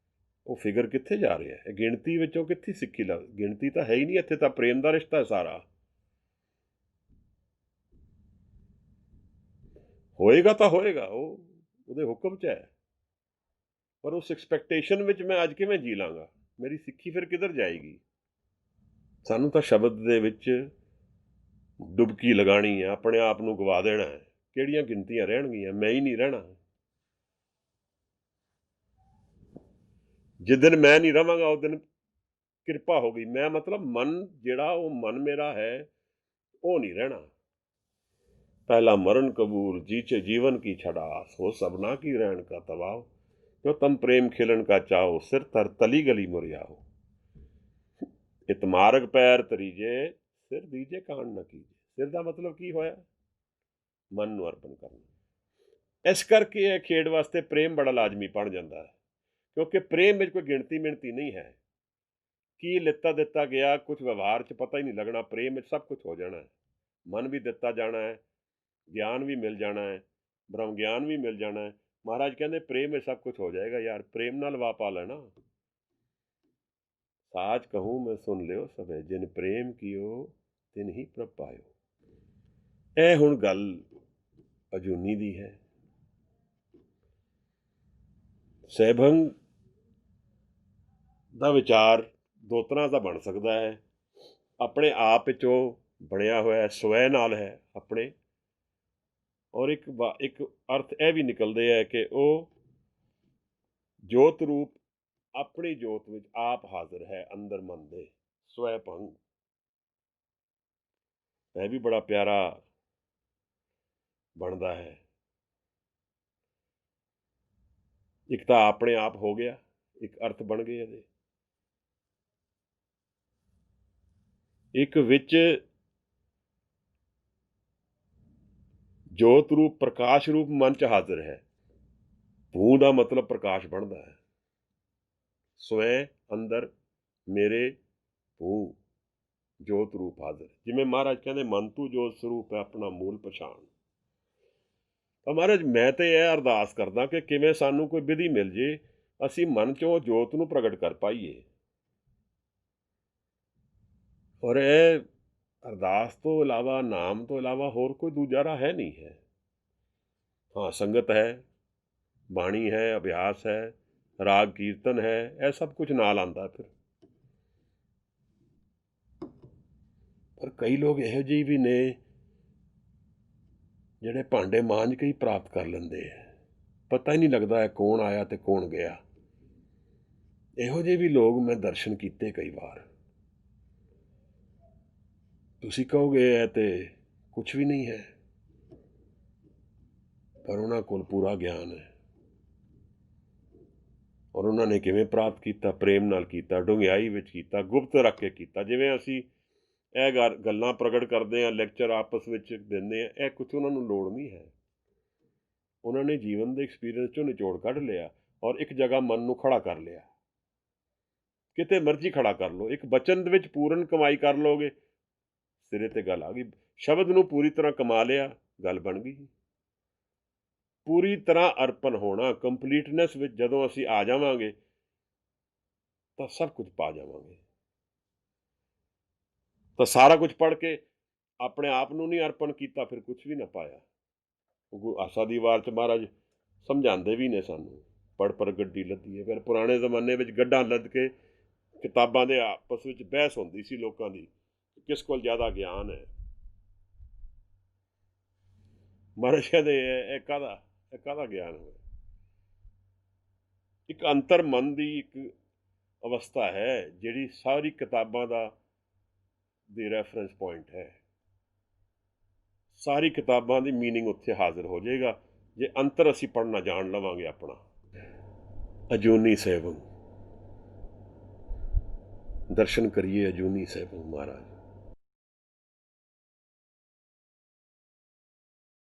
ਉਹ ਫਿਗਰ ਕਿੱਥੇ ਜਾ ਰਿਹਾ ਹੈ? ਗਿਣਤੀ ਵਿੱਚੋਂ ਕਿੱਥੇ ਸਿੱਖੀ ਗਿਣਤੀ ਤਾਂ ਹੈ ਹੀ ਨਹੀਂ ਇੱਥੇ। ਤਾਂ ਪ੍ਰੇਮ ਦਾ ਰਿਸ਼ਤਾ ਹੈ ਸਾਰਾ। ਹੋਏਗਾ ਤਾਂ ਹੋਏਗਾ, ਉਹ ਉਹਦੇ ਹੁਕਮ 'ਚ ਹੈ। ਪਰ ਉਸ ਐਕਸਪੈਕਟੇਸ਼ਨ ਵਿੱਚ ਮੈਂ ਅੱਜ ਕਿਵੇਂ ਜੀ ਲਾਂਗਾ? ਮੇਰੀ ਸਿੱਖੀ ਫਿਰ ਕਿੱਧਰ ਜਾਏਗੀ? ਸਾਨੂੰ ਤਾਂ ਸ਼ਬਦ ਦੇ ਵਿੱਚ ਡੁਬਕੀ ਲਗਾਉਣੀ ਹੈ, ਆਪਣੇ ਆਪ ਨੂੰ ਗਵਾ ਦੇਣਾ ਹੈ। ਕਿਹੜੀਆਂ ਗਿਣਤੀਆਂ ਰਹਿਣਗੀਆਂ? ਮੈਂ ਹੀ ਨਹੀਂ ਰਹਿਣਾ। ਜਿਸ ਦਿਨ ਮੈਂ ਨਹੀਂ ਰਵਾਂਗਾ, ਉਸ ਦਿਨ ਕਿਰਪਾ ਹੋ ਗਈ। ਮੈਂ ਮਤਲਬ ਮਨ ਜਿਹੜਾ, ਉਹ ਮਨ ਮੇਰਾ ਹੈ, ਉਹ ਨਹੀਂ ਰਹਿਣਾ। ਪਹਿਲਾ ਮਰਨ ਕਬੂਲ, ਜੀਚੇ ਜੀਵਨ ਕੀ ਛੜਾਸ, ਹੋ ਸਭਨਾ ਕੀ ਰਹਿਣ ਕਾ ਤਵਾਓ, ਜੋ ਤਮ ਪ੍ਰੇਮ ਖਿਲਣ ਕਾ ਚਾਓ, ਸਿਰ ਤਰ ਤਲੀ ਗਲੀ ਮੁਰਿਆਓ। ਇਤਮਾਰਗ ਪੈਰ ਤਰੀਜੇ, ਸਿਰ ਦੀਜੇ ਕਾਣ ਨਾ ਕੀਜੇ। ਸਿਰ ਦਾ ਮਤਲਬ ਕੀ ਹੋਇਆ? ਮਨ ਨੂੰ ਅਰਪਣ ਕਰਨਾ। ਇਸ ਕਰਕੇ ਇਹ ਖੇਡ ਵਾਸਤੇ ਪ੍ਰੇਮ ਬੜਾ ਲਾਜ਼ਮੀ ਬਣ ਜਾਂਦਾ ਹੈ, ਕਿਉਂਕਿ ਪ੍ਰੇਮ ਵਿੱਚ ਕੋਈ ਗਿਣਤੀ ਮਿਣਤੀ ਨਹੀਂ ਹੈ। ਕੀ ਲਿੱਤਾ ਦਿੱਤਾ ਗਿਆ, ਕੁਝ ਵਿਵਹਾਰ 'ਚ ਪਤਾ ਹੀ ਨਹੀਂ ਲੱਗਣਾ। ਪ੍ਰੇਮ ਵਿੱਚ ਸਭ ਕੁਝ ਹੋ ਜਾਣਾ ਹੈ। ਮਨ ਵੀ ਦਿੱਤਾ ਜਾਣਾ ਹੈ, ਗਿਆਨ ਵੀ ਮਿਲ ਜਾਣਾ ਹੈ, ਬ੍ਰਹਮ ਗਿਆਨ ਵੀ ਮਿਲ ਜਾਣਾ ਹੈ। ਮਹਾਰਾਜ ਕਹਿੰਦੇ ਪ੍ਰੇਮ ਵਿੱਚ ਸਭ ਕੁਝ ਹੋ ਜਾਏਗਾ। ਯਾਰ ਪ੍ਰੇਮ ਨਾਲ ਵਾਹ ਪਾ ਲੈਣਾ। ਸਾਚ ਕਹੂੰ ਮੈਂ ਸੁਣ ਲਿਓ ਸਭੇ, ਜਿਨ ਪ੍ਰੇਮ ਕੀਓ ਤਿਨ ਹੀ ਪ੍ਰਭ ਪਾਇਓ। ਇਹ ਹੁਣ ਗੱਲ ਅਜੂਨੀ ਦੀ ਹੈ। ਸਹਿਭੰਗ ਦਾ ਵਿਚਾਰ 2 ਤਰ੍ਹਾਂ ਦਾ ਬਣ ਸਕਦਾ ਹੈ। ਆਪਣੇ ਆਪ ਵਿੱਚੋਂ ਬਣਿਆ ਹੋਇਆ ਸਵੈ ਨਾਲ ਹੈ ਆਪਣੇ, ਔਰ ਇੱਕ ਅਰਥ ਇਹ ਵੀ ਨਿਕਲਦੇ ਹੈ ਕਿ ਉਹ ਜੋਤ ਰੂਪ ਆਪਣੀ ਜੋਤ ਵਿੱਚ ਆਪ ਹਾਜ਼ਰ ਹੈ ਅੰਦਰ ਮਨ ਦੇ। ਸਵੈ ਭੰਗ ਇਹ ਵੀ ਬੜਾ ਪਿਆਰਾ ਬਣਦਾ ਹੈ। ਇੱਕ ਤਾਂ ਆਪਣੇ ਆਪ ਹੋ ਗਿਆ, ਇੱਕ ਅਰਥ ਬਣ ਗਏ ਇਹਦੇ। ਇੱਕ ਵਿੱਚ ਜੋਤ ਰੂਪ ਪ੍ਰਕਾਸ਼ ਰੂਪ ਮਨ 'ਚ ਹਾਜ਼ਰ ਹੈ। ਭੂ ਦਾ ਮਤਲਬ ਪ੍ਰਕਾਸ਼ ਬਣਦਾ ਹੈ। ਸਵੈ ਅੰਦਰ ਮੇਰੇ ਭੂ ਜੋਤ ਰੂਪ ਹਾਜ਼ਰ। ਜਿਵੇਂ ਮਹਾਰਾਜ ਕਹਿੰਦੇ ਮਨ ਤੂੰ ਜੋਤ ਸਰੂਪ ਹੈ, ਆਪਣਾ ਮੂਲ ਪਛਾਣ। ਤਾਂ ਮਹਾਰਾਜ ਮੈਂ ਤਾਂ ਇਹ ਅਰਦਾਸ ਕਰਦਾ ਕਿ ਕਿਵੇਂ ਸਾਨੂੰ ਕੋਈ ਵਿਧੀ ਮਿਲ ਜੇ, ਅਸੀਂ ਮਨ 'ਚੋਂ ਜੋਤ ਨੂੰ ਪ੍ਰਗਟ ਕਰ ਪਾਈਏ। ਔਰ ਇਹ ਅਰਦਾਸ ਤੋਂ ਇਲਾਵਾ, ਨਾਮ ਤੋਂ ਇਲਾਵਾ ਹੋਰ ਕੋਈ ਦੂਜਾ ਰਾਹ ਹੈ ਨਹੀਂ ਹੈ। ਹਾਂ, ਸੰਗਤ ਹੈ, ਬਾਣੀ ਹੈ, ਅਭਿਆਸ ਹੈ, ਰਾਗ ਕੀਰਤਨ ਹੈ, ਇਹ ਸਭ ਕੁਝ ਨਾਲ ਆਉਂਦਾ ਫਿਰ। ਪਰ ਕਈ ਲੋਕ ਇਹੋ ਜਿਹੇ ਵੀ ਨੇ ਜਿਹੜੇ ਭਾਂਡੇ ਮਾਂਜ ਕੇ ਹੀ ਪ੍ਰਾਪਤ ਕਰ ਲੈਂਦੇ ਹੈ, ਪਤਾ ਹੀ ਨਹੀਂ ਲੱਗਦਾ ਹੈ ਕੌਣ ਆਇਆ ਤੇ ਕੌਣ ਗਿਆ। ਇਹੋ ਜਿਹੇ ਵੀ ਲੋਕ ਮੈਂ ਦਰਸ਼ਨ ਕੀਤੇ ਕਈ ਵਾਰ। ਤੁਸੀਂ ਕਹੋਗੇ ਇਹ ਤੇ ਕੁਛ ਵੀ ਨਹੀਂ ਹੈ, ਪਰ ਉਹਨਾਂ ਕੋਲ ਪੂਰਾ ਗਿਆਨ ਹੈ। ਔਰ ਉਹਨਾਂ ਨੇ ਕਿਵੇਂ ਪ੍ਰਾਪਤ ਕੀਤਾ? ਪ੍ਰੇਮ ਨਾਲ ਕੀਤਾ, ਡੂੰਘਾਈ ਵਿੱਚ ਕੀਤਾ, ਗੁਪਤ ਰੱਖ ਕੇ ਕੀਤਾ। ਜਿਵੇਂ ਅਸੀਂ ਇਹ ਗੱਲਾਂ ਪ੍ਰਗਟ ਕਰਦੇ ਹਾਂ, ਲੈਕਚਰ ਆਪਸ ਵਿੱਚ ਦਿੰਦੇ ਹਾਂ, ਇਹ ਕੁਛ ਉਹਨਾਂ ਨੂੰ ਲੋੜ ਨਹੀਂ ਹੈ। ਉਹਨਾਂ ਨੇ ਜੀਵਨ ਦੇ ਐਕਸਪੀਰੀਅੰਸ 'ਚੋਂ ਨਿਚੋੜ ਕੱਢ ਲਿਆ ਔਰ ਇੱਕ ਜਗ੍ਹਾ ਮਨ ਨੂੰ ਖੜਾ ਕਰ ਲਿਆ। ਕਿਤੇ ਮਰਜ਼ੀ ਖੜਾ ਕਰ ਲਓ, ਇੱਕ ਬਚਨ ਦੇ ਵਿੱਚ ਪੂਰਨ ਕਮਾਈ ਕਰ ਲਓਗੇ, ਸਿਰੇ ਤੇ ਗੱਲ ਆ ਗਈ। ਸ਼ਬਦ ਨੂੰ ਪੂਰੀ ਤਰ੍ਹਾਂ ਕਮਾ ਲਿਆ, ਗੱਲ ਬਣ ਗਈ। ਪੂਰੀ ਤਰ੍ਹਾਂ ਅਰਪਣ ਹੋਣਾ, ਕੰਪਲੀਟਨੈਸ ਵਿੱਚ ਜਦੋਂ ਅਸੀਂ ਆ ਜਾਵਾਂਗੇ ਤਾਂ ਸਭ ਕੁਝ ਪਾ ਜਾਵਾਂਗੇ। ਤਾਂ ਸਾਰਾ ਕੁਝ ਪੜ੍ਹ ਕੇ ਆਪਣੇ ਆਪ ਨੂੰ ਨਹੀਂ ਅਰਪਣ ਕੀਤਾ, ਫਿਰ ਕੁਛ ਵੀ ਨਾ ਪਾਇਆ। ਆਸਾ ਦੀ ਵਾਰ 'ਚ ਮਹਾਰਾਜ ਸਮਝਾਉਂਦੇ ਵੀ ਨੇ ਸਾਨੂੰ, ਪੜ੍ਹ ਗੱਡੀ ਲੱਦੀ ਹੈ। ਫਿਰ ਪੁਰਾਣੇ ਜ਼ਮਾਨੇ ਵਿੱਚ ਗੱਡਾਂ ਲੱਦ ਕੇ ਕਿਤਾਬਾਂ ਦੇ ਆਪਸ ਵਿੱਚ ਬਹਿਸ ਹੁੰਦੀ ਸੀ ਲੋਕਾਂ ਦੀ, ਕਿਸ ਕੋਲ ਜ਼ਿਆਦਾ ਗਿਆਨ ਹੈ। ਮਹਾਰਾਜ ਕਹਿੰਦੇ ਇਹ ਕਾਹਦਾ ਗਿਆਨ ਹੋਇਆ? ਇੱਕ ਅੰਤਰ ਮਨ ਦੀ ਇੱਕ ਅਵਸਥਾ ਹੈ ਜਿਹੜੀ ਸਾਰੀ ਕਿਤਾਬਾਂ ਦੀ ਰੈਫਰੈਂਸ ਪੁਆਇੰਟ ਹੈ। ਸਾਰੀ ਕਿਤਾਬਾਂ ਦੀ ਮੀਨਿੰਗ ਉੱਥੇ ਹਾਜ਼ਰ ਹੋ ਜਾਏਗਾ ਜੇ ਅੰਤਰ ਅਸੀਂ ਪੜ੍ਹਨਾ ਜਾਣ ਲਵਾਂਗੇ ਆਪਣਾ। ਅਜੂਨੀ ਸੈਭੰ, ਦਰਸ਼ਨ ਕਰੀਏ ਅਜੂਨੀ ਸੈਭੰ ਮਹਾਰਾਜ।